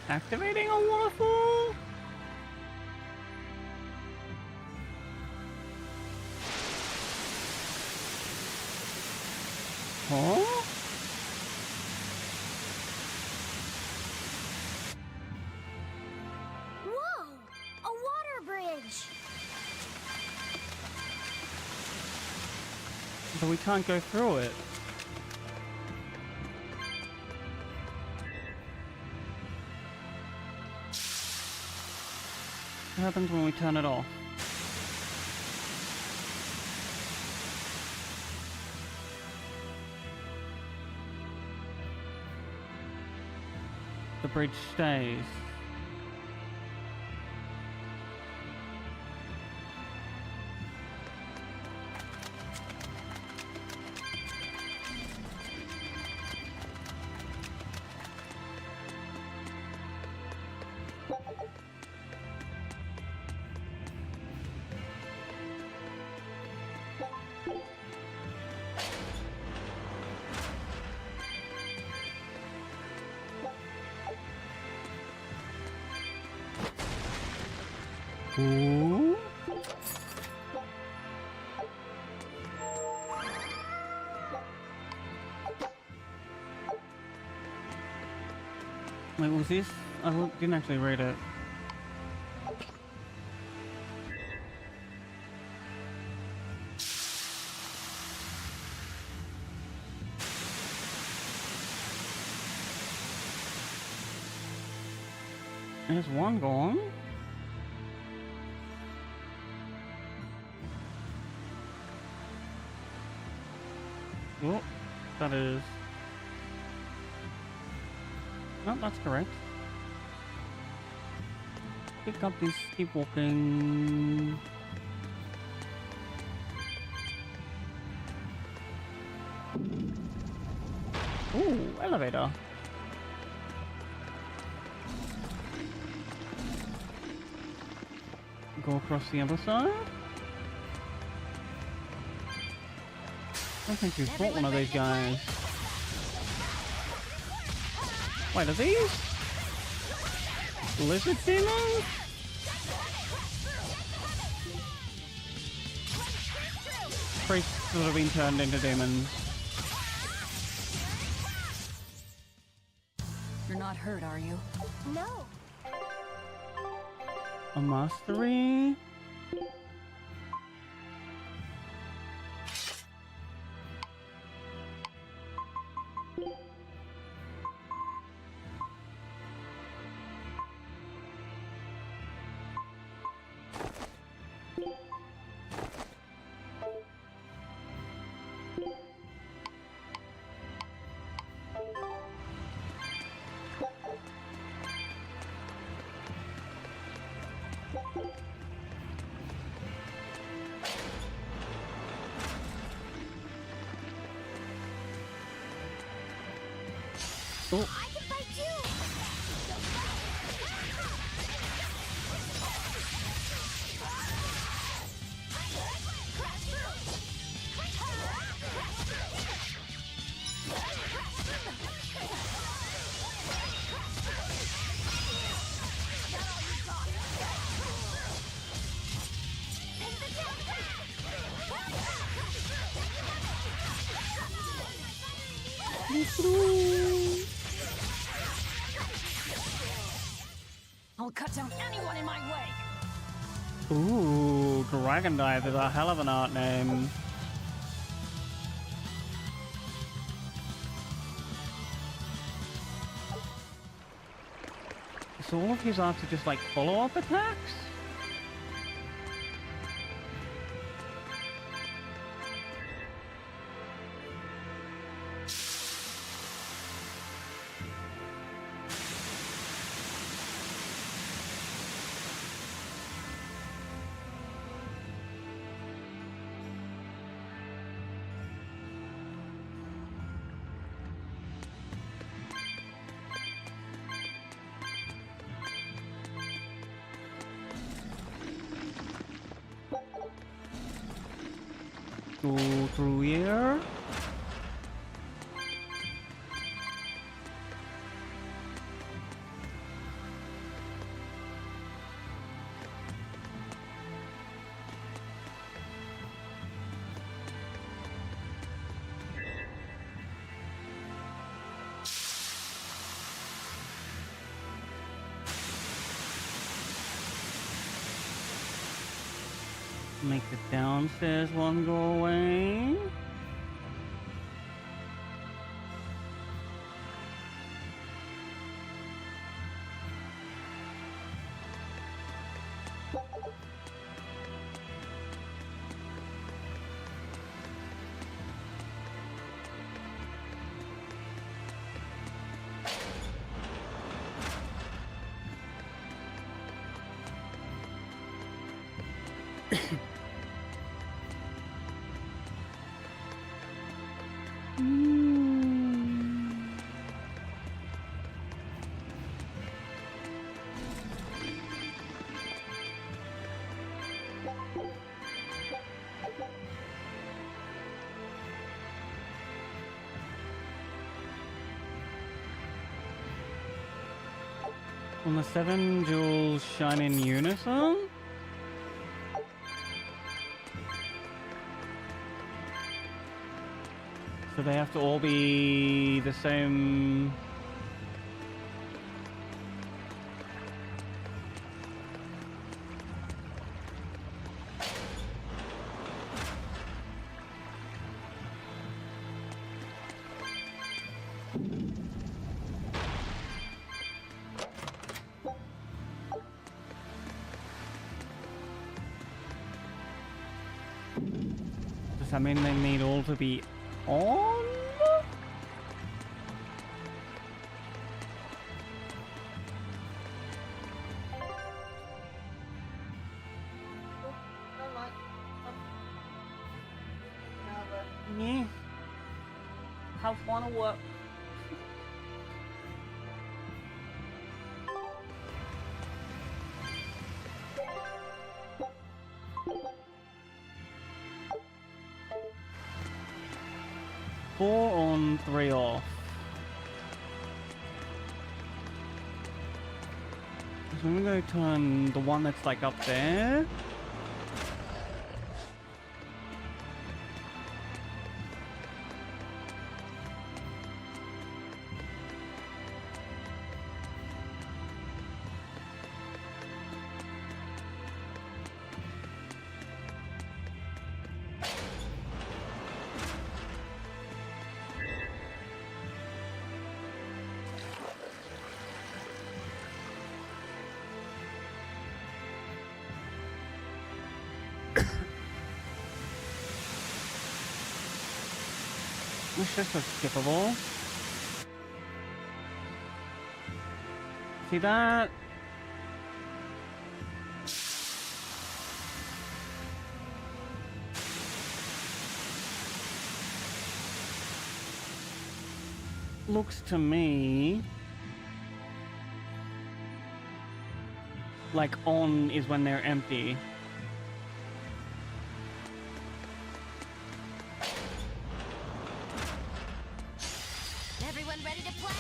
Activating a waterfall? Huh? Whoa! A water bridge! But we can't go through it. What happens when we turn it off? The bridge stays. Ooh. Wait, was this? I didn't actually read it. There's one gone. Oh, that is... No, that's correct. Pick up these, keep walking. Ooh, elevator. Go across the other side. I think we've fought one of these guys. Wait, are these lizard demons? Priests that have been turned into demons. You're not hurt, are you? No. A mastery? Oh. I can fight too! I'll cut down anyone in my way. Ooh, Dragon Dive is a hell of an art name. So all of his arts are just like follow-up attacks? Go through here. Make the downstairs one go away. When the 7 jewels shine in unison? So they have to all be the same... Does that mean they need all to be on? Yeah. Have fun at work. Four on, 3 off. So I'm gonna turn the one that's like up there. It's just a skippable. See that? looks to me like on is when they're empty. Everyone ready to play?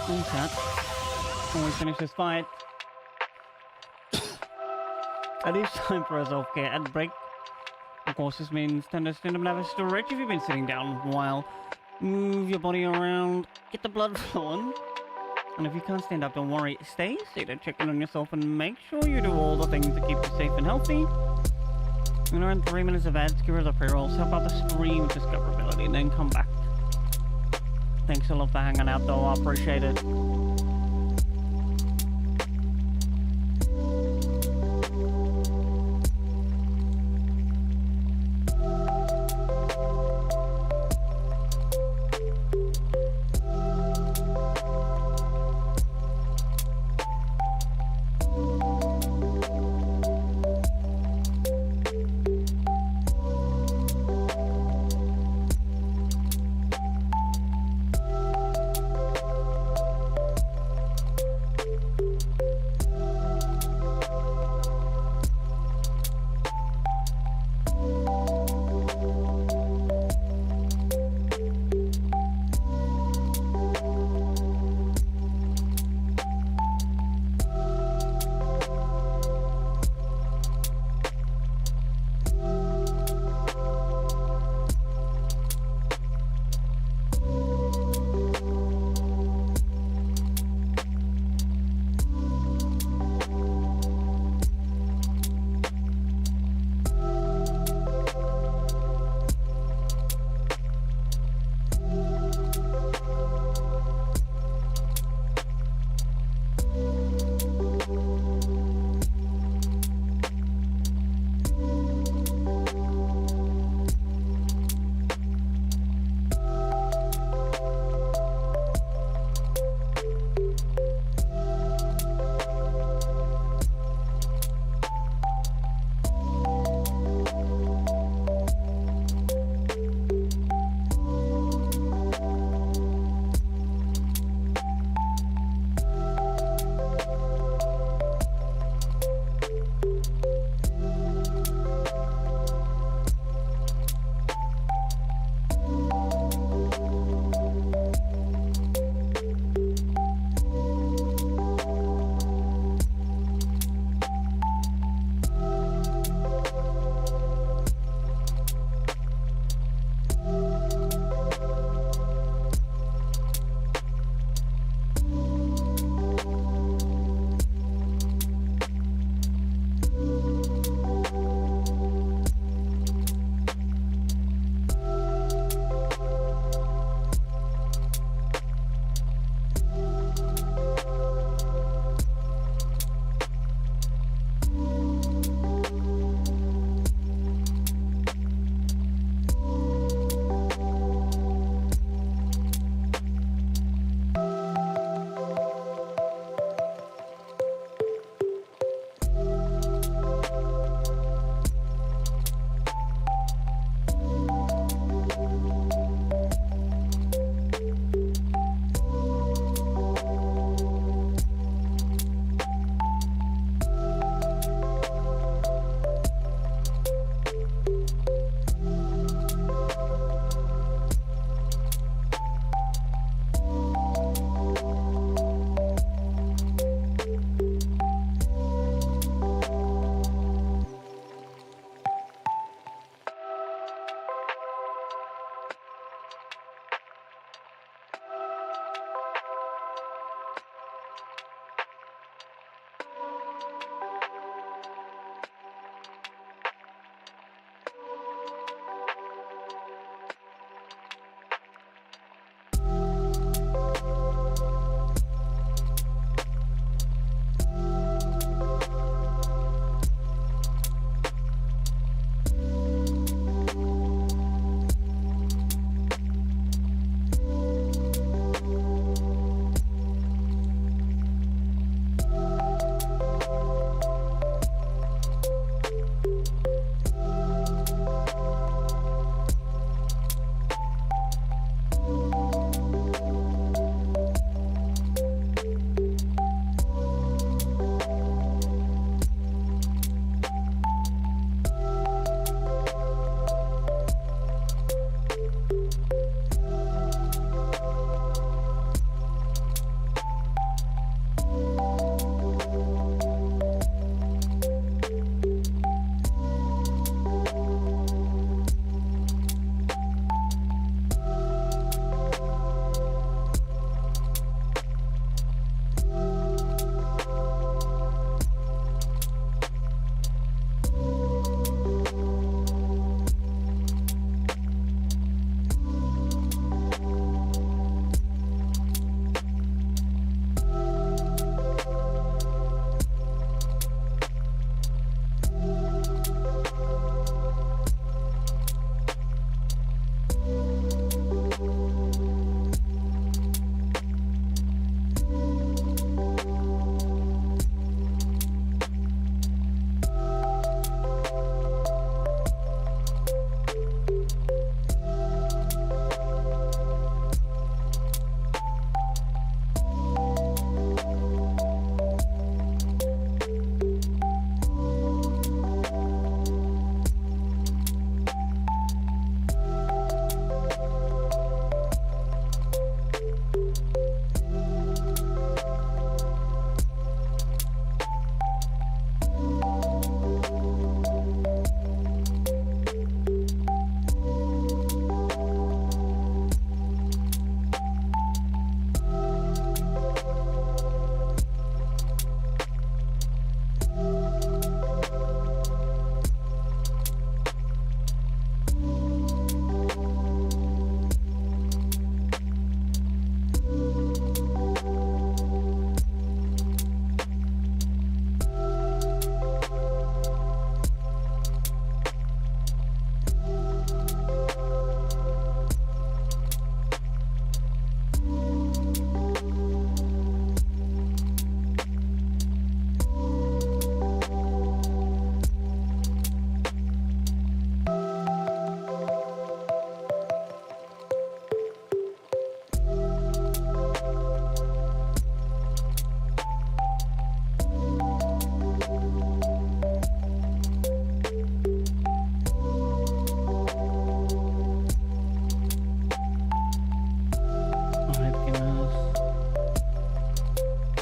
Okay. When we finish this fight, it is time for a self-care and break. Of course, this means tender stand up and have a stretch if you've been sitting down a while. Move your body around, get the blood flowing. And if you can't stand up, don't worry. Stay seated, check in on yourself, and make sure you do all the things that keep you safe and healthy. In around 3 minutes of ads, give her the pre-rolls, help out the stream discoverability, and then come back. Thanks a lot for hanging out, though. I appreciate it.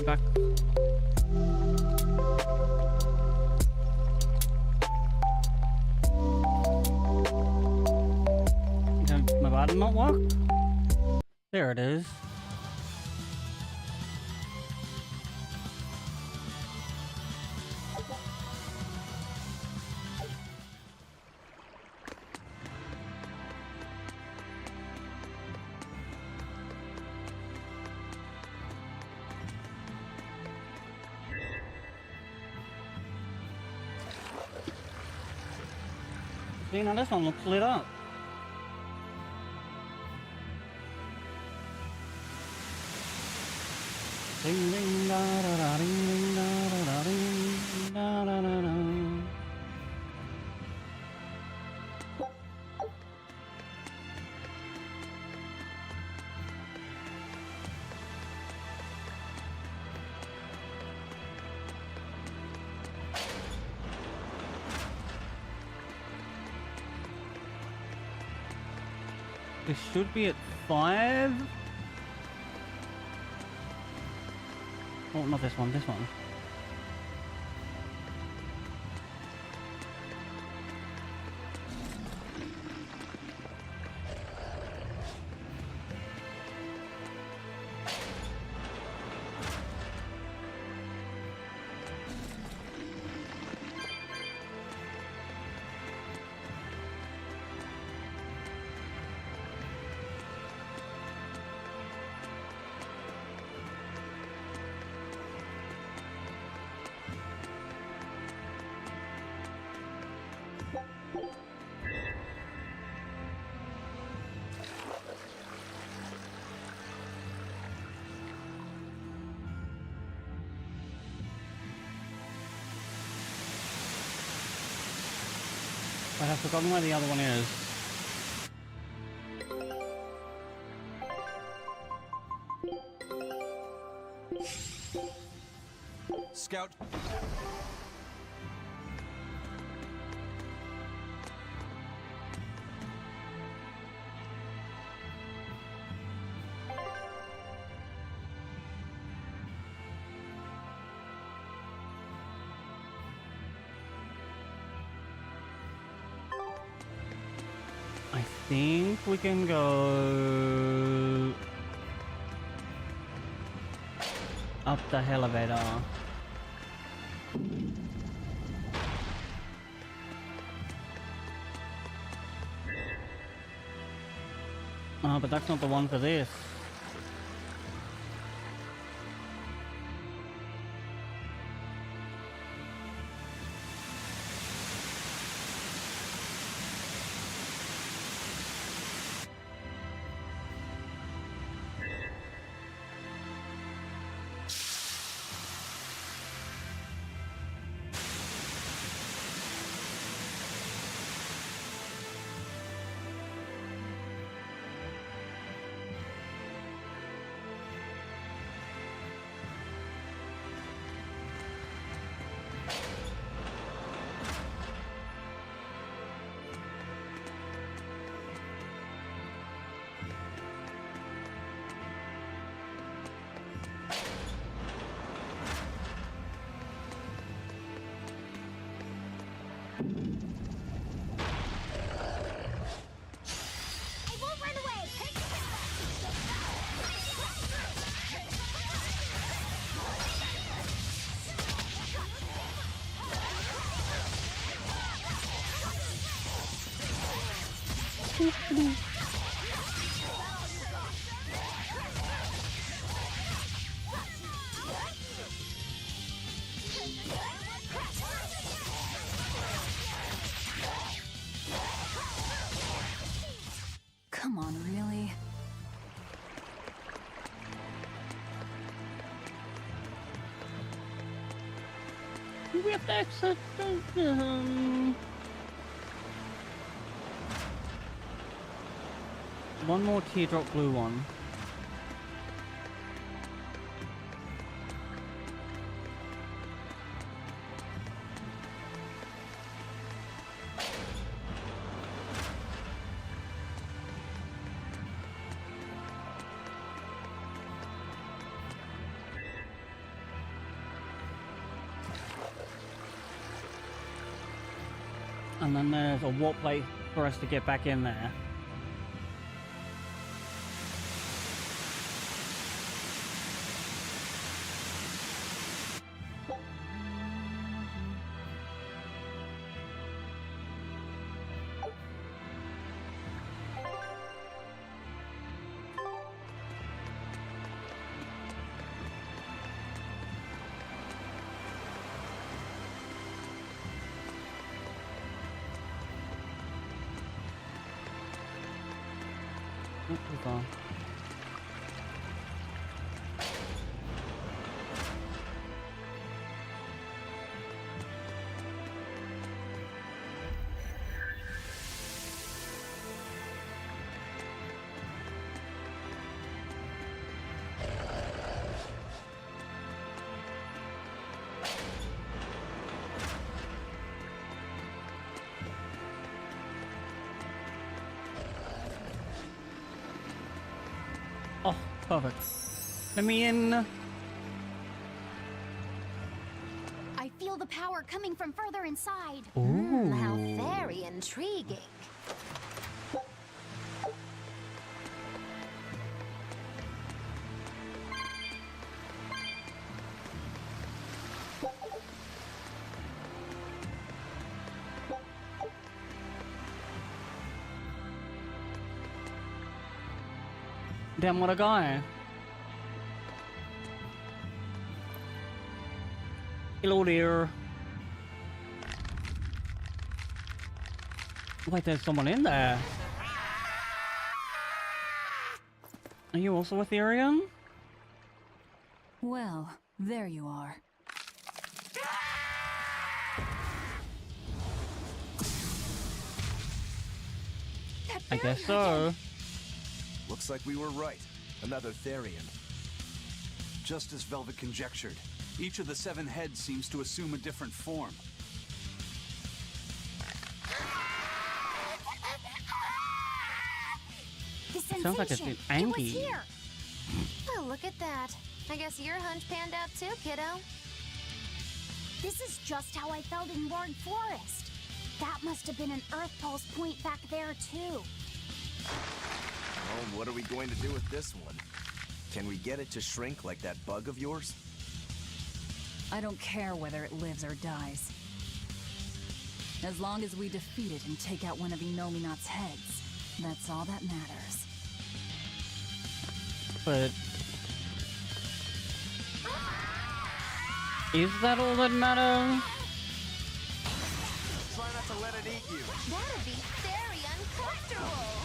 right back. Did my button not work? There it is. See, now this one looks lit up. Ding ding da da da ding ding da da da ding da da da da. This should be at 5. Oh, not this one, this one. I have forgotten where the other one is. Scout. I think we can go up the elevator. Oh, but that's not the one for this. Come on, really? We have to exit. One more teardrop blue one. And then there's a warp plate for us to get back in there. Not too far. Oh, perfect. Let me in. I feel the power coming from further inside. Ooh. How very intriguing. Damn, what a guy. Hello there. Wait, there's someone in there. Are you also Ethereum? Well, there you are. I guess so. Looks like we were right. Another Therian. Just as Velvet conjectured, each of the 7 heads seems to assume a different form. The Sounds like it's sensation. been It was angry. here. Oh, look at that. I guess your hunch panned out too, kiddo. This is just how I felt in Ward Forest. That must have been an Earth Pulse point back there, too. Well, what are we going to do with this one? Can we get it to shrink like that bug of yours? I don't care whether it lives or dies. As long as we defeat it and take out one of Inominat's heads, that's all that matters. But is that all that matters? Try not to let it eat you. That'd be very uncomfortable.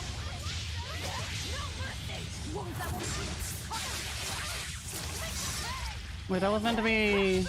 Wait, that was meant to be.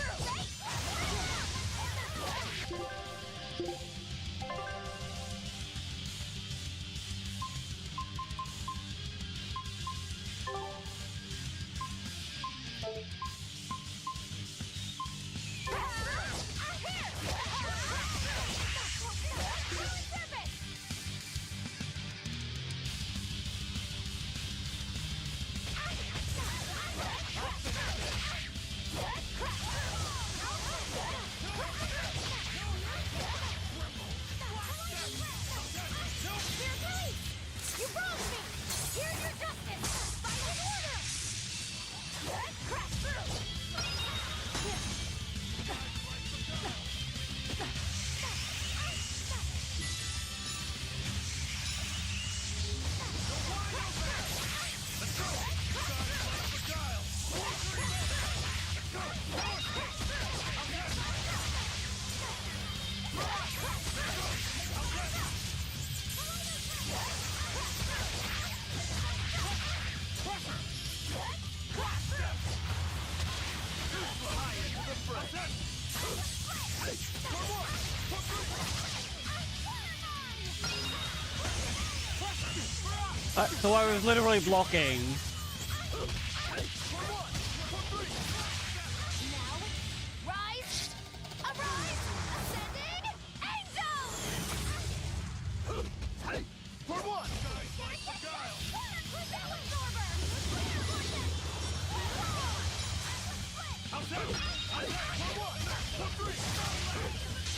So I was literally blocking.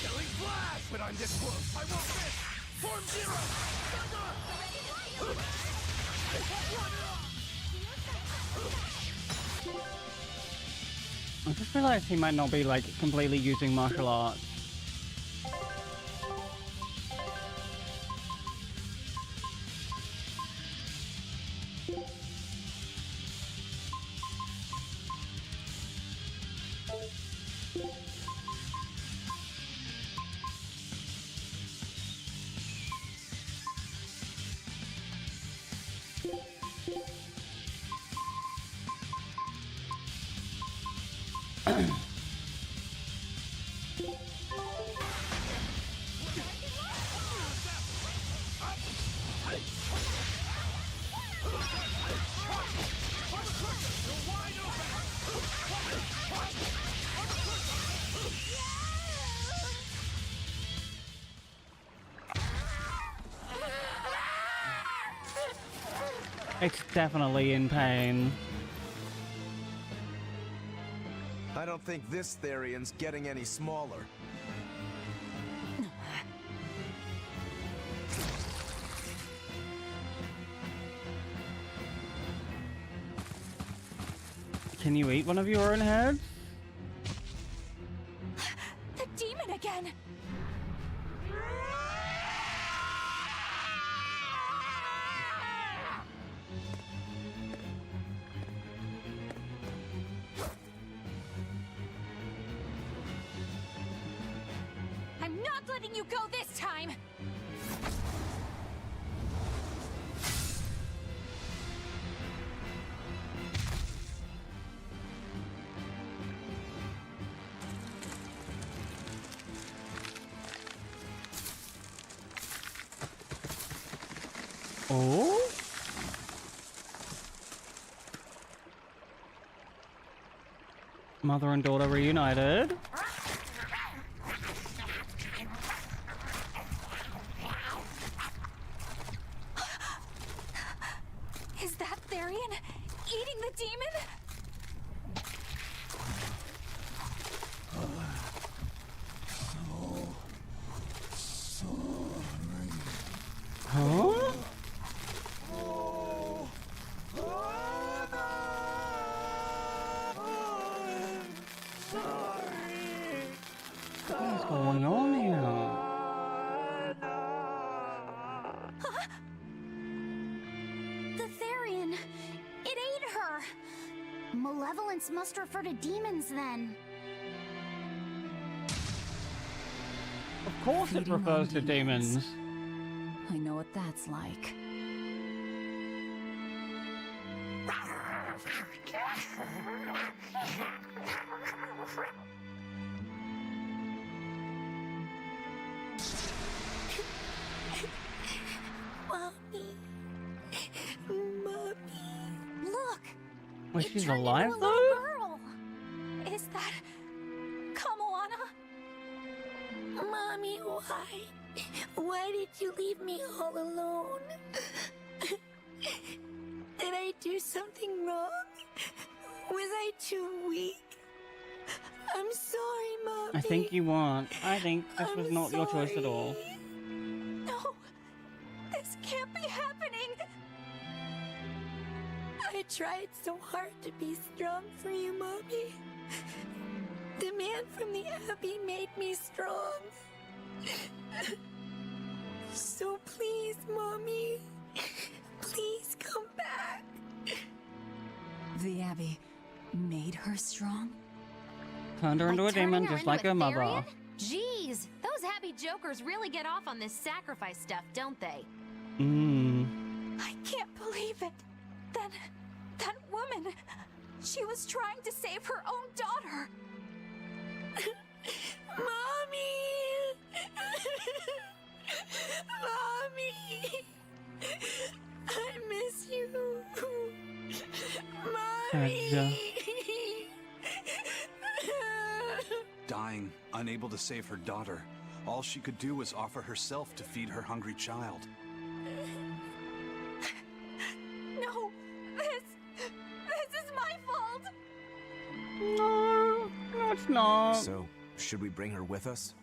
Killing flash! But I'm this close. I won't miss. Form zero. I just realized he might not be like completely using martial arts. It's definitely in pain. I don't think this Therian's getting any smaller. Can you eat one of your own heads? The demon again! I'm not letting you go this time! Oh? Mother and daughter reunited. Is that Therian eating the demon? Huh? What's going on here? The Therian! It ate her! Malevolence must refer to demons then. Of course it refers to demons. I know what that's like. Mommy. Mommy. Look! Was It she turned alive into a though? little girl. Is that Kamoana? Mommy, why? Why did you leave me all alone? Did I do something wrong? Was I too weak? I'm sorry, Mommy. I think you weren't. I think this was I'm not your choice at all. No, this can't be happening. I tried so hard to be strong for you, Mommy. The man from the Abbey made me strong. So please, Mommy, please come back. The Abbey made her strong? Turned her into a demon just like her mother. Therian? Jeez, those happy jokers really get off on this sacrifice stuff, don't they? I can't believe it. That woman, she was trying to save her own daughter. Mommy! Mommy! I miss you. Mommy! Dying, unable to save her daughter, all she could do was offer herself to feed her hungry child. No, this is my fault. No, it's not. So, should we bring her with us?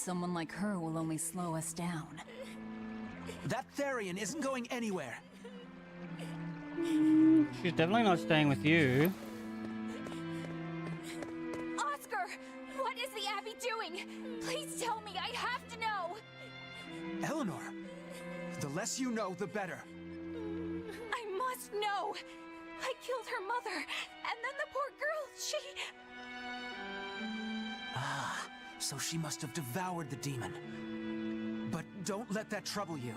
someone like her will only slow us down. That Therian isn't going anywhere. She's definitely not staying with you. Oscar! What is the Abbey doing? Please tell me, I have to know! Eleanor, the less you know, the better. I must know! I killed her mother, and then the poor girl, she... Ah, so she must have devoured the demon. But don't let that trouble you.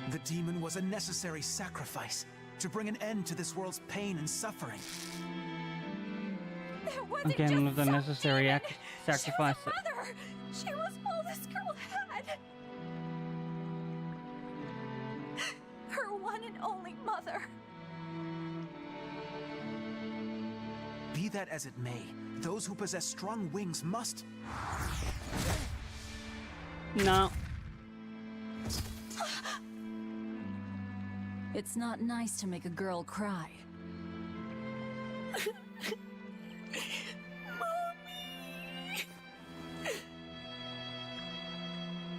The demon was a necessary sacrifice to bring an end to this world's pain and suffering. It wasn't Again, just with the some necessary demon. sacrifice. She was a mother! She was all this girl had! Her one and only mother. Be that as it may, those who possess strong wings must... No. It's not nice to make a girl cry.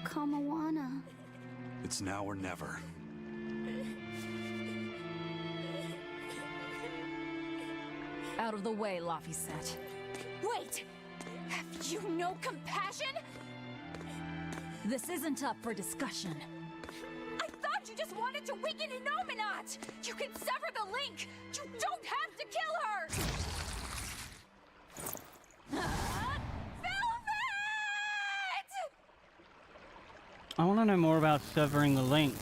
Kamawana. It's now or never. Out of the way, Laphicet. Wait! Have you no compassion? This isn't up for discussion. I thought you just wanted to weaken Inominat! You can sever the link! You don't have to kill her! Velvet! I want to know more about severing the link.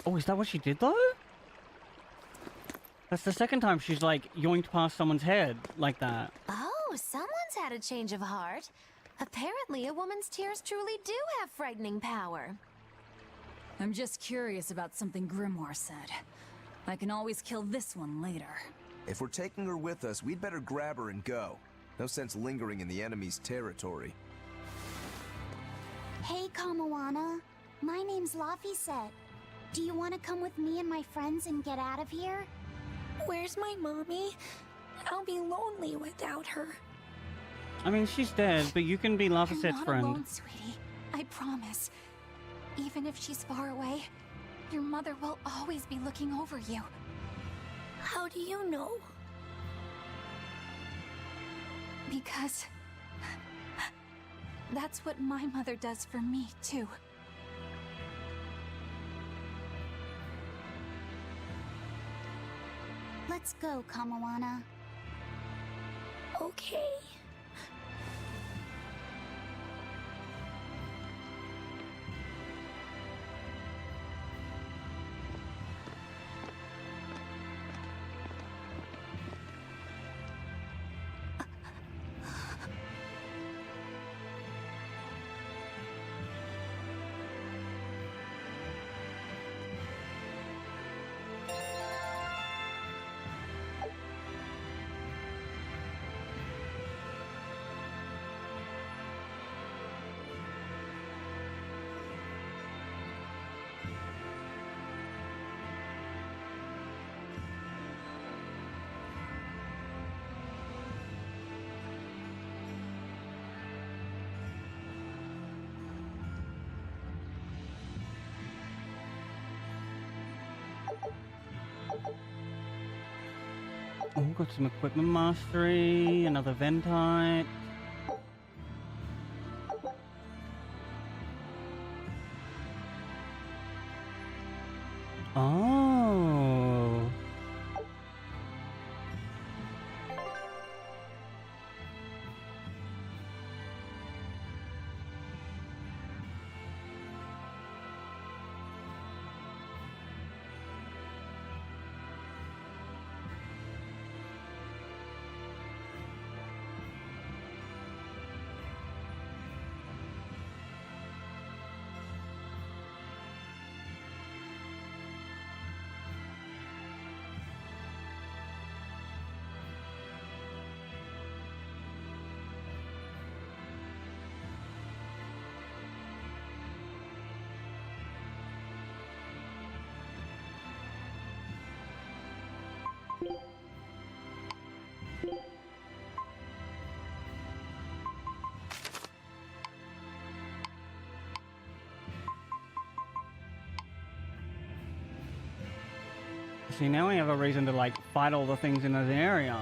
Oh, is that what she did though? That's the second time she's like yoinked past someone's head like that. Oh, someone's had a change of heart. Apparently, a woman's tears truly do have frightening power. I'm just curious about something Grimoire said. I can always kill this one later. If we're taking her with us, we'd better grab her and go. No sense lingering in the enemy's territory. Hey, Kamawana. My name's Laphicet. Do you want to come with me and my friends and get out of here? Where's my mommy? I'll be lonely without her. I mean, she's dead, but you can be Laphicet's You're not friend. alone, sweetie. I promise. Even if she's far away, your mother will always be looking over you. How do you know? Because that's what my mother does for me, too. Let's go, Kamawana. Okay. Oh, got some equipment mastery, another Ventite. Oh. See, now we have a reason to, like, fight all the things in this area.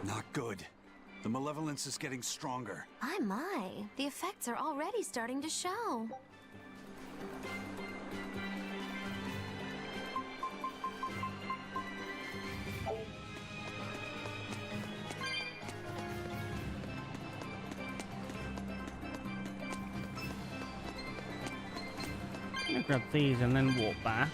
Not good. The malevolence is getting stronger. My. The effects are already starting to show. I'm gonna grab these and then walk back.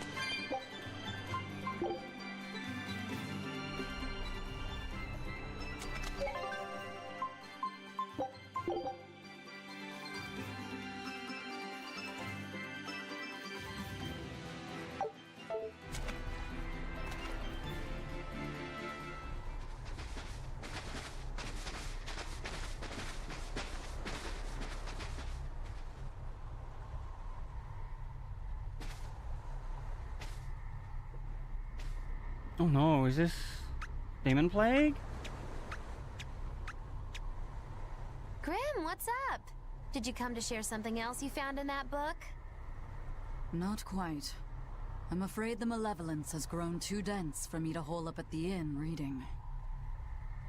Oh no, is this Demon Plague? Grim, what's up? Did you come to share something else you found in that book? Not quite. I'm afraid the malevolence has grown too dense for me to hole up at the inn reading.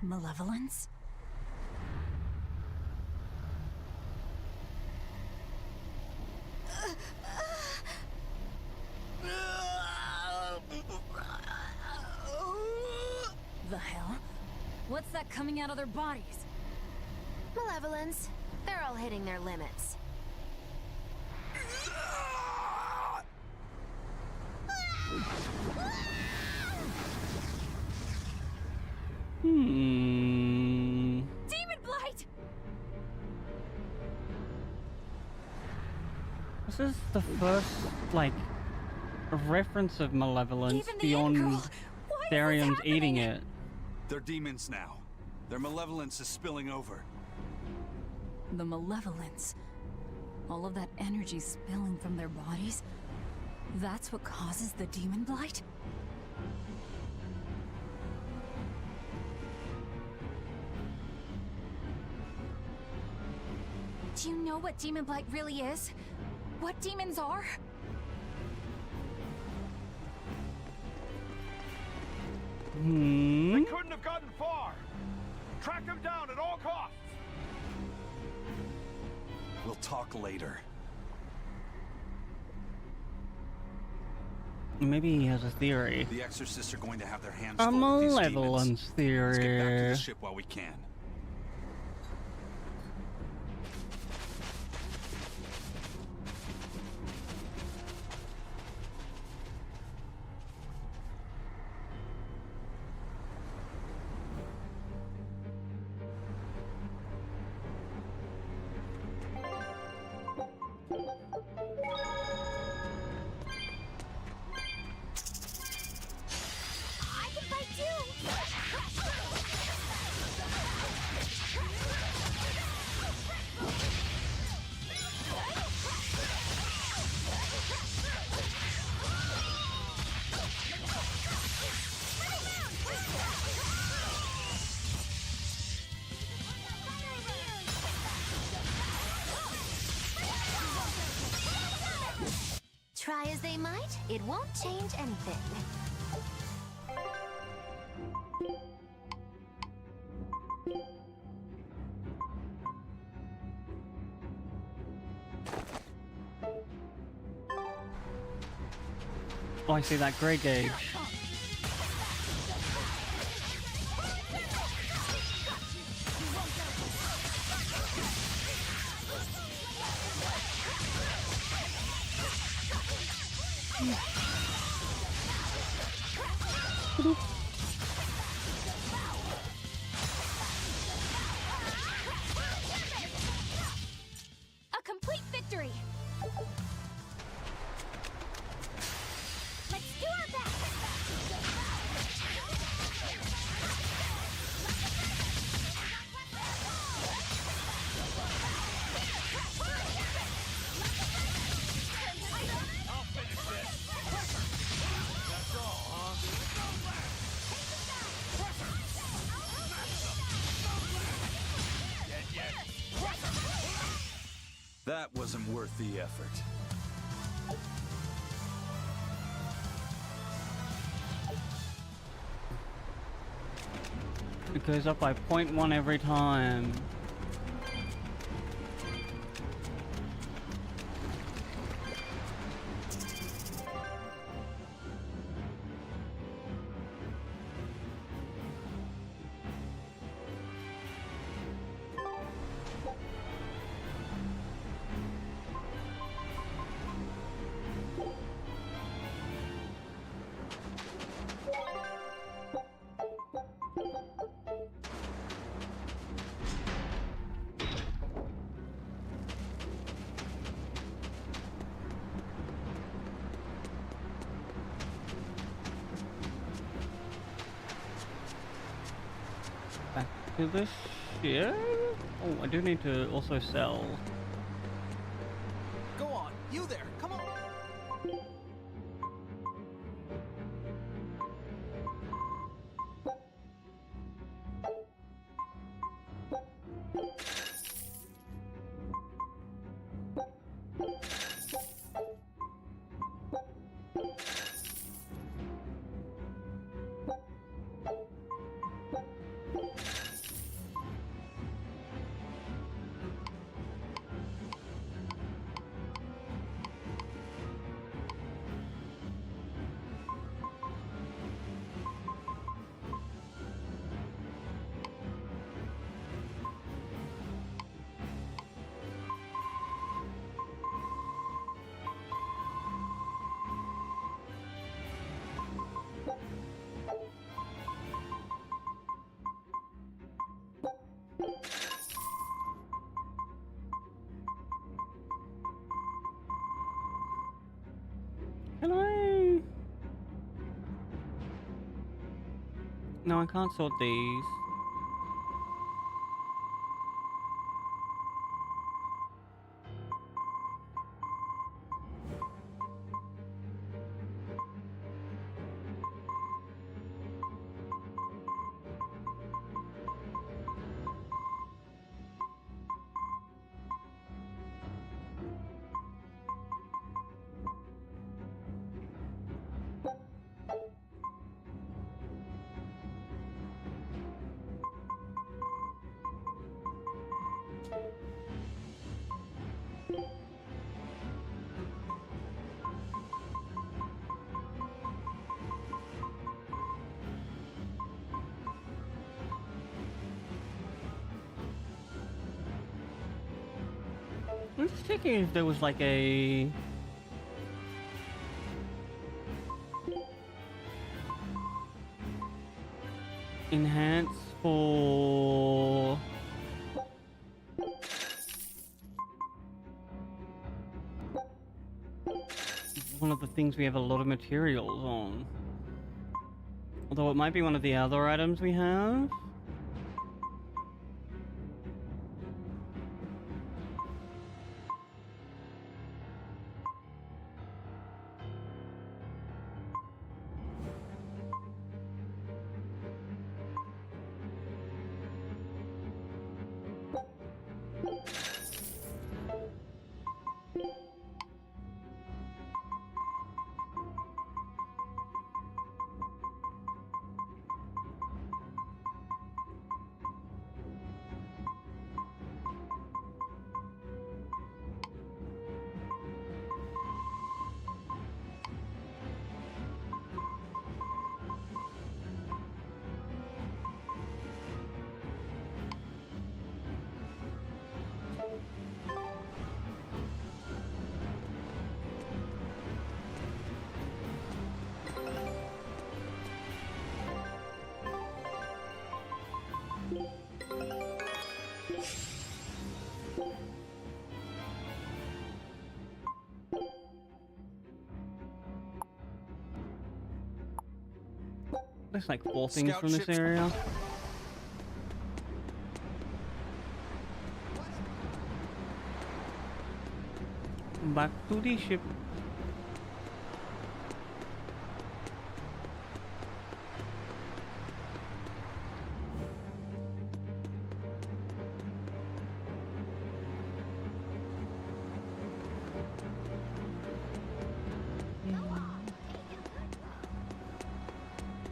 Malevolence? The hell? What's that coming out of their bodies? Malevolence. They're all hitting their limits. Hmm. Demon Blight! This is the first, like, reference of malevolence beyond Therian's eating it. They're demons now. Their malevolence is spilling over. The malevolence. All of that energy spilling from their bodies. That's what causes the Demon Blight? Do you know what Demon Blight really is? What demons are? They couldn't have gotten far. Track them down at all costs. We'll talk later. Maybe he has a theory. The exorcists are going to have their hands A full with these malevolence demons. Let's get back to theory. the ship while we can. I can fight Try as they might, it won't change anything. Oh, I see that grey gauge. A complete victory! Let's do our best! I'll finish this. That's all, huh? That wasn't worth the effort. It goes up by 0.1 every time. To this ship? Oh, I do need to also sell. Go on, you there, come on! Can I? No, I can't sort these. I'm just checking if there was like a enhance for one of the things we have a lot of materials on. Although it might be one of the other items we have. There's like 4 things from this area. Back to the ship.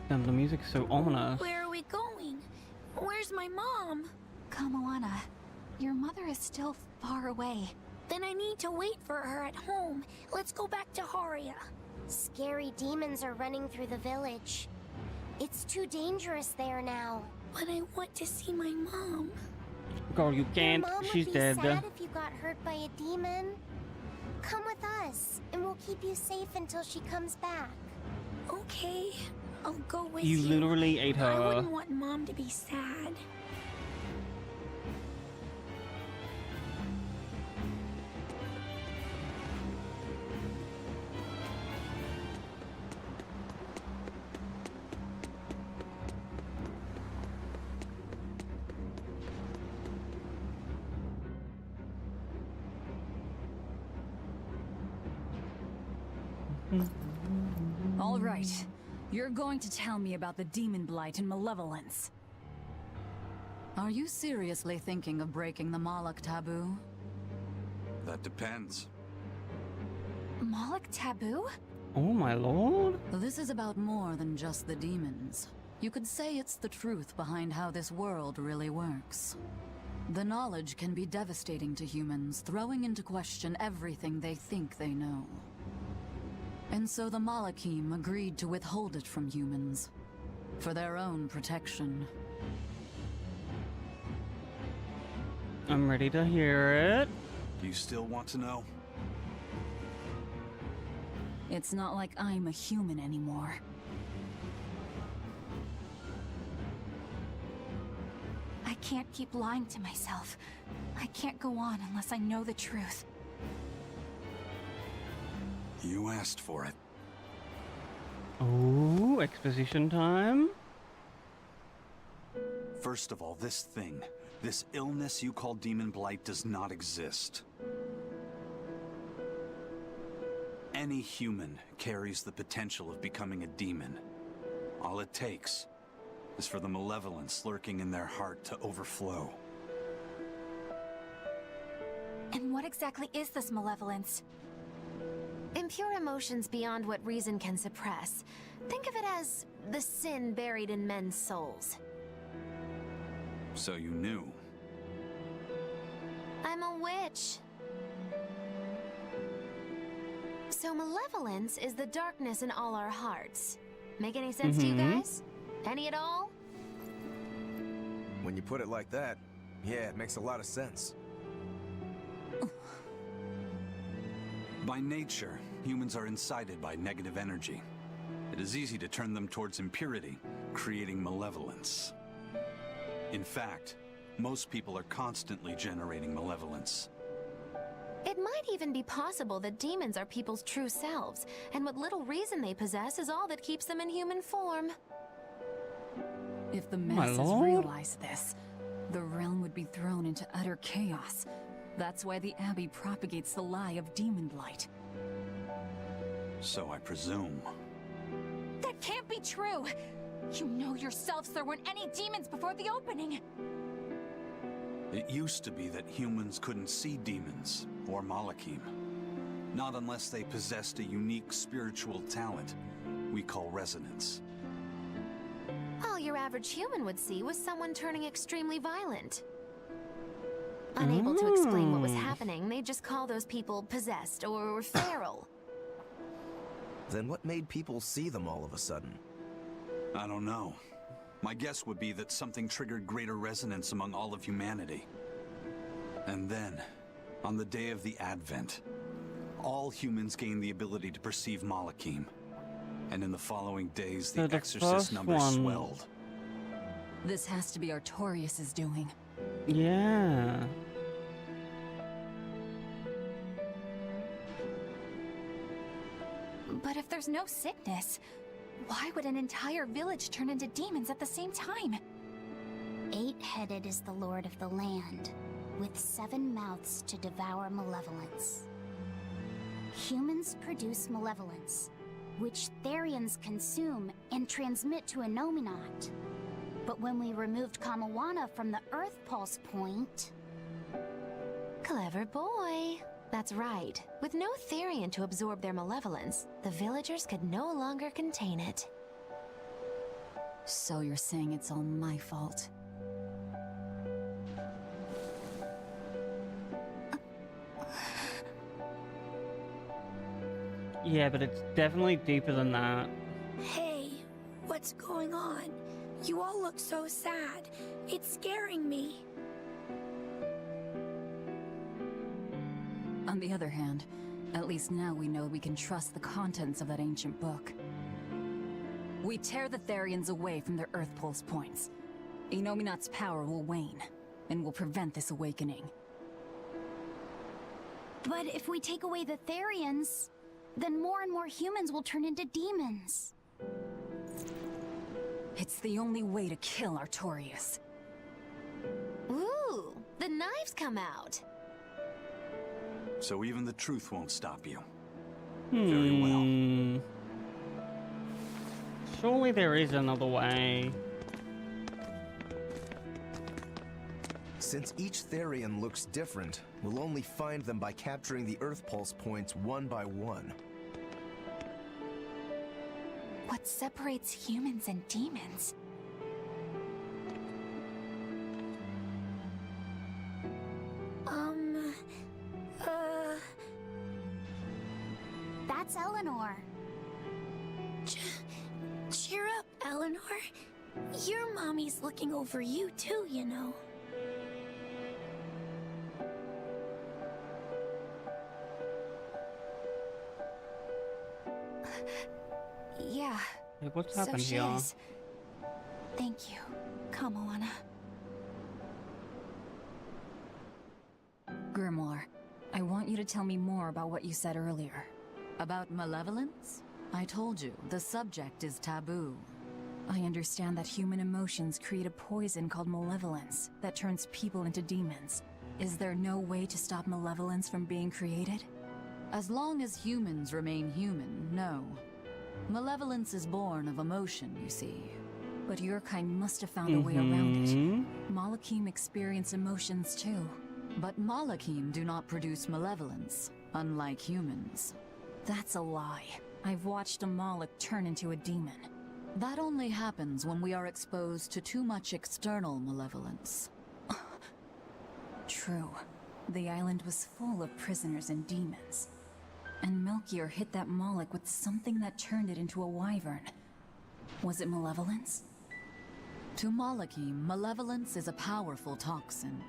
Damn, the music's so ominous. Where are we going? Where's my mom? Kamoana, your mother is still far away. Then I need to wait for her at home. Let's go back to Haria. Scary demons are running through the village. It's too dangerous there now. But I want to see my mom. Girl, you can't. Your mom She's would be dead. sad if you got hurt by a demon. Come with us, and we'll keep you safe until she comes back. Okay, I'll go with You you. literally ate her. I wouldn't want Mom to be sad. All right. You're going to tell me about the demon blight and malevolence. Are you seriously thinking of breaking the Moloch taboo? That depends. Moloch taboo? Oh my lord. This is about more than just the demons. You could say it's the truth behind how this world really works. The knowledge can be devastating to humans, throwing into question everything they think they know. And so the Malachim agreed to withhold it from humans, for their own protection. I'm ready to hear it. You still want to know? It's not like I'm a human anymore. I can't keep lying to myself. I can't go on unless I know the truth. You asked for it. Oh, exposition time. First of all, this illness you call demon blight does not exist. Any human carries the potential of becoming a demon. All it takes is for the malevolence lurking in their heart to overflow. And what exactly is this malevolence? Impure emotions beyond what reason can suppress. Think of it as the sin buried in men's souls. So you knew. I'm a witch. So malevolence is the darkness in all our hearts. Make any sense to you guys? Any at all? When you put it like that, yeah, it makes a lot of sense. By nature, humans are incited by negative energy. It is easy to turn them towards impurity, creating malevolence. In fact, most people are constantly generating malevolence. It might even be possible that demons are people's true selves, and what little reason they possess is all that keeps them in human form. If the masses realized this, the realm would be thrown into utter chaos. That's why the Abbey propagates the lie of demon blight. So I presume. That can't be true! You know yourselves there weren't any demons before the opening! It used to be that humans couldn't see demons, or Malachim. Not unless they possessed a unique spiritual talent we call resonance. All your average human would see was someone turning extremely violent. Unable to explain what was happening, they'd just call those people possessed or feral. Then what made people see them all of a sudden? I don't know. My guess would be that something triggered greater resonance among all of humanity. And then, on the day of the Advent, all humans gained the ability to perceive Malachim. And in the following days, the exorcist numbers swelled. This has to be Artorius' doing. Yeah. But if there's no sickness, why would an entire village turn into demons at the same time? 8-headed is the lord of the land, with 7 mouths to devour malevolence. Humans produce malevolence, which Therians consume and transmit to Innominat. But when we removed Kamawana from the Earth Pulse point... Clever boy. That's right. With no Therian to absorb their malevolence, the villagers could no longer contain it. So you're saying it's all my fault? Yeah, but it's definitely deeper than that. Hey, what's going on? You all look so sad. It's scaring me. On the other hand, at least now we know we can trust the contents of that ancient book. We tear the Therians away from their Earth Pulse points. Inominat's power will wane, and will prevent this awakening. But if we take away the Therians, then more and more humans will turn into demons. It's the only way to kill Artorias. Ooh, the knives come out. So even the truth won't stop you. Very well. Surely there is another way. Since each Therian looks different, we'll only find them by capturing the Earth Pulse points one by one. What separates humans and demons? That's Eleanor. Cheer up, Eleanor. Your mommy's looking over you too, you know. Yeah. Hey, what's so happened she here? is. Thank you, Kamoana. Grimoire, I want you to tell me more about what you said earlier. About malevolence? I told you, the subject is taboo. I understand that human emotions create a poison called malevolence that turns people into demons. Is there no way to stop malevolence from being created? As long as humans remain human, no. Malevolence is born of emotion, you see. But your kind must have found a way around it. Malakim experience emotions too. But Malakim do not produce malevolence, unlike humans. That's a lie. I've watched a Malak turn into a demon. That only happens when we are exposed to too much external malevolence. True. The island was full of prisoners and demons. And Melchior hit that Malak with something that turned it into a wyvern. Was it malevolence? To Malakim, malevolence is a powerful toxin.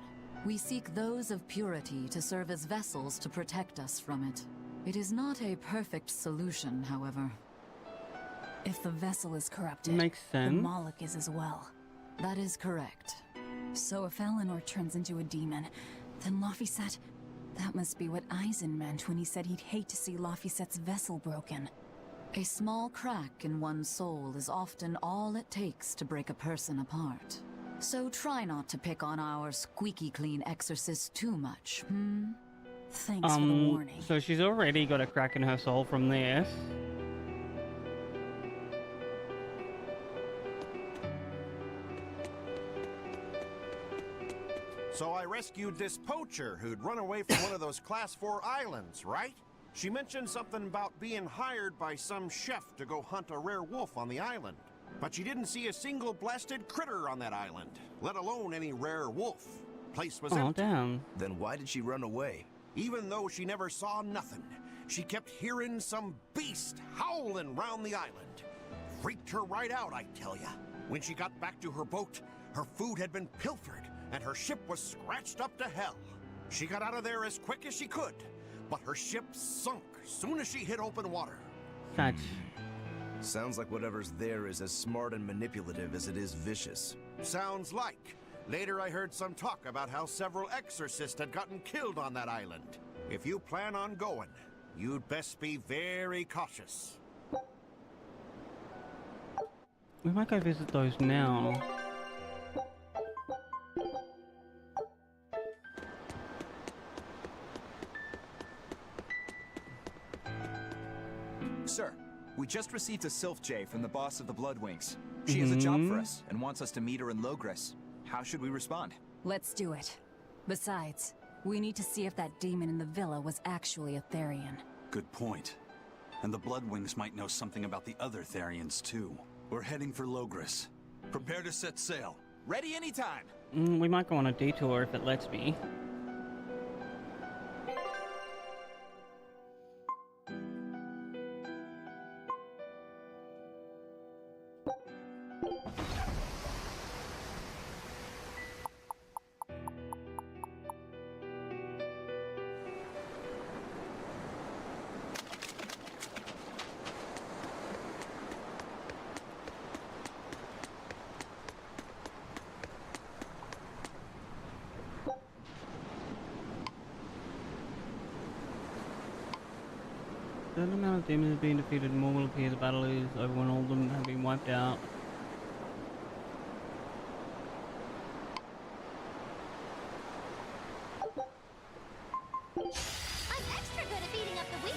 We seek those of purity to serve as vessels to protect us from it. It is not a perfect solution, however. If the vessel is corrupted, makes sense. The Malak is as well. That is correct. So if Eleanor turns into a demon, then Laphicet... That must be what Eisen meant when he said he'd hate to see Laphicet's vessel broken. A small crack in one's soul is often all it takes to break a person apart. So try not to pick on our squeaky clean exorcist too much, Thanks for the warning. So she's already got a crack in her soul from this. So I rescued this poacher who'd run away from one of those Class 4 islands, right? She mentioned something about being hired by some chef to go hunt a rare wolf on the island. But she didn't see a single blasted critter on that island, let alone any rare wolf. Place was empty. Damn. Then why did she run away? Even though she never saw nothing, she kept hearing some beast howling round the island. Freaked her right out, I tell ya. When she got back to her boat, her food had been pilfered, and her ship was scratched up to hell. She got out of there as quick as she could, but her ship sunk soon as she hit open water. Fetch. Sounds like whatever's there is as smart and manipulative as it is vicious. Sounds like. Later I heard some talk about how several exorcists had gotten killed on that island. If you plan on going, you'd best be very cautious. We might go visit those now. Sir, we just received a Sylph J from the boss of the Bloodwings. She has a job for us and wants us to meet her in Logres. How should we respond? Let's do it. Besides, we need to see if that demon in the villa was actually a Therian. Good point. And the Bloodwings might know something about the other Therians too. We're heading for Logres. Prepare to set sail. Ready anytime. We might go on a detour if it lets me. The amount of demons have been defeated, more will appear. The battle is over when all of them have been wiped out. I'm extra good at beating up the weak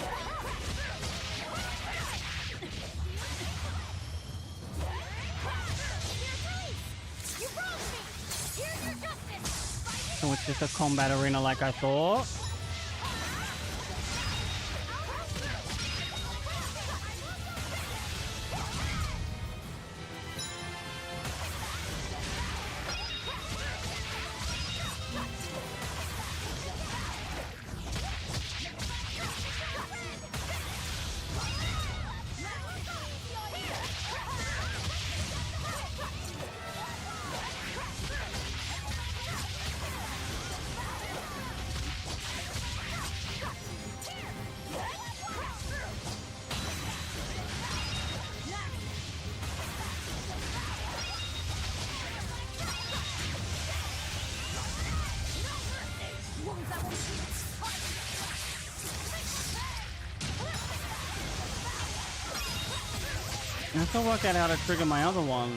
You wronged me! Here's your justice! So it's just a combat arena like I thought. I still work out how to trigger my other one.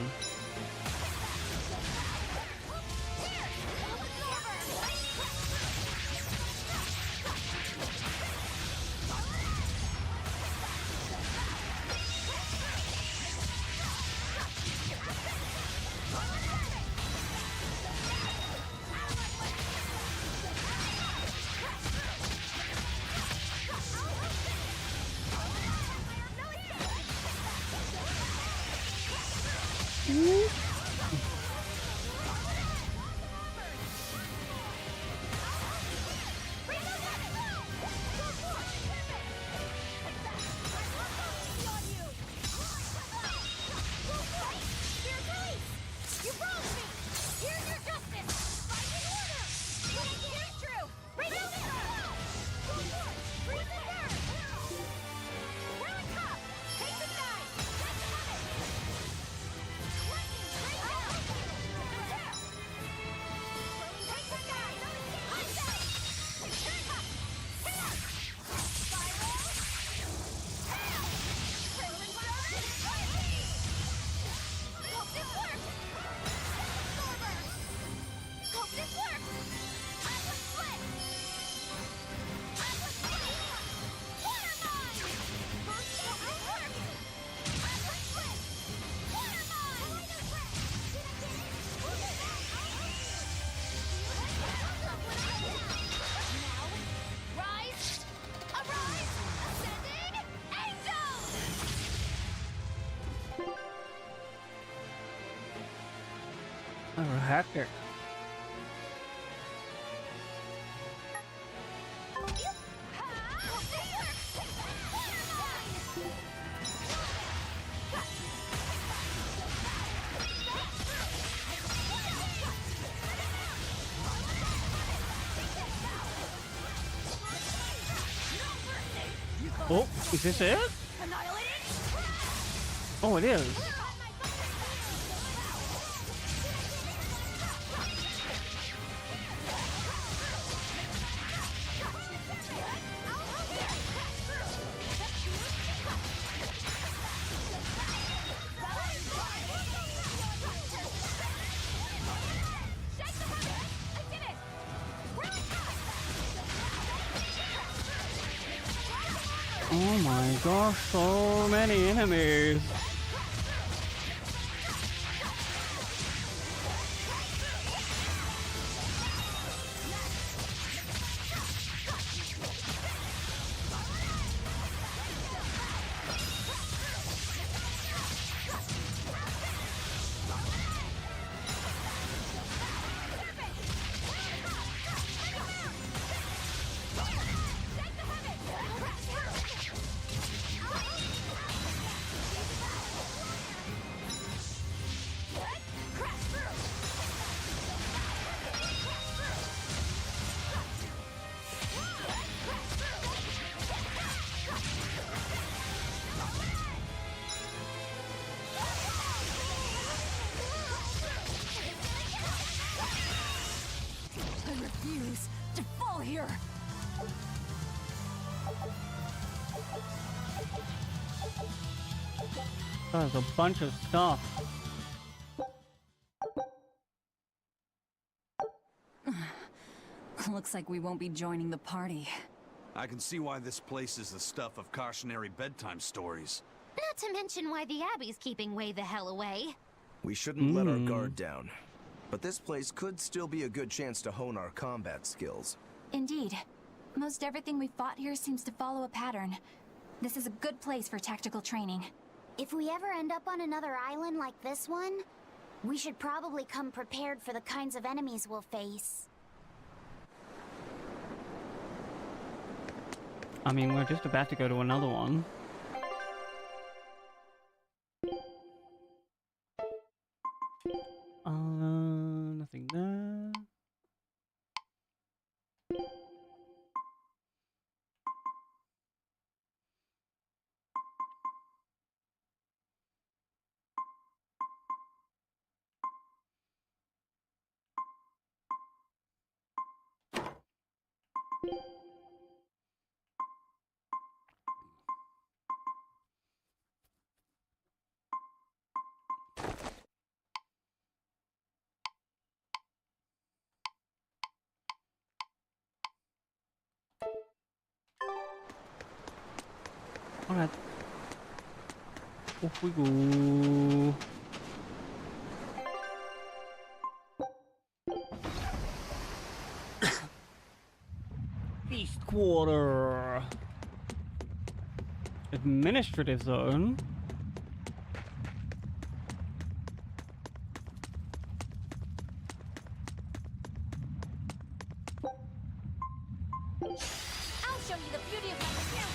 Oh, hacker. Oh, is this it? Oh, it is. Oh my gosh, so many enemies. There's a bunch of stuff. Looks like we won't be joining the party. I can see why this place is the stuff of cautionary bedtime stories. Not to mention why the Abbey's keeping way the hell away. We shouldn't let our guard down. But this place could still be a good chance to hone our combat skills. Indeed. Most everything we fought here seems to follow a pattern. This is a good place for tactical training. If we ever end up on another island like this one, we should probably come prepared for the kinds of enemies we'll face. I mean, we're just about to go to another one. Nothing there. Alright. Off we go. Beast Quarter. Administrative Zone. I'll show you the beauty of my camera.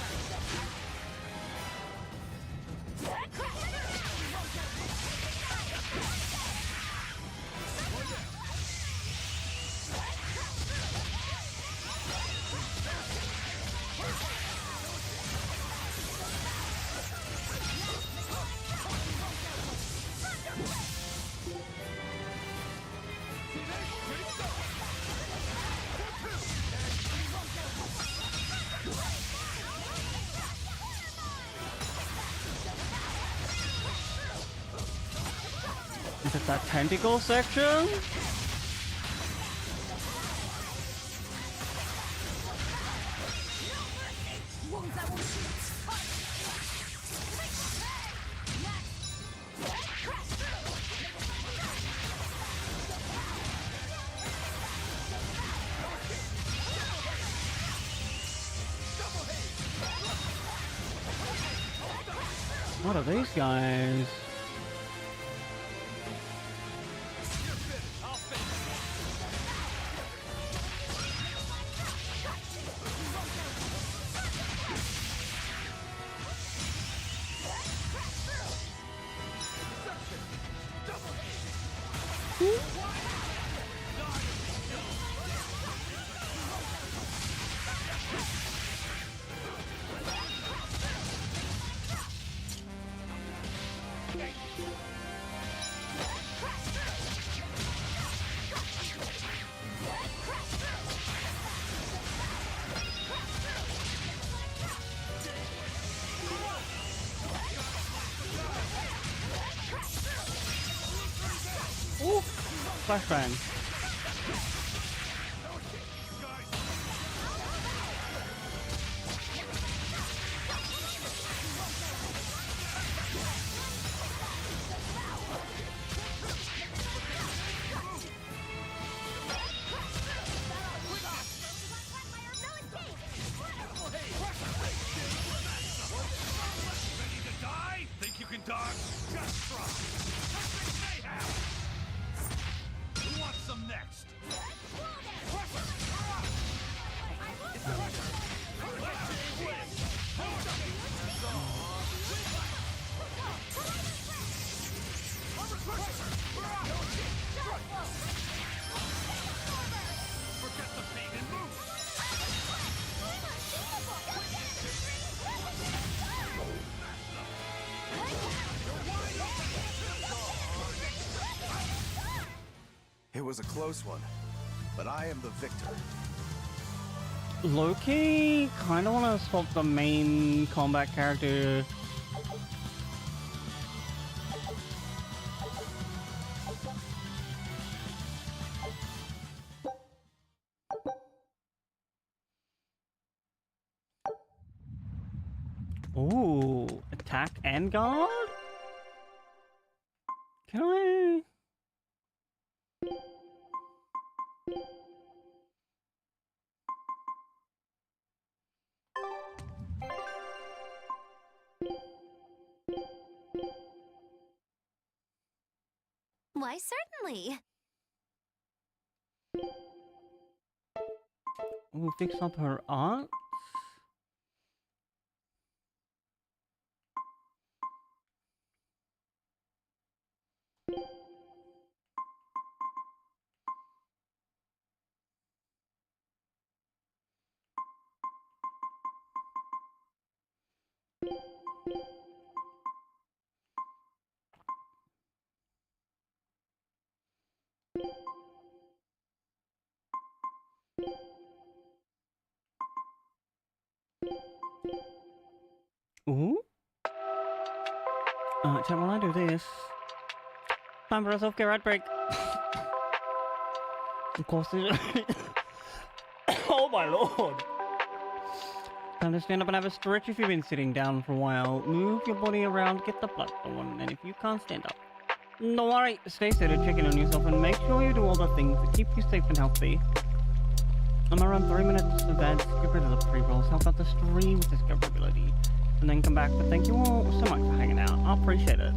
Is it that tentacle section? What are these guys? Ooh, flashbang. Ready to die? Think you can dodge? Just try. Perfect mayhem! Who wants some next? Forget the pain and move! It was a close one, but I am the victor. Loki, kind of want to swap the main combat character Ooh, attack and guard? Can I? Why, certainly. We'll fix up her art. Ooh. Chat, while I do this, time for a self-care ad break. Of course, oh my lord. Time to stand up and have a stretch if you've been sitting down for a while. Move your body around, get the blood flowing, and if you can't stand up, don't worry, stay seated, check in on yourself, and make sure you do all the things that keep you safe and healthy. I'm around 3 minutes of ads, get rid of the pre-rolls, help out the stream's discoverability, and then come back. But thank you all so much for hanging out. I appreciate it.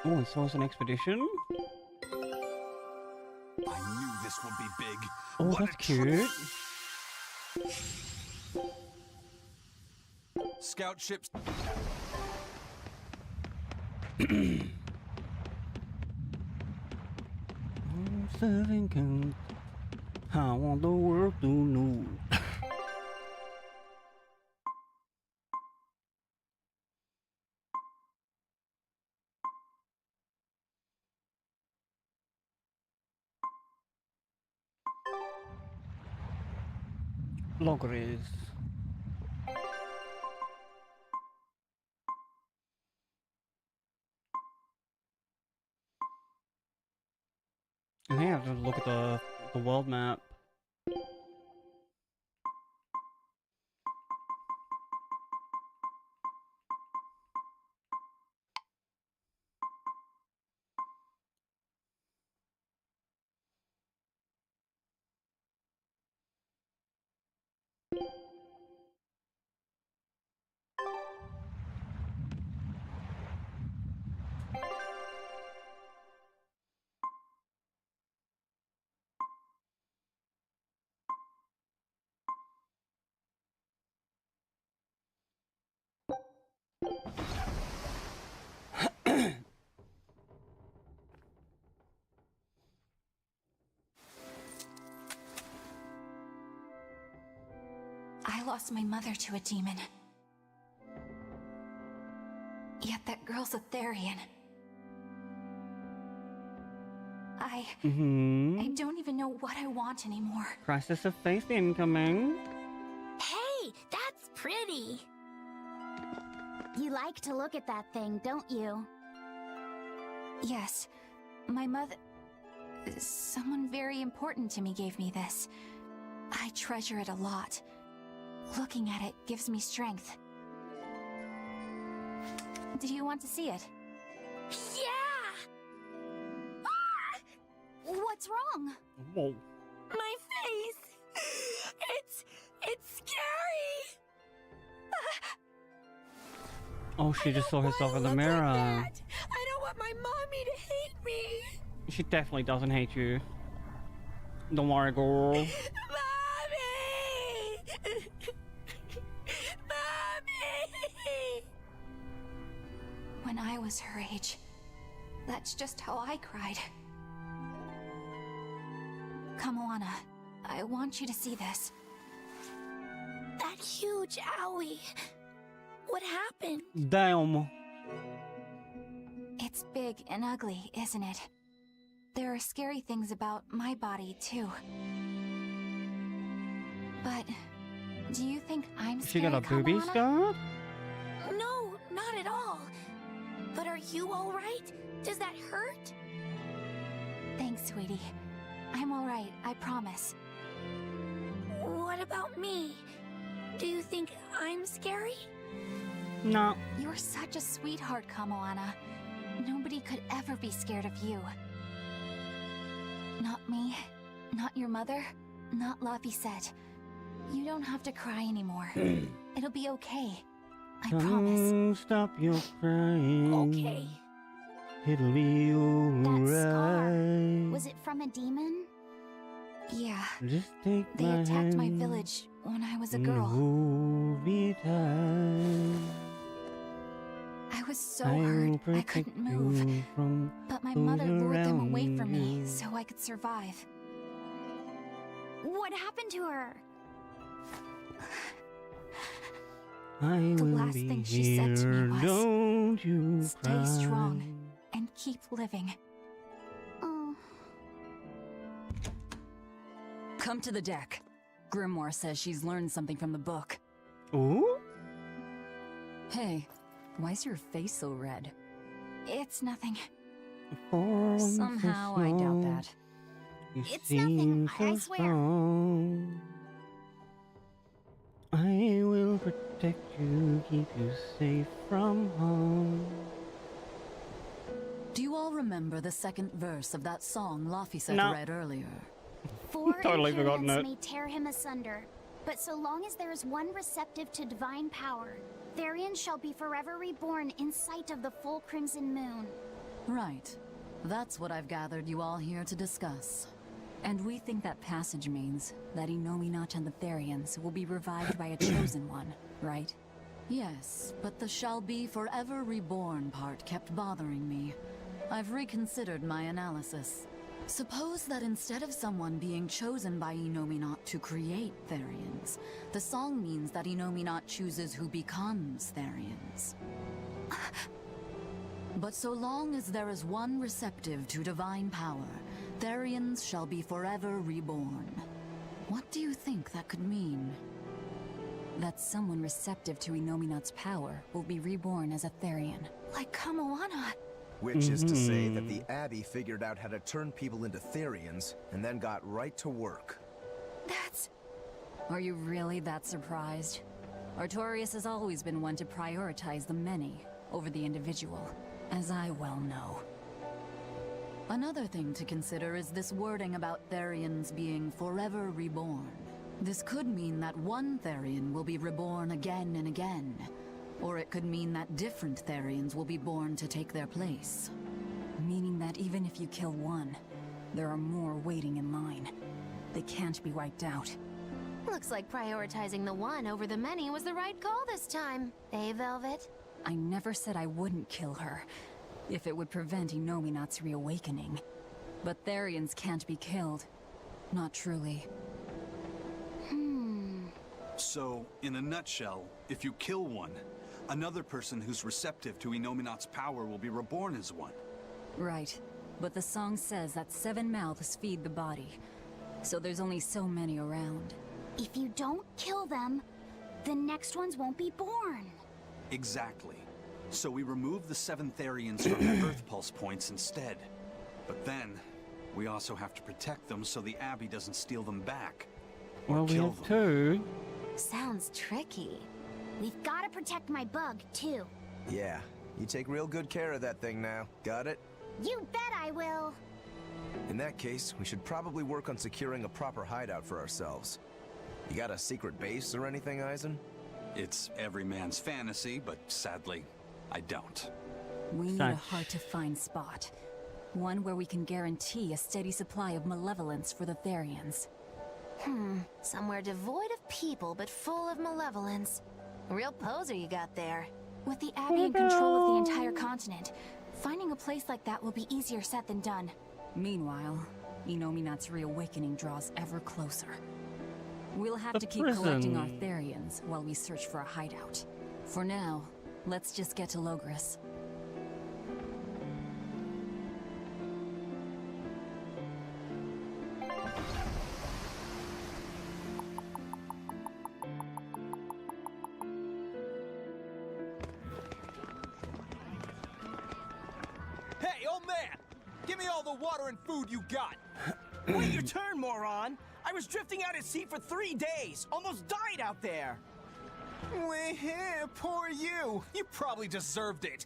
Oh, it saw us an expedition. I knew this would be big. Oh, What that's a cute. Scout ships. I'm serving count. I want the world to know. Logres. I think I have to look at the world map. I lost my mother to a demon. Yet that girl's a Therian. I don't even know what I want anymore. Crisis of faith incoming. Hey, that's pretty. You like to look at that thing, don't you? Yes, my mother... Someone very important to me gave me this. I treasure it a lot. Looking at it gives me strength. Do you want to see it? Yeah! Ah! What's wrong? Whoa. My face! It's scary! Oh, she just saw herself in the mirror. I don't want my mommy to hate me! She definitely doesn't hate you. Don't worry, girl. Mommy! Mommy! When I was her age, that's just how I cried. Come, Moana. I want you to see this. That huge owie. What happened? Damn. It's big and ugly, isn't it? There are scary things about my body, too. But do you think I'm She scary, got a booby Moana? scar? No, not at all. But are you all right? Does that hurt? Thanks, sweetie. I'm all right, I promise. What about me? Do you think I'm scary? No. You're such a sweetheart, Kamoana. Nobody could ever be scared of you. Not me, not your mother, not Laphicet. You don't have to cry anymore. It'll be okay. I promise. Don't stop your crying. Okay. It'll be That scar, alright. was it from a demon? Yeah. Just take They my attacked my hand village when I was a and girl. hold me tight. I was so I will hurt I protect couldn't move. you from But my those mother lured them away around from me you. so I could survive. What happened to her? I The will last be thing she said to here, me was, don't you "Stay cry." strong and keep living." Oh. Come to the deck. Grimoire says she's learned something from the book. Ooh? Hey, why's your face so red? It's nothing. For Somehow I doubt that. You It's seem nothing, I so swear. strong. I will protect you, keep you safe from harm. Do you all remember the second verse of that song Laphicet No. read earlier? Four Totally forgotten impediments it. may tear him asunder, but so long as there is one receptive to divine power, Therian shall be forever reborn in sight of the full crimson moon. Right. That's what I've gathered you all here to discuss. And we think that passage means that Inominat and the Therians will be revived by a chosen one, right? Yes, but the shall be forever reborn part kept bothering me. I've reconsidered my analysis. Suppose that instead of someone being chosen by Inominat to create Therians, the song means that Inominat chooses who becomes Therians. But so long as there is one receptive to divine power, Therians shall be forever reborn. What do you think that could mean? That someone receptive to Inominat's power will be reborn as a Therian. Like Kamoana. Which is to say that the Abbey figured out how to turn people into Therians, and then got right to work. That's... Are you really that surprised? Artorias has always been one to prioritize the many over the individual, as I well know. Another thing to consider is this wording about Therians being forever reborn. This could mean that one Therian will be reborn again and again. Or it could mean that different Therians will be born to take their place. Meaning that even if you kill one, there are more waiting in line. They can't be wiped out. Looks like prioritizing the one over the many was the right call this time. Eh, Velvet? I never said I wouldn't kill her, if it would prevent Inominat's reawakening. But Therians can't be killed. Not truly. So, in a nutshell, if you kill one, another person who's receptive to Inominat's power will be reborn as one. Right. But the song says that 7 mouths feed the body. So there's only so many around. If you don't kill them, the next ones won't be born. Exactly. So we remove the 7 Therians from their Earth Pulse points instead. But then, we also have to protect them so the Abbey doesn't steal them back. Or Well, we kill have them. 2. Sounds tricky. We've got to protect my bug, too. Yeah, you take real good care of that thing now. Got it? You bet I will. In that case, we should probably work on securing a proper hideout for ourselves. You got a secret base or anything, Eisen? It's every man's fantasy, but sadly, I don't. We need a hard-to-find spot. One where we can guarantee a steady supply of malevolence for the Therians. Somewhere devoid of people but full of malevolence. Real poser you got there. With the Abbey in control of the entire continent, finding a place like that will be easier said than done. Meanwhile, Inominat's reawakening draws ever closer. We'll have The to keep prison. collecting our Therians while we search for a hideout. For now, let's just get to Logris. Hey, old man! Give me all the water and food you got! Wait your turn, moron! I was drifting out at sea for 3 days! Almost died out there! Poor you! You probably deserved it!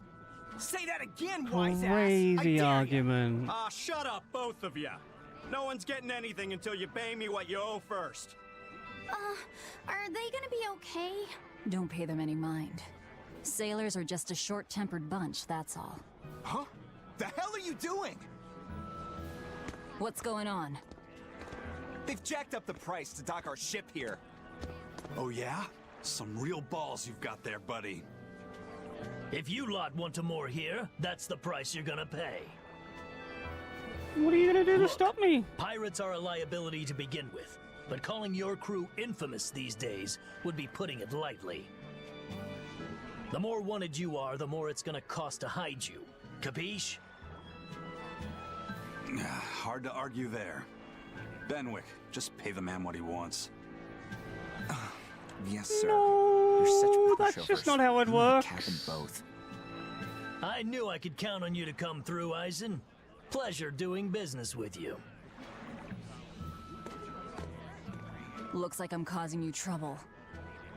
Say that again, wise ass! I Crazy dare ya. argument. Ah, shut up, both of you! No one's getting anything until you pay me what you owe first. Are they gonna be okay? Don't pay them any mind. Sailors are just a short-tempered bunch, that's all. Huh? The hell are you doing? What's going on? They've jacked up the price to dock our ship here. Oh yeah? Some real balls you've got there, buddy. If you lot want to moor here, that's the price you're gonna pay. What are you gonna do to Look, stop me? Pirates are a liability to begin with, but calling your crew infamous these days would be putting it lightly. The more wanted you are, the more it's gonna cost to hide you. Capiche? Hard to argue there. Benwick, just pay the man what he wants. Yes, sir. No, You're such that's pushovers. just not how it You works. Cap them both. I knew I could count on you to come through, Eisen. Pleasure doing business with you. Looks like I'm causing you trouble.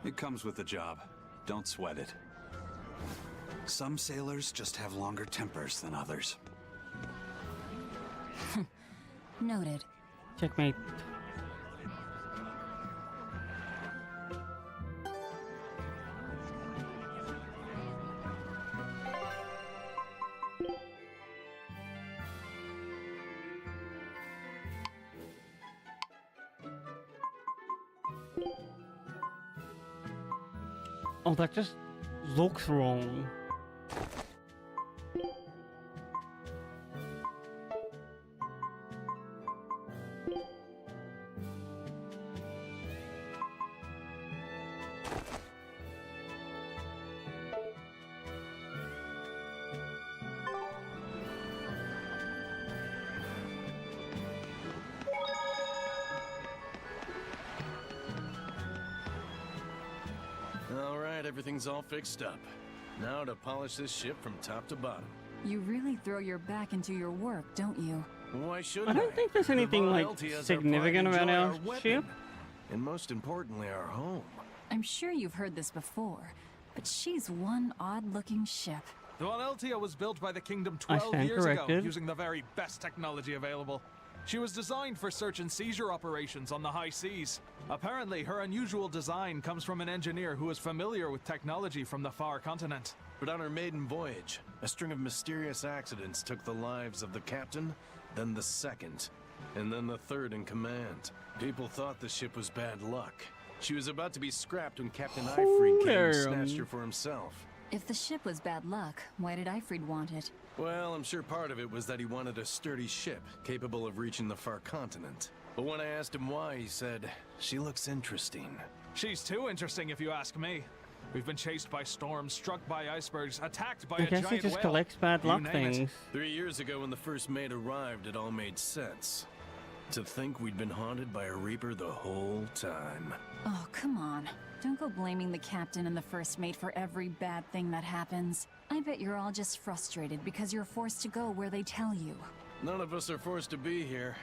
It comes with the job. Don't sweat it. Some sailors just have longer tempers than others. Noted. Checkmate. Oh, that just looks wrong. Alright, everything's all fixed up. Now to polish this ship from top to bottom. You really throw your back into your work, don't you? Why shouldn't I don't think there's anything like significant about our ship. And most importantly, our home. I'm sure you've heard this before, but she's one odd-looking ship. The Von Eltia was built by the Kingdom I 12 stand years ago, corrected. using the very best technology available. She was designed for search and seizure operations on the high seas. Apparently, her unusual design comes from an engineer who is familiar with technology from the far continent. But on her maiden voyage, a string of mysterious accidents took the lives of the captain, then the second, and then the third in command. People thought the ship was bad luck. She was about to be scrapped when Captain Ifrid came and snatched her for himself. If the ship was bad luck, why did Ifrid want it? Well, I'm sure part of it was that he wanted a sturdy ship, capable of reaching the far continent. But when I asked him why, he said, she looks interesting. She's too interesting if you ask me. We've been chased by storms, struck by icebergs, attacked by I a guess he giant just whale. collects bad You luck name it. things. 3 years ago, when the first mate arrived, it all made sense. To think we'd been haunted by a Reaper the whole time. Oh, come on. Don't go blaming the captain and the first mate for every bad thing that happens. I bet you're all just frustrated because you're forced to go where they tell you. None of us are forced to be here.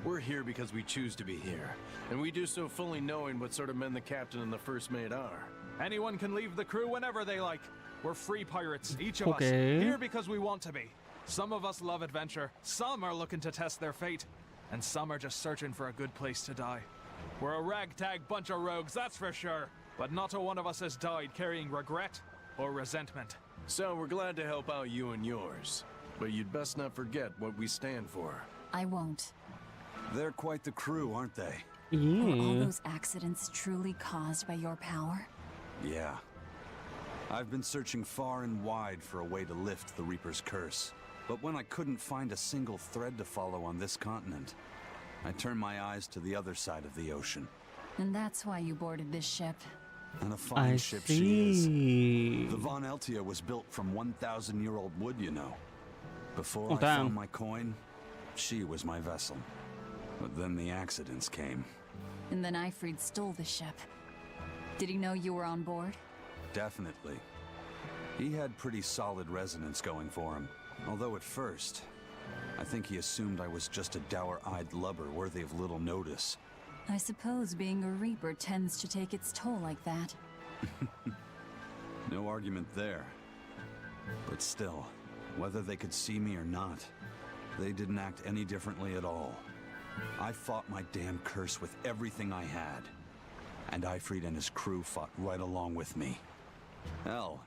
We're here because we choose to be here. And we do so fully knowing what sort of men the captain and the first mate are. Anyone can leave the crew whenever they like. We're free pirates, each of us, Okay. here because we want to be. Some of us love adventure, some are looking to test their fate, and some are just searching for a good place to die. We're a ragtag bunch of rogues, that's for sure. But not a one of us has died carrying regret or resentment. So we're glad to help out you and yours. But you'd best not forget what we stand for. I won't. They're quite the crew, aren't they? Were all those accidents truly caused by your power? Yeah. I've been searching far and wide for a way to lift the Reaper's curse. But when I couldn't find a single thread to follow on this continent, I turned my eyes to the other side of the ocean. And that's why you boarded this ship. And a fine I ship she is. see. The Von Eltia was built from 1,000-year-old wood, you know. Before Oh, I damn. found my coin, she was my vessel. But then the accidents came. And then Ifrid stole the ship. Did he know you were on board? Definitely. He had pretty solid resonance going for him. Although at first, I think he assumed I was just a dour-eyed lubber worthy of little notice. I suppose being a Reaper tends to take its toll like that. No argument there. But still, whether they could see me or not, they didn't act any differently at all. I fought my damn curse with everything I had. And Ifrid and his crew fought right along with me. Hell,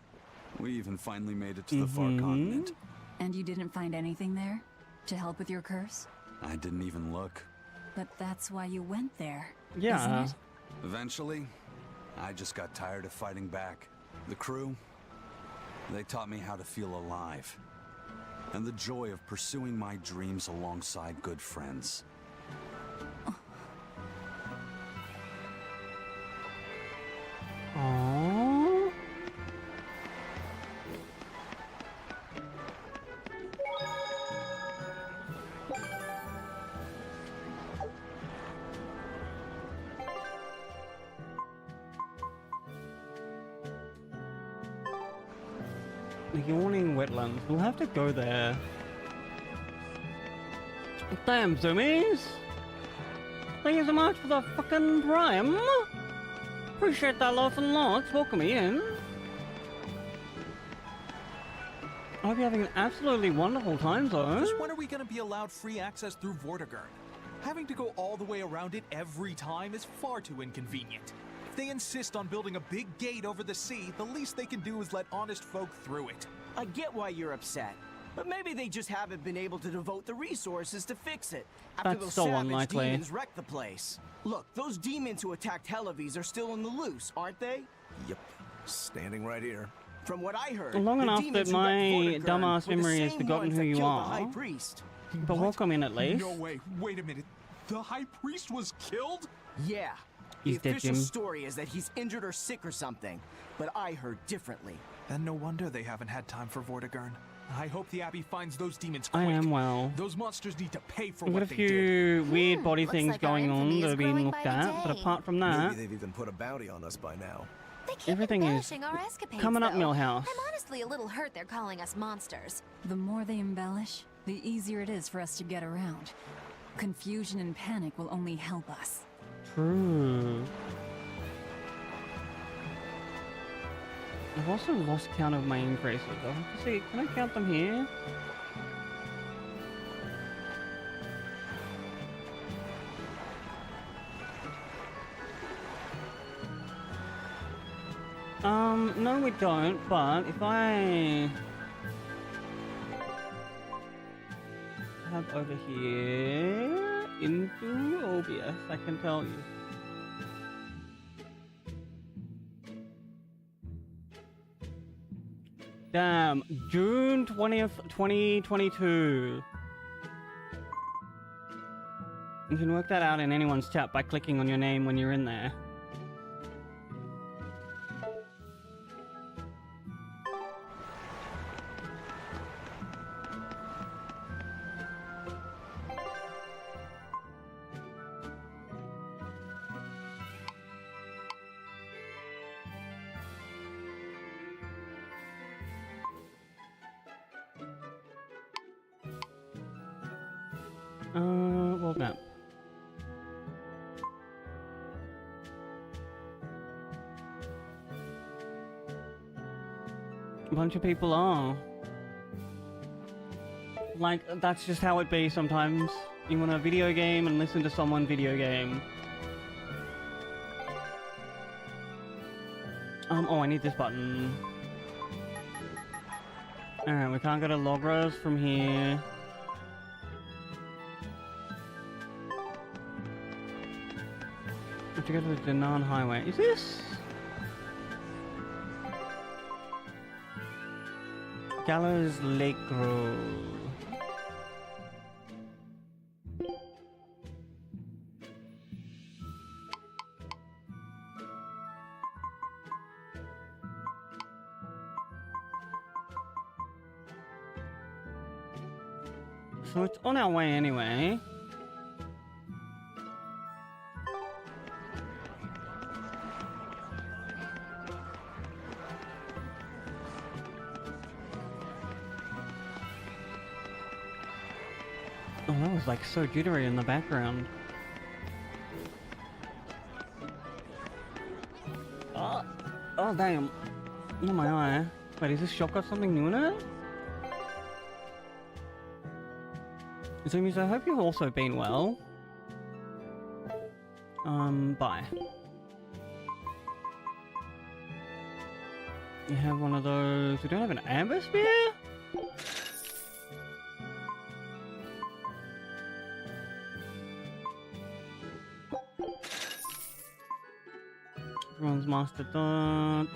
we even finally made it to the far continent. And you didn't find anything there? To help with your curse? I didn't even look. But that's why you went there, Yeah. isn't it? Eventually, I just got tired of fighting back. The crew, they taught me how to feel alive. And the joy of pursuing my dreams alongside good friends. Aww. The Yawning Wetlands. We'll have to go there. Damn, zoomies! Thank you so much for the fucking prime. Appreciate that lots and lots. Welcome me in. I hope you're having an absolutely wonderful time, though. Just when are we going to be allowed free access through Vortigern? Having to go all the way around it every time is far too inconvenient. If they insist on building a big gate over the sea, the least they can do is let honest folk through it. I get why you're upset, but maybe they just haven't been able to devote the resources to fix it after That's those so savage unlikely. demons wrecked the place. Look, those demons who attacked Helavis are still on the loose, aren't they? Yep. Standing right here. From what I heard, Long the enough demons that who got my Vortigern dumbass were the memory has same forgotten ones who that you killed are. The High Priest. But welcome in at least. No way. Wait a minute. The High Priest was killed? Yeah. He's the dead, official Jim. story is that he's injured or sick or something, but I heard differently. Then no wonder they haven't had time for Vortigern. I hope the Abbey finds those demons I quick. am well. Those monsters need to pay for We've got what a they did. few weird body looks things like our going on infamy that is are being growing looked by the at, but day. apart from that, Maybe they've even put a bounty on us by now. They keep everything is embellishing our escapades, coming up though. Millhouse. I'm honestly a little hurt they're calling us monsters. The more they embellish, the easier it is for us to get around. Confusion and panic will only help us. True. I've also lost count of my increases. I'll have to see. Can I count them here? No we don't, but if I have over here into OBS, I can tell you. Damn, June 20th, 2022. You can work that out in anyone's chat by clicking on your name when you're in there. Well done. A bunch of people are. Like, that's just how it be sometimes. You want a video game and listen to someone video game. Oh, I need this button. Alright, we can't go to Logros from here. To go to the Danaan Highway. Is this? Gallows Lake Road. So it's on our way anyway. Oh, that was like so jittery in the background. Oh damn. Oh my eye. Wait, is this shop got something new in it? Zoomies, I hope you've also been well. Bye. You have one of those... We don't have an amber spear? Everyone's mastered that.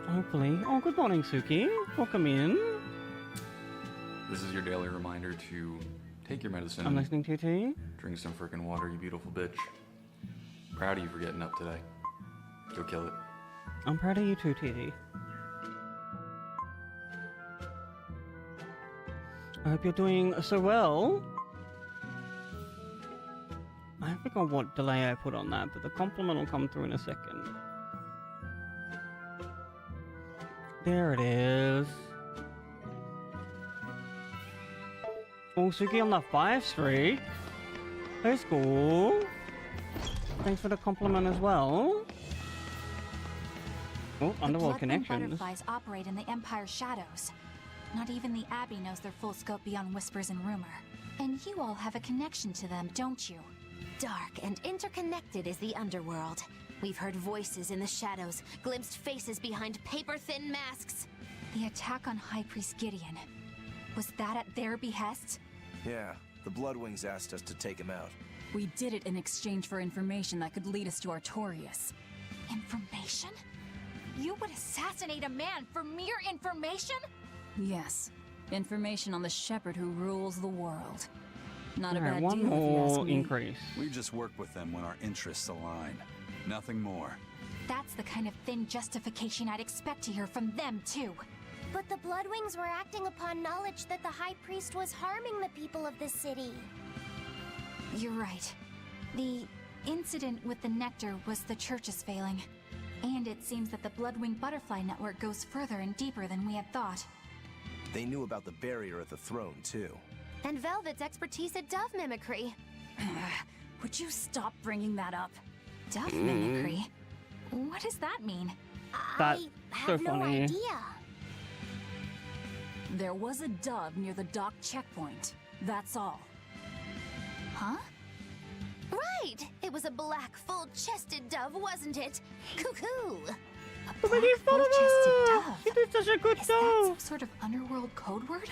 Hopefully. Oh, good morning, Suki. Welcome in. This is your daily reminder to take your medicine. I'm listening to you, T. Drink some frickin' water, you beautiful bitch. Proud of you for getting up today. Go kill it. I'm proud of you too, TD. I hope you're doing so well. I forgot what delay I put on that, but the compliment will come through in a second. There it is. Oh, Suki on the 5 streak. That's cool. Thanks for the compliment as well. Oh, underworld The connections. butterflies operate in the Empire's shadows. Not even the Abbey knows their full scope beyond whispers and rumor. And you all have a connection to them, don't you? Dark and interconnected is the underworld. We've heard voices in the shadows, glimpsed faces behind paper-thin masks. The attack on High Priest Gideon. Was that at their behest? Yeah, The Bloodwings asked us to take him out. We did it in exchange for information that could lead us to Artorias. Information? You would assassinate a man for mere information? Yes. Information on the shepherd who rules the world. Not a Alright, bad one deal if you ask more me. increase. We just work with them when our interests align. Nothing more. That's the kind of thin justification I'd expect to hear from them, too. But the Bloodwings were acting upon knowledge that the High Priest was harming the people of the city. You're right. The incident with the nectar was the church's failing. And it seems that the Bloodwing Butterfly Network goes further and deeper than we had thought. They knew about the barrier at the throne, too. And Velvet's expertise at dove mimicry. Would you stop bringing that up? Dove mimicry? What does that mean? That's I have no idea. There was a dove near the dock checkpoint. That's all. Huh? Right! It was a black, full-chested dove, wasn't it? Cuckoo! But he followed full-chested her! dove. He did such a good Is job! that some sort of underworld code word?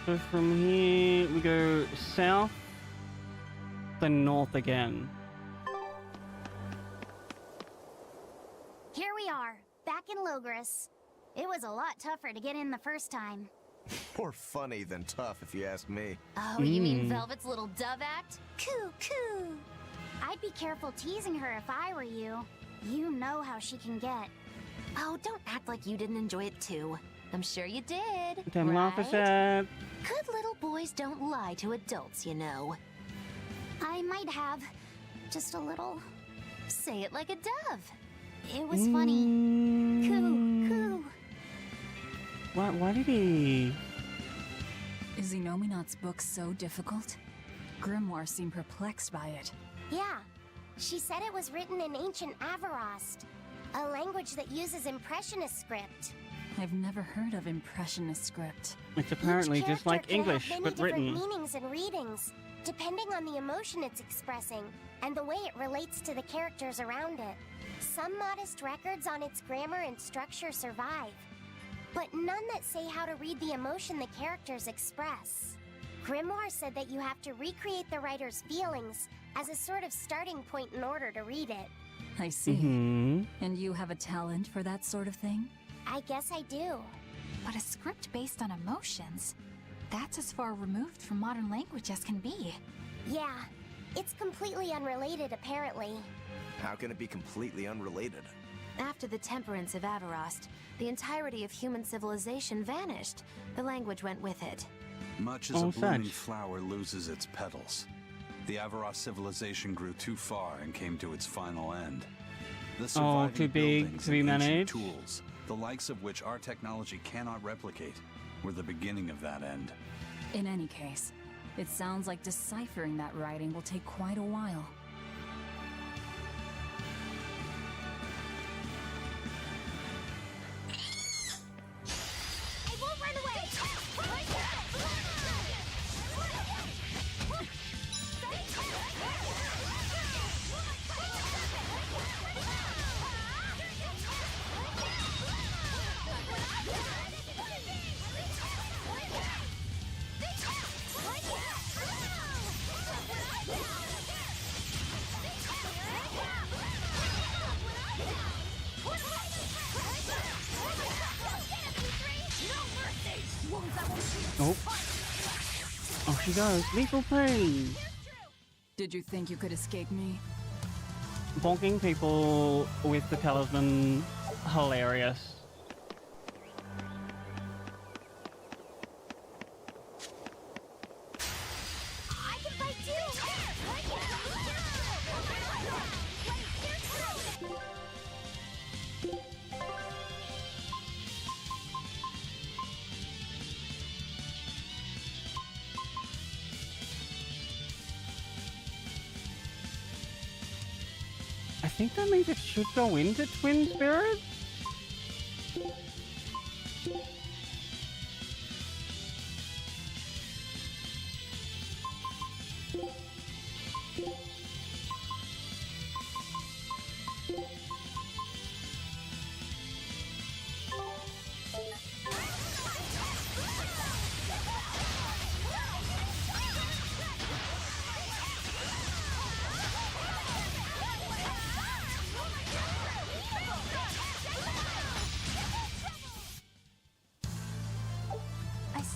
So from here, we go south, then north again. Here we are, back in Logris. It was a lot tougher to get in the first time. More funny than tough, if you ask me. Oh, you mean Velvet's little dove act? Coo. I'd be careful teasing her if I were you. You know how she can get. Oh, don't act like you didn't enjoy it too. I'm sure you did. Then laugh at that. Good little boys don't lie to adults, you know. I might have. Just a little. Say it like a dove. It was funny. Coo. Why did he? Is Inominat's book so difficult? Grimoire seemed perplexed by it. Yeah. She said it was written in ancient Avarost, a language that uses Impressionist script. I've never heard of Impressionist script. It's apparently Each just like character can English, have but many written. different meanings and readings, depending on the emotion it's expressing and the way it relates to the characters around it. Some modest records on its grammar and structure survive, but none that say how to read the emotion the characters express. Grimoire said that you have to recreate the writer's feelings as a sort of starting point in order to read it. I see. Mm-hmm. And you have a talent for that sort of thing? I guess I do. But a script based on emotions? That's as far removed from modern language as can be. Yeah, it's completely unrelated apparently. How can it be completely unrelated? After the temperance of Avarost, the entirety of human civilization vanished. The language went with it. Much as a blooming flower loses its petals, the Avarost civilization grew too far and came to its final end. The surviving too big buildings to be and ancient managed. tools, the likes of which our technology cannot replicate, were the beginning of that end. In any case, it sounds like deciphering that writing will take quite a while. I won't run away! Oh. Oh, she goes. Lethal praise. Did you think you could escape me? Bonking people with the talisman. Hilarious. I can fight too! I think that means it should go into Twin Spirits?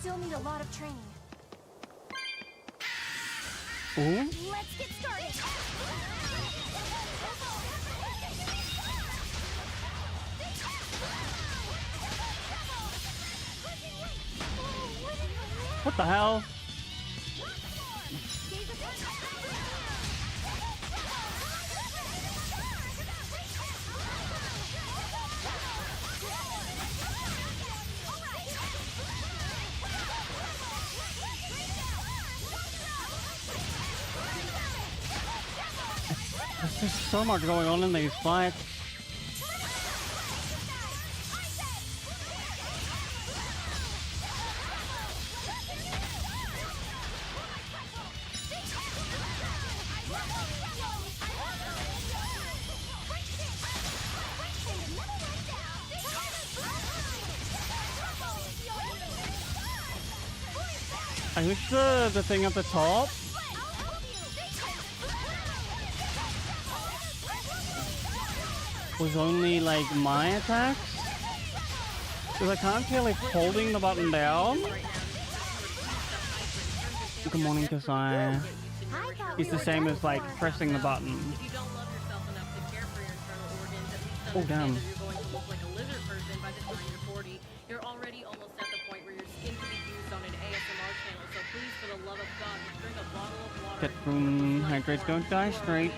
still need a lot of training. Ooh. Let's get started. What the hell? There's just so much going on in these fights. I wish the thing at the top was only like my attacks, because I can't tell if holding the button down. Good morning, Kasai. It's the same as like pressing the button. Oh damn. You're already almost at the point where your skin can be used on an ASMR channel, so please, for the love of God, just drink a bottle of water. Get room hydrates, don't die straight.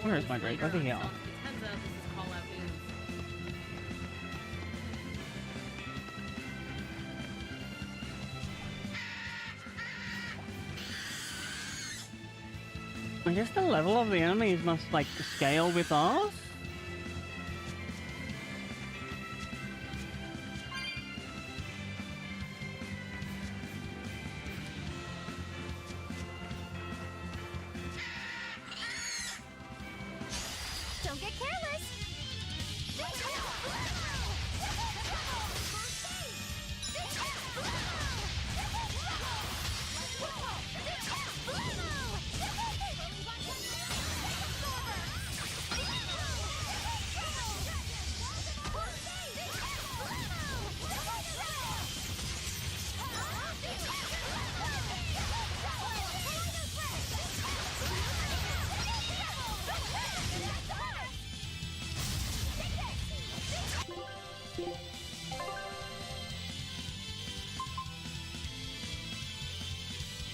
Where is my drink? Over here. I guess the level of the enemies must like scale with us. Don't get careless.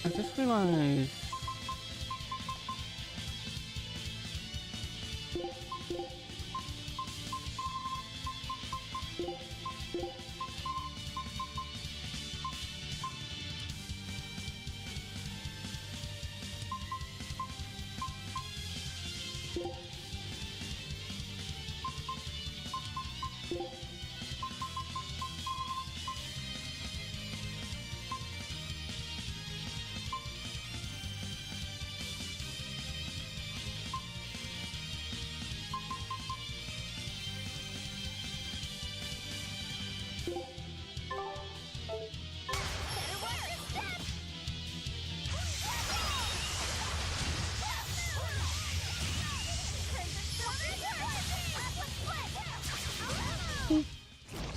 I just realized.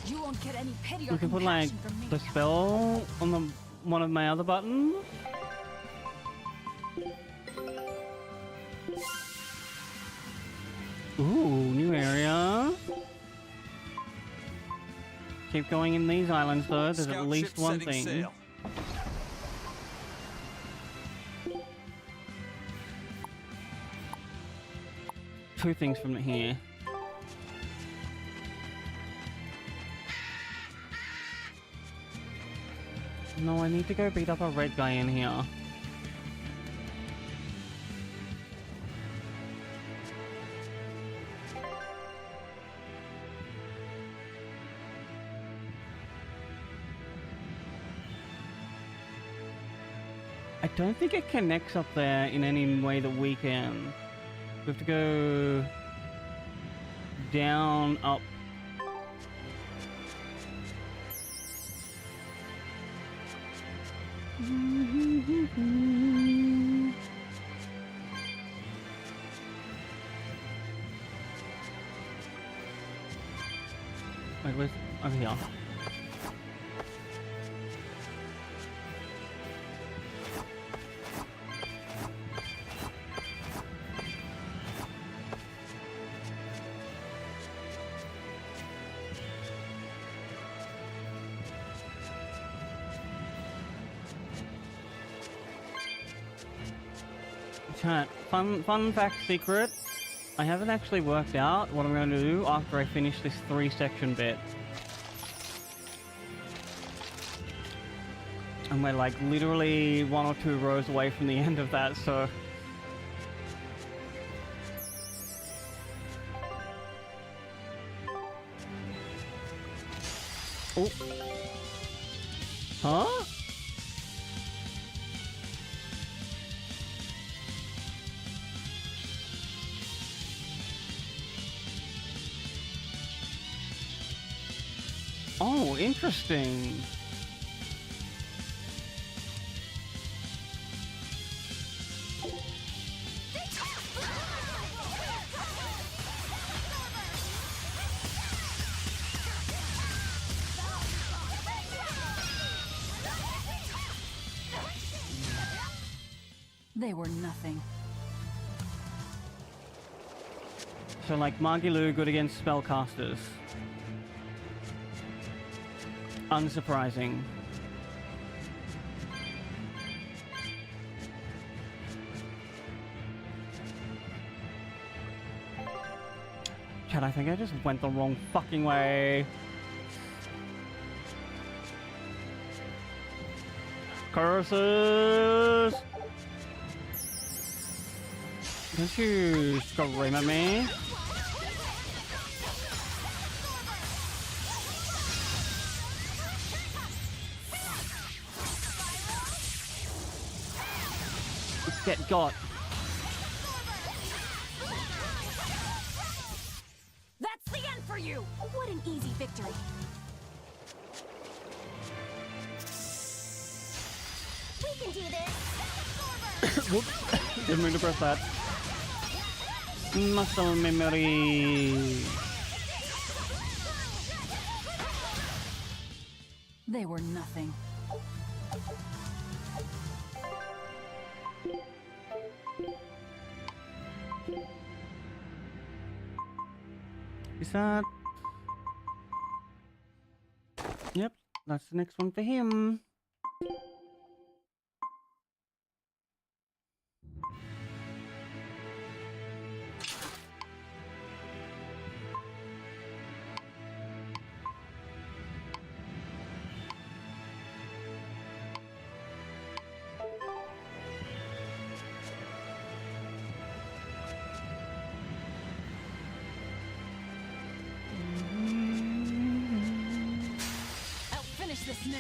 You won't get any pity You or can put like compassion from me. the spell on the one of my other buttons. Ooh, new area. Keep going in these islands though, there's at least one thing. Sail. Two things from here. No, I need to go beat up a red guy in here. I don't think it connects up there in any way that we can. We have to go down, up. Wait, where's over here? Chat, fun fact secret. I haven't actually worked out what I'm going to do after I finish this 3-section bit. And we're like literally 1 or 2 rows away from the end of that, so... Oh. Huh? Oh, interesting. They were nothing. So like Magilu good against spellcasters. Unsurprising. Chad, I think I just went the wrong fucking way. Curses! Don't you scream at me? Get got. That's the end for you! What an easy victory. We can do this. Whoops. Didn't mean to press that. Muscle memory. They were nothing. Is that... Yep, that's the next one for him. I'll finish this now.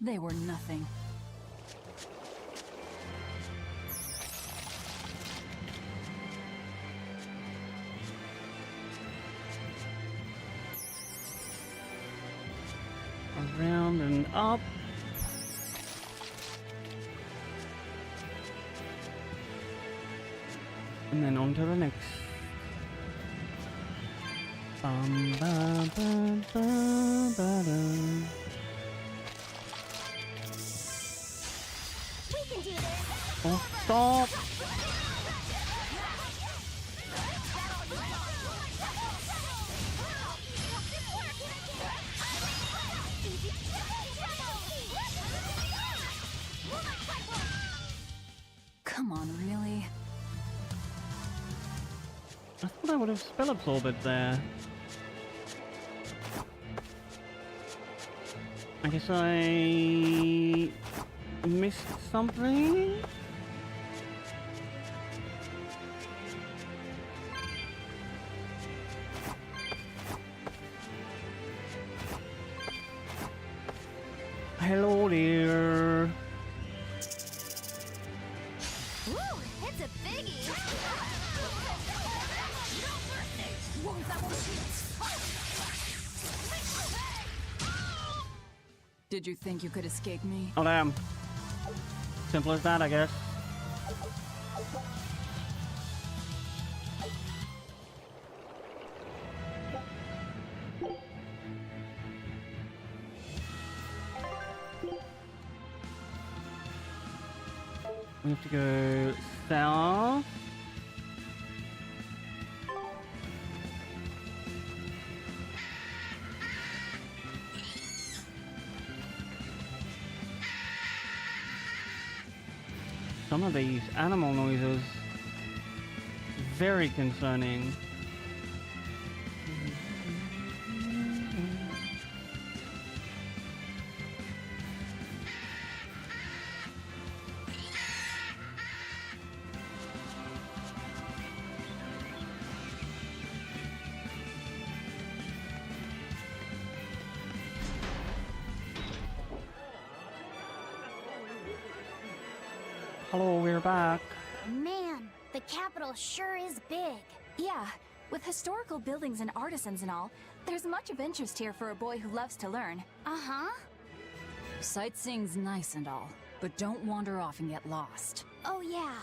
They were nothing. Around and up. And then on to the next. Bum, ba, ba, ba, ba, da. We can do this. Oh, stop! Come on, really? I thought I would have spell absorbed there. I guess I missed something? Hello there. Ooh, it's a biggie. Did you think you could escape me? Oh damn. Simple as that, I guess. We have to go south. Some of these animal noises, very concerning. Hello, we're back. Man, the capital sure is big. Yeah, with historical buildings and artisans and all, there's much of interest here for a boy who loves to learn. Uh-huh. Sightseeing's nice and all, but don't wander off and get lost. Oh yeah,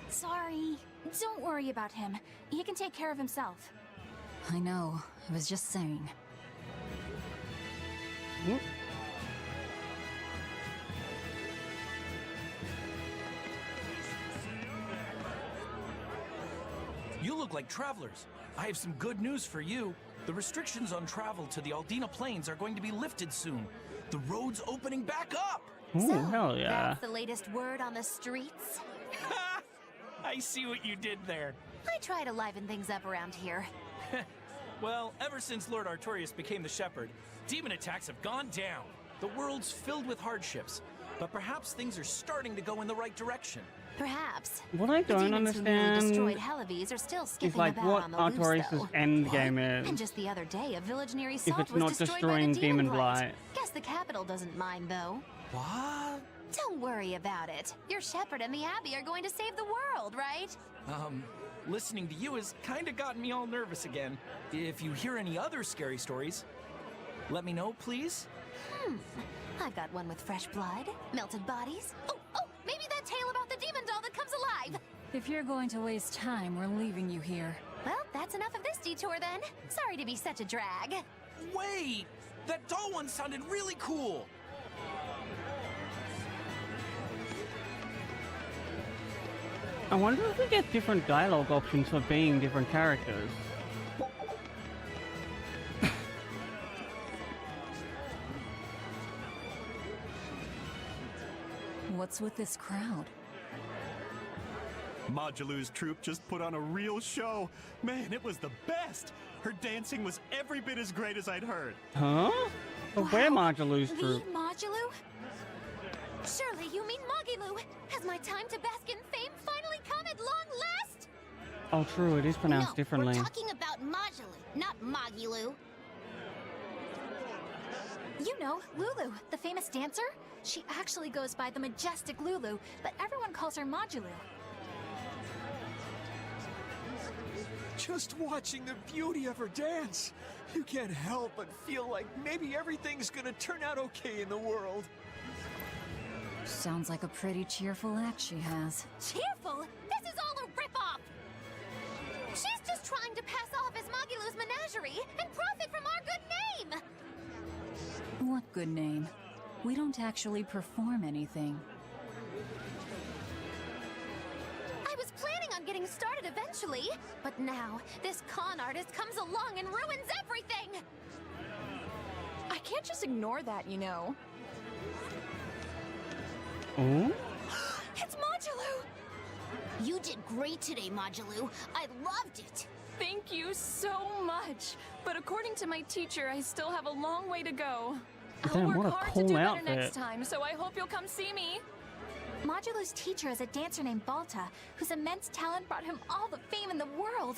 sorry. Don't worry about him. He can take care of himself. I know, I was just saying. You look like travelers. I have some good news for you. The restrictions on travel to the Aldina Plains are going to be lifted soon. The road's opening back up! Ooh, hell yeah. That's the latest word on the streets. I see what you did there. I try to liven things up around here. Well, ever since Lord Artorius became the Shepherd, demon attacks have gone down. The world's filled with hardships, but perhaps things are starting to go in the right direction. Perhaps. What I The don't demons who nearly understand destroyed Helives are still skipping is like about what on the loose, Artorius' though. end game is. And just the other day, a village near If Isolde it's was not destroyed destroying by the demon Demon blight. Blight. Guess the capital doesn't mind, though. What? Don't worry about it. Your shepherd and the abbey are going to save the world, right? Listening to you has kind of gotten me all nervous again. If you hear any other scary stories, let me know, please. I've got one with fresh blood, melted bodies. Oh, maybe that tale about the demon doll that comes alive. If you're going to waste time, we're leaving you here. Well, that's enough of this detour then. Sorry to be such a drag. Wait! That doll one sounded really cool! I wonder if we get different dialogue options for being different characters. What's with this crowd? Modulu's troupe just put on a real show. Man, it was the best. Her dancing was every bit as great as I'd heard. Huh? But where Modulu's The troupe? Modulu? Surely you mean Magilu. Has my time to bask in fame finally come at long last? Oh, true, it is pronounced differently. We're talking about Modulu, not Magilu. You know, Lulu, the famous dancer? She actually goes by the majestic Lulu, but everyone calls her Modulu. Just watching the beauty of her dance, you can't help but feel like maybe everything's gonna turn out okay in the world. Sounds like a pretty cheerful act she has. Cheerful? This is all a ripoff! She's just trying to pass off as Magilu's menagerie and profit from our good name! What good name? We don't actually perform anything. I was planning on getting started eventually, but now this con artist comes along and ruins everything! I can't just ignore that, you know. Oh? It's Modulu! You did great today, Modulu. I loved it. Thank you so much. But according to my teacher, I still have a long way to go. I'll Damn, work what a hard cool to do better outfit. next time, so I hope you'll come see me. Modulu's teacher is a dancer named Balta, whose immense talent brought him all the fame in the world.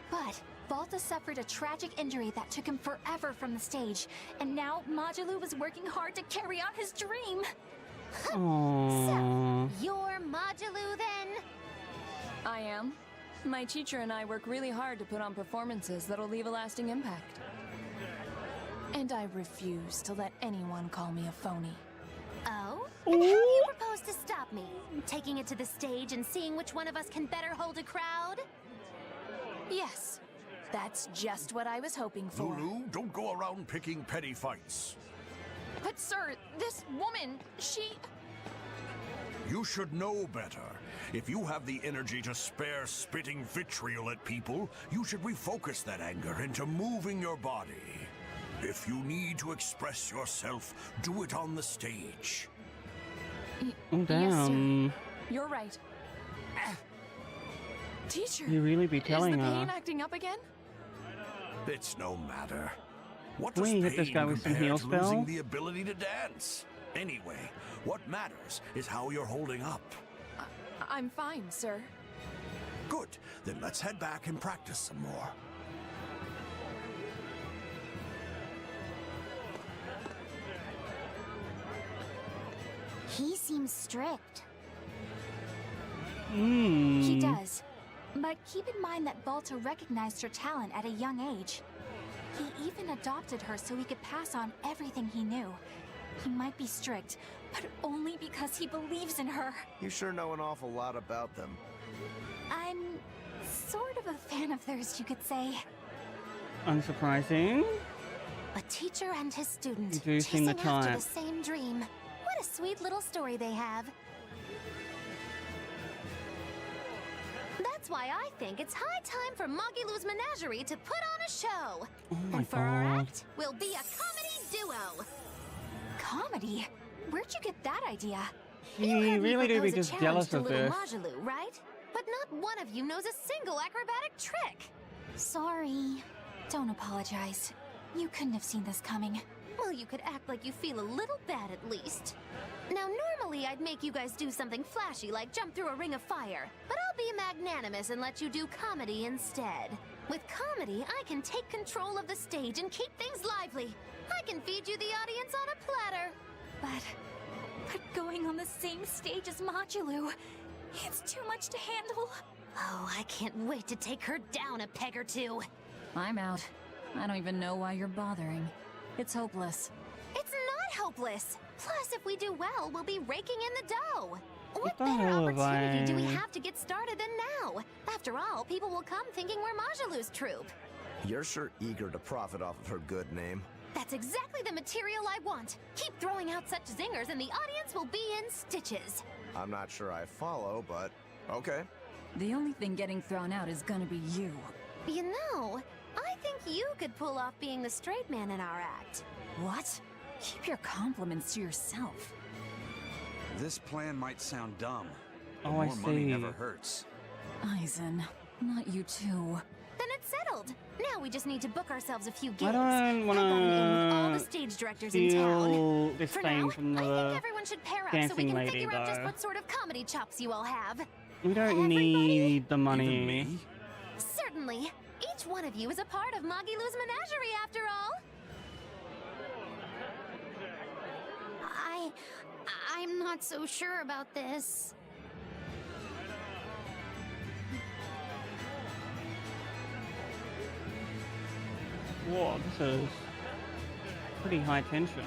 But Balta suffered a tragic injury that took him forever from the stage, and now Modulu was working hard to carry on his dream. Aww. You're Modulu then? I am. My teacher and I work really hard to put on performances that'll leave a lasting impact. And I refuse to let anyone call me a phony. Oh? And how do you propose to stop me? Taking it to the stage and seeing which one of us can better hold a crowd? Yes, that's just what I was hoping for. Lulu, don't go around picking petty fights. But sir, this woman, she... You should know better. If you have the energy to spare spitting vitriol at people, you should refocus that anger into moving your body. If you need to express yourself, do it on the stage. Oh, damn. You're right. Teacher, You really be telling is the her. pain acting up again? It's no matter. What Can does we hit this pain guy with some compare heal to losing spell? the ability to dance? Anyway, what matters is how you're holding up. I'm fine, sir. Good. Then let's head back and practice some more. He seems strict. He does. But keep in mind that Balta recognized her talent at a young age. He even adopted her so he could pass on everything he knew. He might be strict, but only because he believes in her. You sure know an awful lot about them. I'm sort of a fan of theirs, you could say. Unsurprising. A teacher and his student You do seem the chasing after type. the same dream. What a sweet little story they have. That's why I think it's high time for Magilou's Menagerie to put on a show. Oh my And for our god. act, we'll be a comedy duo. Comedy? Where'd you get that idea? You really do be Propose a just challenge jealous to of little this. Magalou, right? But not one of you knows a single acrobatic trick. Sorry. Don't apologize. You couldn't have seen this coming. Well, you could act like you feel a little bad at least. Now, normally I'd make you guys do something flashy like jump through a ring of fire, but I'll be magnanimous and let you do comedy instead. With comedy, I can take control of the stage and keep things lively. I can feed you the audience on a platter. But going on the same stage as Magilou, it's too much to handle. Oh, I can't wait to take her down a peg or two. I'm out. I don't even know why you're bothering. It's hopeless. It's not hopeless. Plus, if we do well, we'll be raking in the dough. What the better hell have opportunity do we I- have to get started than now? After all, people will come thinking we're Majalou's troupe. You're sure eager to profit off of her good name. That's exactly the material I want. Keep throwing out such zingers and the audience will be in stitches. I'm not sure I follow, but okay. The only thing getting thrown out is gonna be you. You know, I think you could pull off being the straight man in our act. What? Keep your compliments to yourself. This plan might sound dumb, but Oh, I more money see. never hurts. Eisen, not you too. Then it's settled. Now we just need to book ourselves a few gigs. I don't I've got an in with all wanna the stage directors in town. steal this For thing now, from I think the everyone should pair up so we dancing can lady, figure out just though. what sort of comedy chops you all have. We don't need the money. Certainly. Each one of you is a part of Magilou's Menagerie, after all. I'm not so sure about this. Whoa, this is pretty high tension.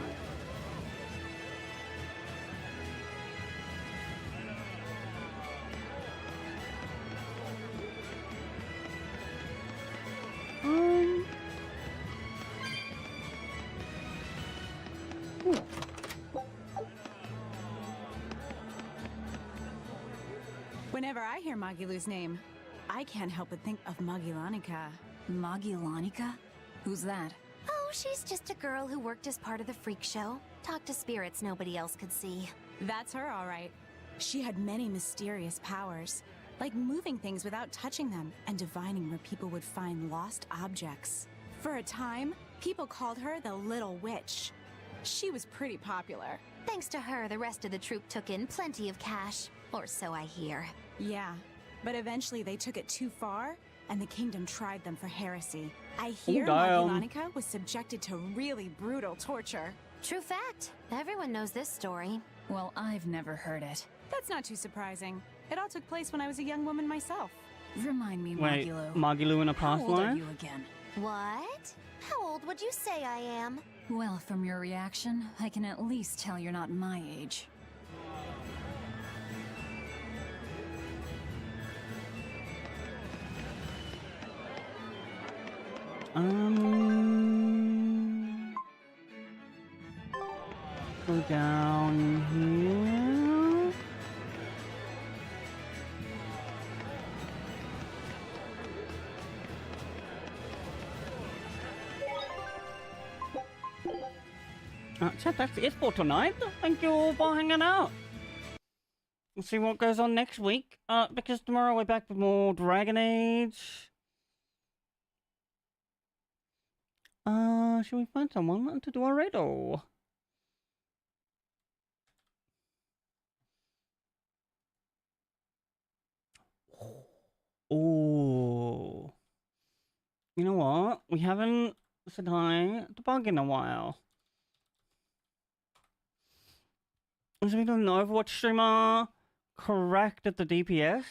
Whenever I hear Magilou's name, I can't help but think of Magilanica. Magilanica? Who's that? Oh, she's just a girl who worked as part of the freak show. Talked to spirits nobody else could see. That's her, all right. She had many mysterious powers, like moving things without touching them and divining where people would find lost objects. For a time, people called her the Little Witch. She was pretty popular. Thanks to her, the rest of the troupe took in plenty of cash. Or so I hear. Yeah, but eventually they took it too far, and the kingdom tried them for heresy. I hear damn. Magilanica was subjected to really brutal torture. True fact. Everyone knows this story. Well, I've never heard it. That's not too surprising. It all took place when I was a young woman myself. Remind me, Wait, Magilou. Magilou in a How past old are life? you again? What? How old would you say I am? Well, from your reaction, I can at least tell you're not my age. Go down here. Chat, that's it for tonight. Thank you all for hanging out. We'll see what goes on next week. Because tomorrow we're back with more Dragon Age. Shall we find someone to do a riddle? Oh. You know what? We haven't said hi to Bug in a while. Is we an Overwatch streamer correct at the DPS?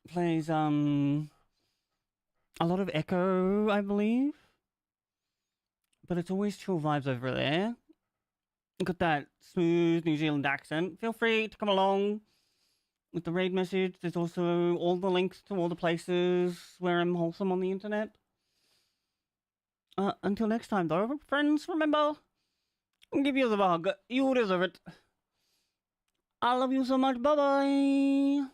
Plays, a lot of Echo, I believe. But it's always chill vibes over there. Got that smooth New Zealand accent. Feel free to come along with the raid message. There's also all the links to all the places where I'm wholesome on the internet. Until next time, though, friends, remember, give you the bug. You deserve it. I love you so much. Bye-bye.